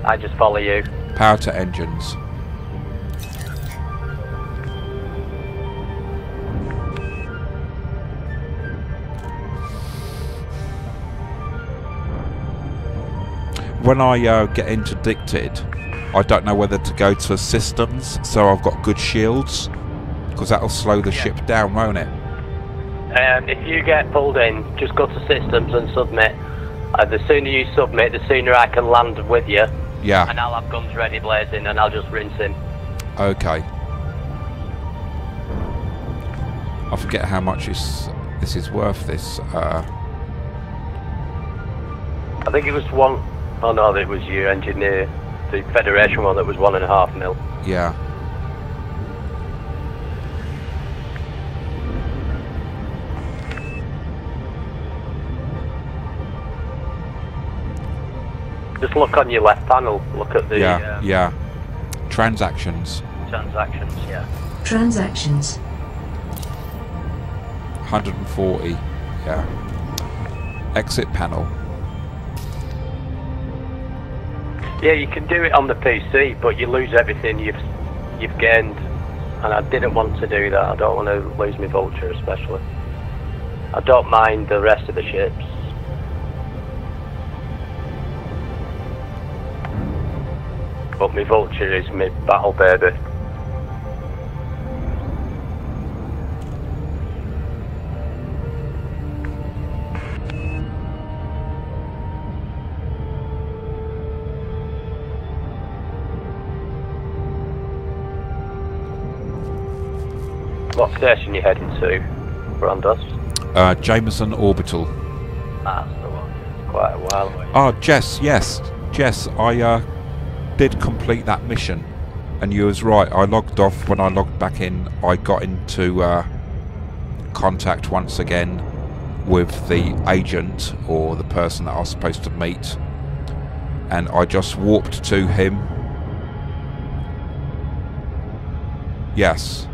I just follow you.
Power to engines. When I get interdicted, I don't know whether to go to systems, so I've got good shields, because that'll slow the ship down, won't it?
If you get pulled in, just go to systems and submit. The sooner you submit, the sooner I can land with you.
Yeah.
And I'll have guns ready blazing, and I'll just rinse in.
Okay. I forget how much this is worth. This.
I think it was one. Oh no, it was your engineer, the Federation one that was 1.5 mil.
Yeah.
Just look on your left panel. Look at the
yeah. Transactions.
Transactions, yeah.
Transactions.
140. Yeah. Exit panel.
Yeah, you can do it on the PC, but you lose everything you've gained, and I didn't want to do that. I don't want to lose my Vulture, especially. I don't mind the rest of the ships. But my Vulture is my battle baby. What station you heading to, Brandos?
Jameson Orbital.
That's the one. It's quite a while away.
Oh, Jess, yes. Jess, I did complete that mission. And you was right, I logged off. When I logged back in, I got into contact once again with the agent, or the person that I was supposed to meet. And I just warped to him. Yes.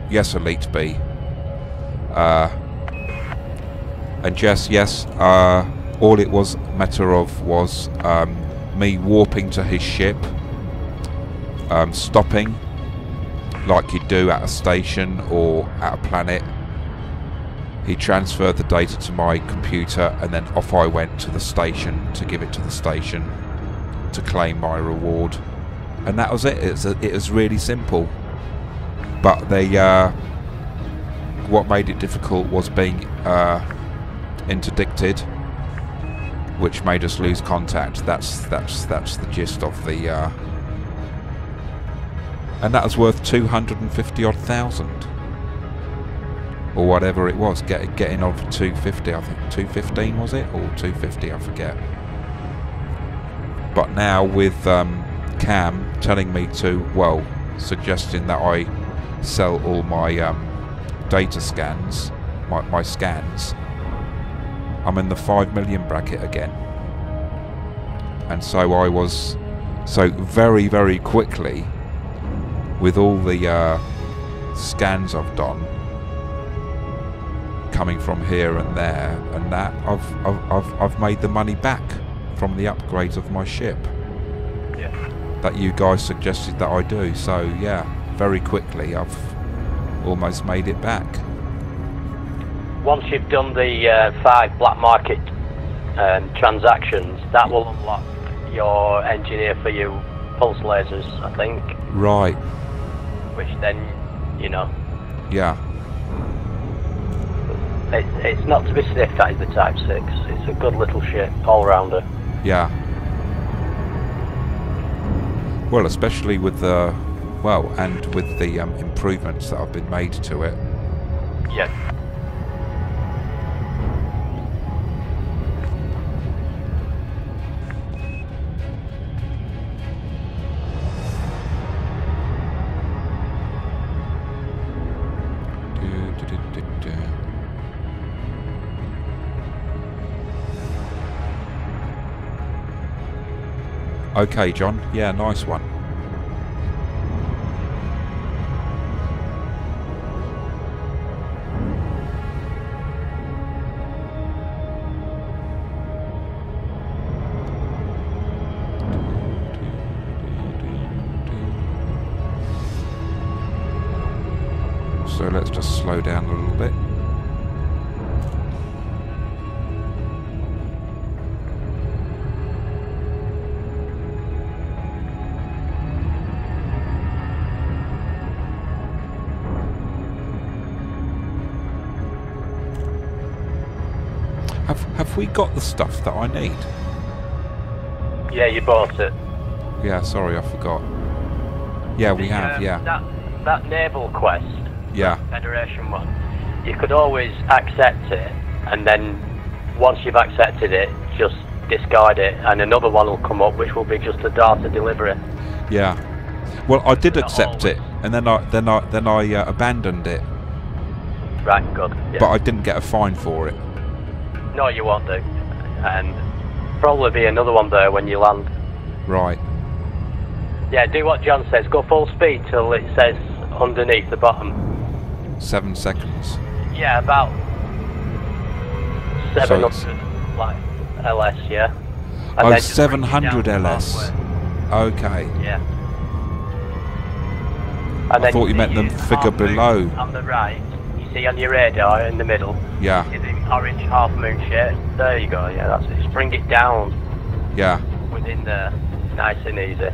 Yes, Elite B. And Jess, yes, all it was matter of was me warping to his ship, stopping like you do at a station or at a planet. He transferred the data to my computer, and then off I went to the station to give it to the station to claim my reward. And that was it. It was really simple. But they, what made it difficult was being interdicted, which made us lose contact. That's the gist of the. And that was worth 250 odd thousand, or whatever it was. Getting on for 250, I think 215 was it, or 250, I forget. But now with Cam telling me to, well, suggesting that I sell all my data scans, my scans, I'm in the 5 million bracket again. And so I was, so very, very quickly, with all the scans I've done, coming from here and there and that, I've made the money back from the upgrades of my ship.
Yeah. That
you guys suggested that I do. So yeah, very quickly I've almost made it back.
Once you've done the 5 black market transactions, that will unlock your engineer for your pulse lasers, I think.
Right.
Which then, you know.
Yeah.
It's not to be sniffed at, is the Type 6. It's a good little ship, all-rounder.
Yeah. Well, especially with the, well, and with the improvements that have been made to it.
Yeah.
Okay, John. Yeah, nice one. So let's just slow down a little bit. Have we got the stuff that I need?
Yeah, you bought it.
Yeah, sorry, I forgot. Yeah, we have, yeah.
That naval quest,
Yeah.
Federation one, you could always accept it, and then once you've accepted it, just discard it, and another one will come up, which will be just a data delivery.
Yeah. Well, I did accept it, and then I abandoned it.
Right, good. Yeah.
But I didn't get a fine for it.
No, you won't do. And probably be another one there when you land.
Right.
Yeah, do what John says. Go full speed till it says underneath the bottom.
7 seconds.
Yeah, about 700 like LS, yeah. And
Oh,
then just bring it
700
down
LS.
halfway.
Okay.
Yeah.
I
And then
thought you meant the figure
half moon
below.
on the right. You see on your radar in the middle.
Yeah.
See the orange half moon shape. There you go. Yeah, that's it. Just bring it down
Yeah.
within there, nice and easy.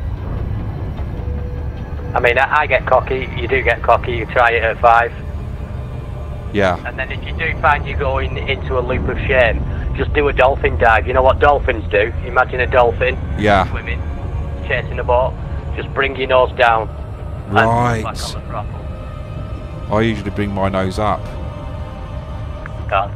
I mean, I get cocky. You do get cocky. You try it at 5.
Yeah.
And then if you do find you're going into a loop of shame, just do a dolphin dive. You know what dolphins do? Imagine a dolphin
Yeah.
swimming, chasing a boat. Just bring your nose down.
Right.
And back on the throttle.
I usually bring my nose up.
God.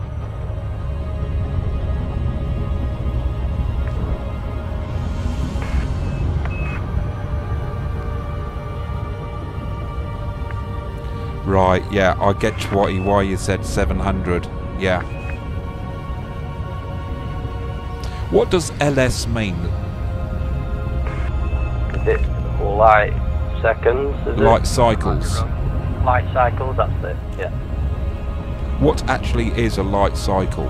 Right, yeah, I get why you said 700. Yeah. What does LS mean?
Is it light seconds? Is
Light
it?
cycles.
Light cycles, that's it, yeah.
What actually is a light cycle?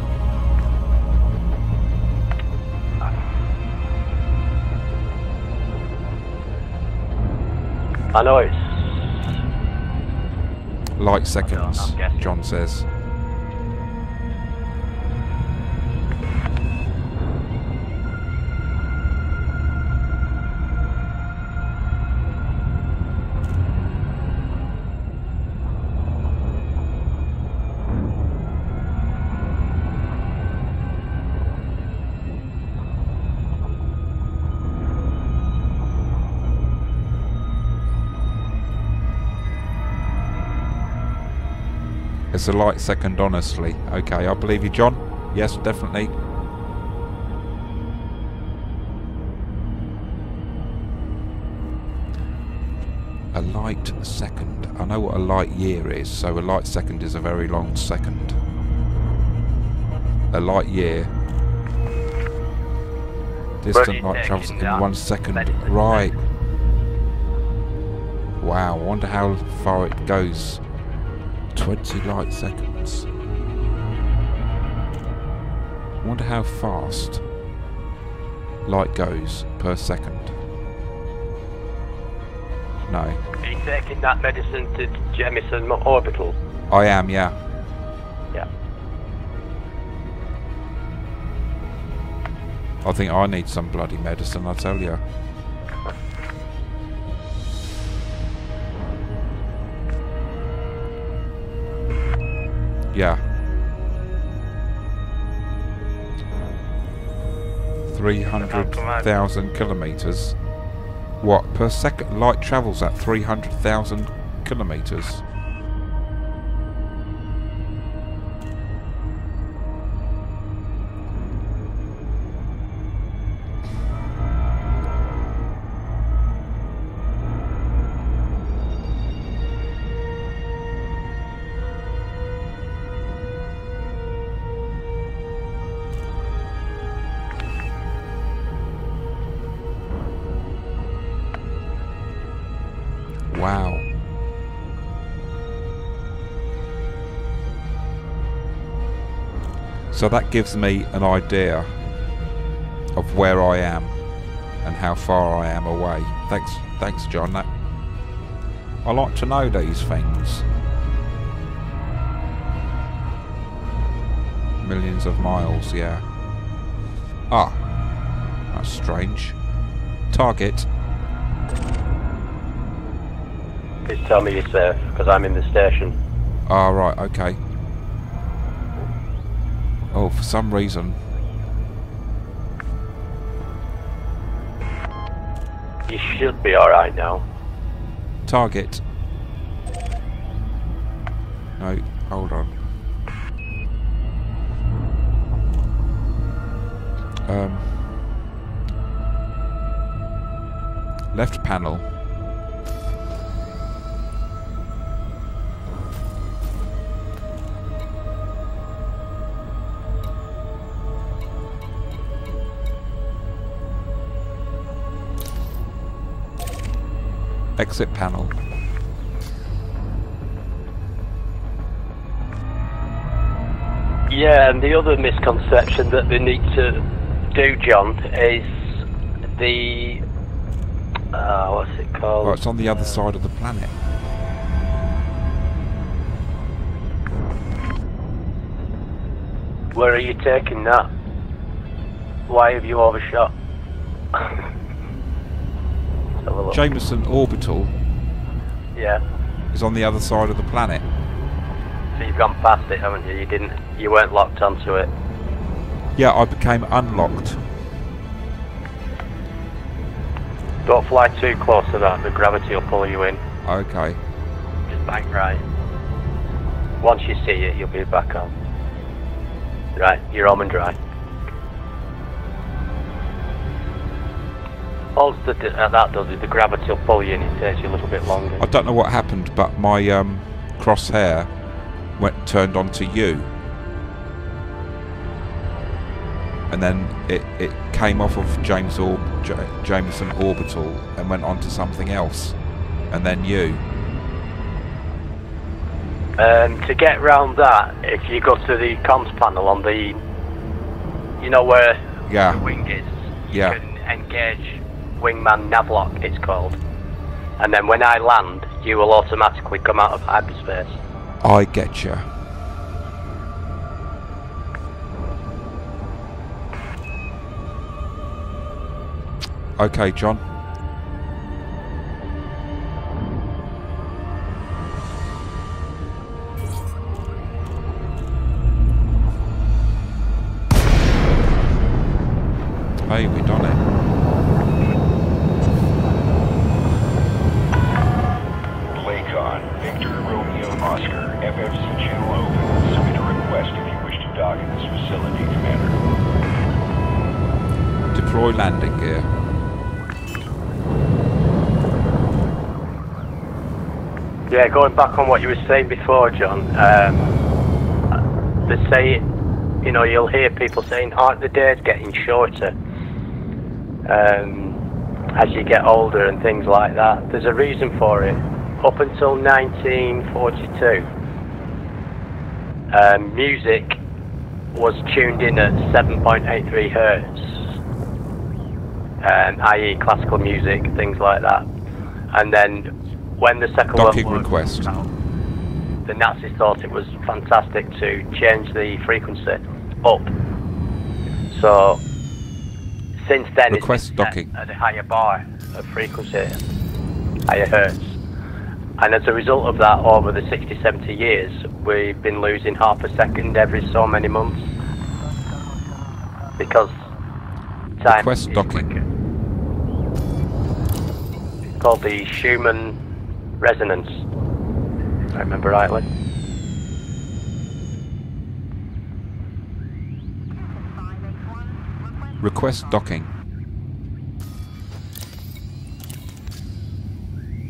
I know it's...
Light seconds,
I'm guessing.
John says. It's a light second, honestly. Okay, I believe you, John. Yes, definitely. A light second. I know what a light year is, so a light second is a very long second. A light year. Distant light travels in 1 second. Right. Wow, I wonder how far it goes. 20 light seconds. I wonder how fast light goes per second. No.
Are you taking that medicine to Jemison Orbital?
I am, yeah.
Yeah.
I think I need some bloody medicine, I tell you. Yeah. 300,000 kilometers. What, per second? Light travels at 300,000 kilometers. Wow. So that gives me an idea of where I am and how far I am away. Thanks John. That I like to know these things. Millions of miles, yeah. Ah, that's strange. Target.
Please tell me you're safe, because I'm in the station.
Ah, right, okay. Oh, for some reason.
You should be alright now.
Target. No, hold on. Left panel. Exit panel.
Yeah, and the other misconception that they need to do, John, is the... what's it called?
Well, it's on the other side of the planet.
Where are you taking that? Why have you overshot?
Jameson Orbital.
Yeah.
Is on the other side of the planet.
So you've gone past it, haven't you? You weren't locked onto it.
Yeah, I became unlocked.
Don't fly too close to that, the gravity will pull you in.
Okay.
Just bank right. Once you see it, you'll be back on. Right, you're home and dry. All that does is the gravity will pull you in, it takes you a little bit longer.
I don't know what happened, but my crosshair turned onto you. And then it came off of Jameson Orbital and went on to something else. And then you.
To get round that, if you go to the comms panel on the... You know where the wing is? You can engage wingman navlock, it's called. And then when I land, you will automatically come out of hyperspace.
I get you. Okay, John. Hey, we done it.
Playcon, Victor, Romeo, Oscar, FFC channel open. Submit a request if you wish to dock in this facility, Commander.
Deploy landing gear.
Yeah, going back on what you were saying before, John, they say, you know, you'll hear people saying, aren't the days getting shorter as you get older and things like that? There's a reason for it. Up until 1942, music was tuned in at 7.83 hertz, i.e. classical music, things like that. And then when the Second World War
request.
The Nazis thought it was fantastic to change the frequency up. So since then
request
it's
docking
at a higher bar of frequency, higher hertz. And as a result of that, over the 60-70 years, we've been losing half a second every so many months. Because time
request
is
docking.
quicker. It's called the Schumann resonance, if I remember rightly.
Request docking.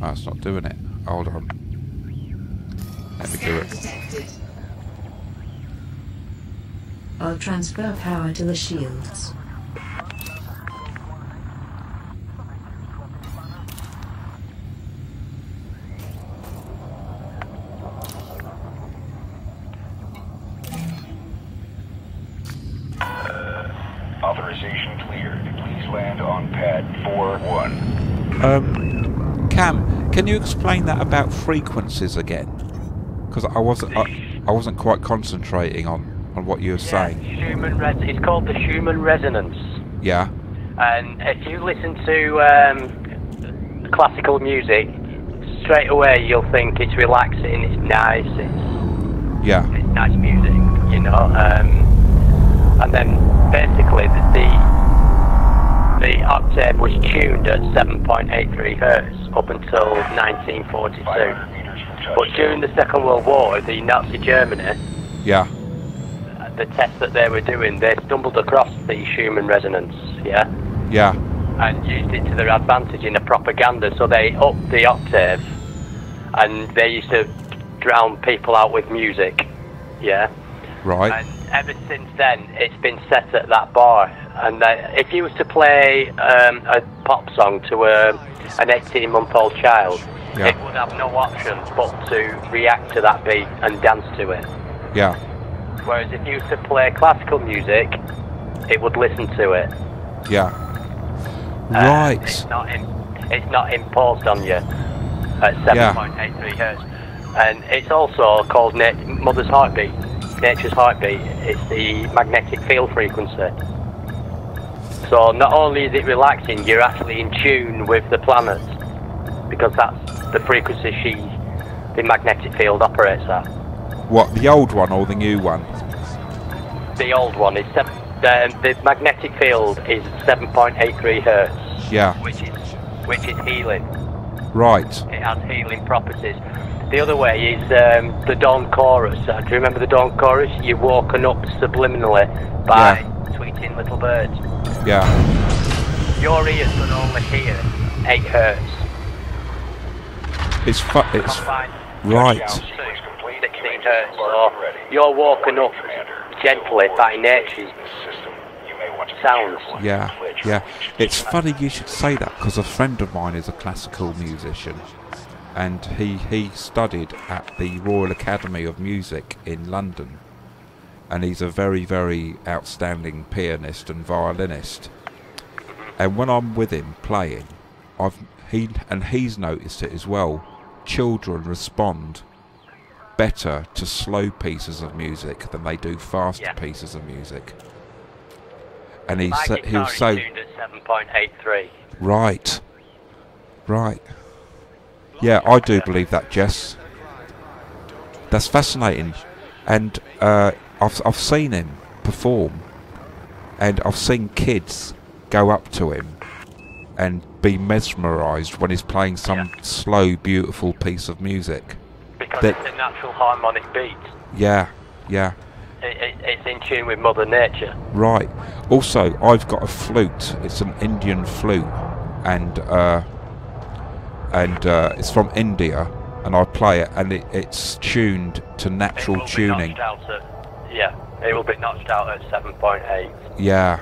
Oh, it's not doing it. Hold on. Let me do it.
I'll transfer power to the shields.
Authorization cleared. Please land on pad 4-1.
Cam, can you explain that about frequencies again? Because I wasn't quite concentrating on on what you're saying.
It's called the Schumann resonance.
Yeah.
And if you listen to classical music, straight away you'll think it's relaxing, it's nice, it's nice music, you know. And then basically the octave was tuned at 7.83 hertz up until 1942. But during the Second World War, the Nazi Germany, the test that they were doing, they stumbled across the Schumann resonance, and used it to their advantage in the propaganda. So they upped the octave, and they used to drown people out with music,
Right.
And ever since then, it's been set at that bar. And if you was to play a pop song to an 18-month-old child, it would have no option but to react to that beat and dance to it.
Yeah.
Whereas if you was to play classical music, it would listen to it.
Yeah. Right.
It's not imposed on you at 7.83 hertz. And it's also called Mother's Heartbeat, Nature's Heartbeat. It's the magnetic field frequency. So not only is it relaxing, you're actually in tune with the planets, because that's the frequency the magnetic field operates at.
What, the old one or the new one?
The old one is the magnetic field is 7.83 hertz.
Yeah.
Which is healing.
Right.
It has healing properties. The other way is the dawn chorus. Do you remember the dawn chorus? You're woken up subliminally by tweeting little birds.
Yeah.
Your ears can only hear 8 hertz.
It's right.
16 hertz. So you're woken up gently by nature's sounds.
Yeah. It's funny you should say that, because a friend of mine is a classical musician, and he studied at the Royal Academy of Music in London, and he's a very, very outstanding pianist and violinist. And when I'm with him playing, he's noticed it as well. Children respond better to slow pieces of music than they do faster pieces of music. And he'll say,
tuned at 7.83.
Right. Yeah, I do believe that, Jess. That's fascinating. And I've seen him perform, and I've seen kids go up to him and be mesmerised when he's playing some slow, beautiful piece of music.
Because it's a natural harmonic beat.
Yeah.
It's in tune with Mother Nature.
Right. Also, I've got a flute. It's an Indian flute, and it's from India, and I play it, and it's tuned to natural tuning.
It will be notched out at 7.8.
Yeah.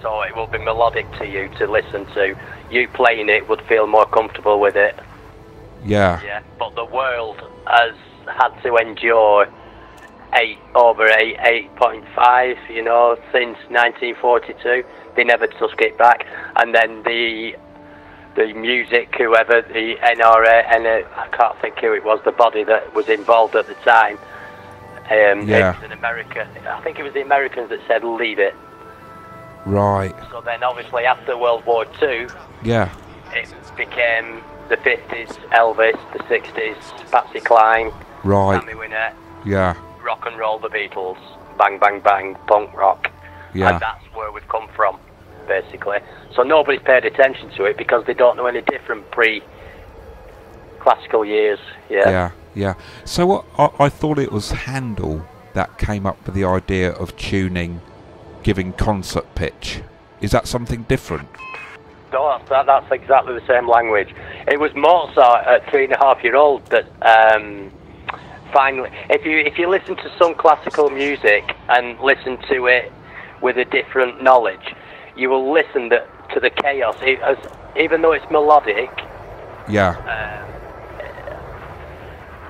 So it will be melodic to you to listen to. You playing it would feel more comfortable with it.
Yeah.
But the world has had to endure 8.5, since 1942. They never took it back. And then the music, whoever, the NRA, I can't think who it was, the body that was involved at the time. It was in America. I think it was the Americans that said, leave it.
Right.
So then obviously after World War II, it became the 50s, Elvis, the 60s, Patsy Cline, Sammy Wynette, rock and roll, the Beatles, bang, bang, bang, punk rock. And that's where we've come from, basically. So nobody's paid attention to it because they don't know any different pre-classical years.
Yeah. So what, I thought it was Handel that came up with the idea of tuning, giving concert pitch. Is that something different?
No, that's exactly the same language. It was Mozart at 3.5-year-old that finally, if you listen to some classical music and listen to it with a different knowledge, you will listen to the chaos. Even though it's melodic.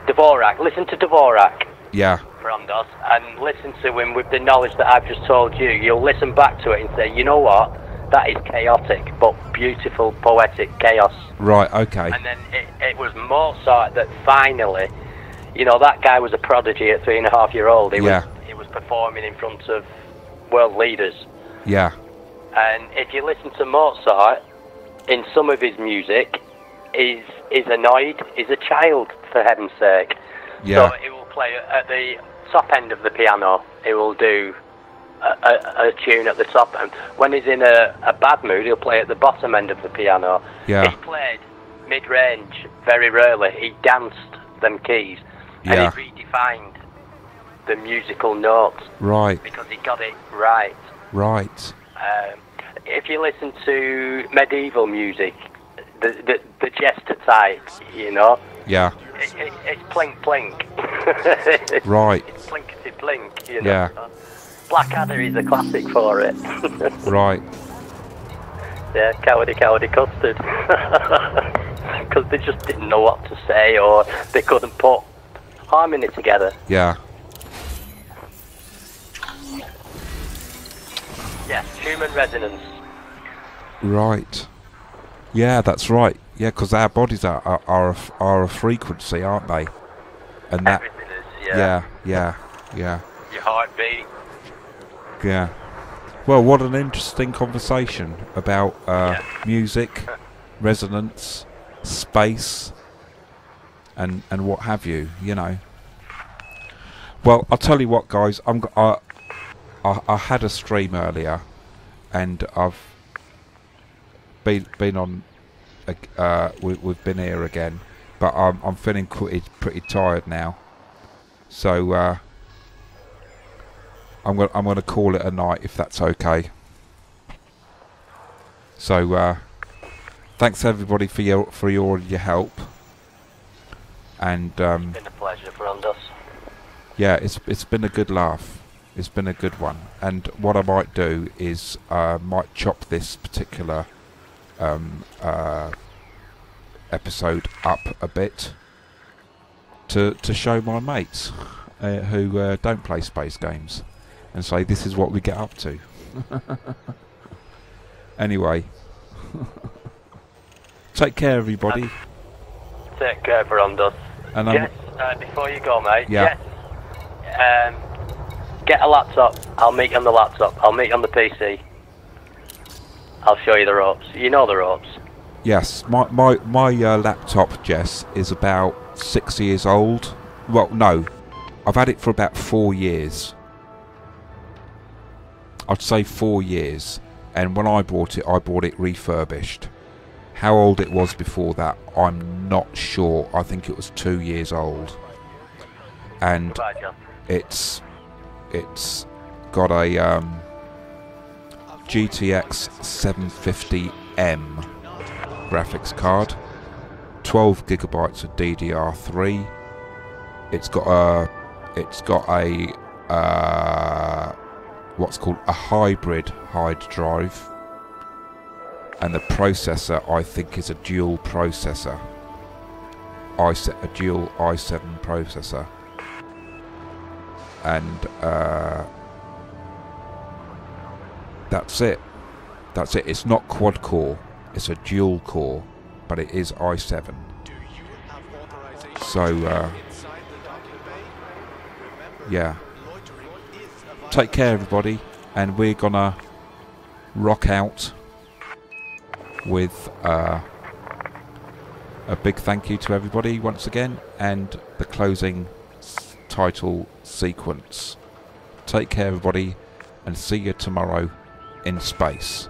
Dvorak. Listen to Dvorak. Brandos, and listen to him with the knowledge that I've just told you. You'll listen back to it and say, you know what? That is chaotic, but beautiful, poetic chaos.
Right, okay.
And then it was Mozart that finally, that guy was a prodigy at 3.5-year-old. He was performing in front of world leaders.
Yeah.
And if you listen to Mozart, in some of his music, is annoyed, is a child, for heaven's sake.
Yeah.
So it will play at the top end of the piano. It will do a tune at the top end. When he's in a bad mood, he'll play at the bottom end of the piano.
Yeah.
He played mid-range very rarely. He danced them keys,
Yeah.
and he redefined the musical notes.
Right.
Because he got it right.
Right.
If you listen to medieval music, the jester type, you know,
Yeah.
it's plink plink.
Right.
It's plinkety plink, you know.
Yeah.
Blackadder is a classic for it.
Right.
Yeah, cowardy custard. Because they just didn't know what to say, or they couldn't put harmony together.
Yeah.
Yes, human resonance.
Right. Yeah, that's right. Yeah, because our bodies are a frequency, aren't they? And that.
Everything is, yeah.
Yeah.
Your heartbeat.
Yeah. Well, what an interesting conversation about music, resonance, space, and what have you. You know. Well, I'll tell you what, guys. I had a stream earlier, and I've been on. We've been here again, but I'm feeling pretty tired now. So I'm gonna call it a night if that's okay. So thanks everybody for your help, and
It's been a pleasure for us.
yeah, it's been a good laugh. It's been a good one. And what I might do is might chop this particular episode up a bit to show my mates who don't play space games, and say this is what we get up to. Anyway, take care everybody.
Take care, Verandos.
And
yes, before you go, mate.
Yeah.
Yes. Get a laptop. I'll meet you on the laptop. I'll meet you on the PC. I'll show you the ropes. You know the ropes.
Yes, my laptop, Jess, is about 6 years old. Well, no, I've had it for about 4 years. I'd say 4 years. And when I bought it refurbished. How old it was before that, I'm not sure. I think it was 2 years old. And
Goodbye, John.
it's got a GTX 750M graphics card, 12 gigabytes of DDR3. It's got a what's called a hybrid hard drive, and the processor I think is a dual processor. A dual i7 processor, and that's it. It's not quad core, it's a dual core, but it is i7. So yeah, take care everybody, and we're gonna rock out with a big thank you to everybody once again, and the closing title sequence. Take care everybody, and see you tomorrow in space.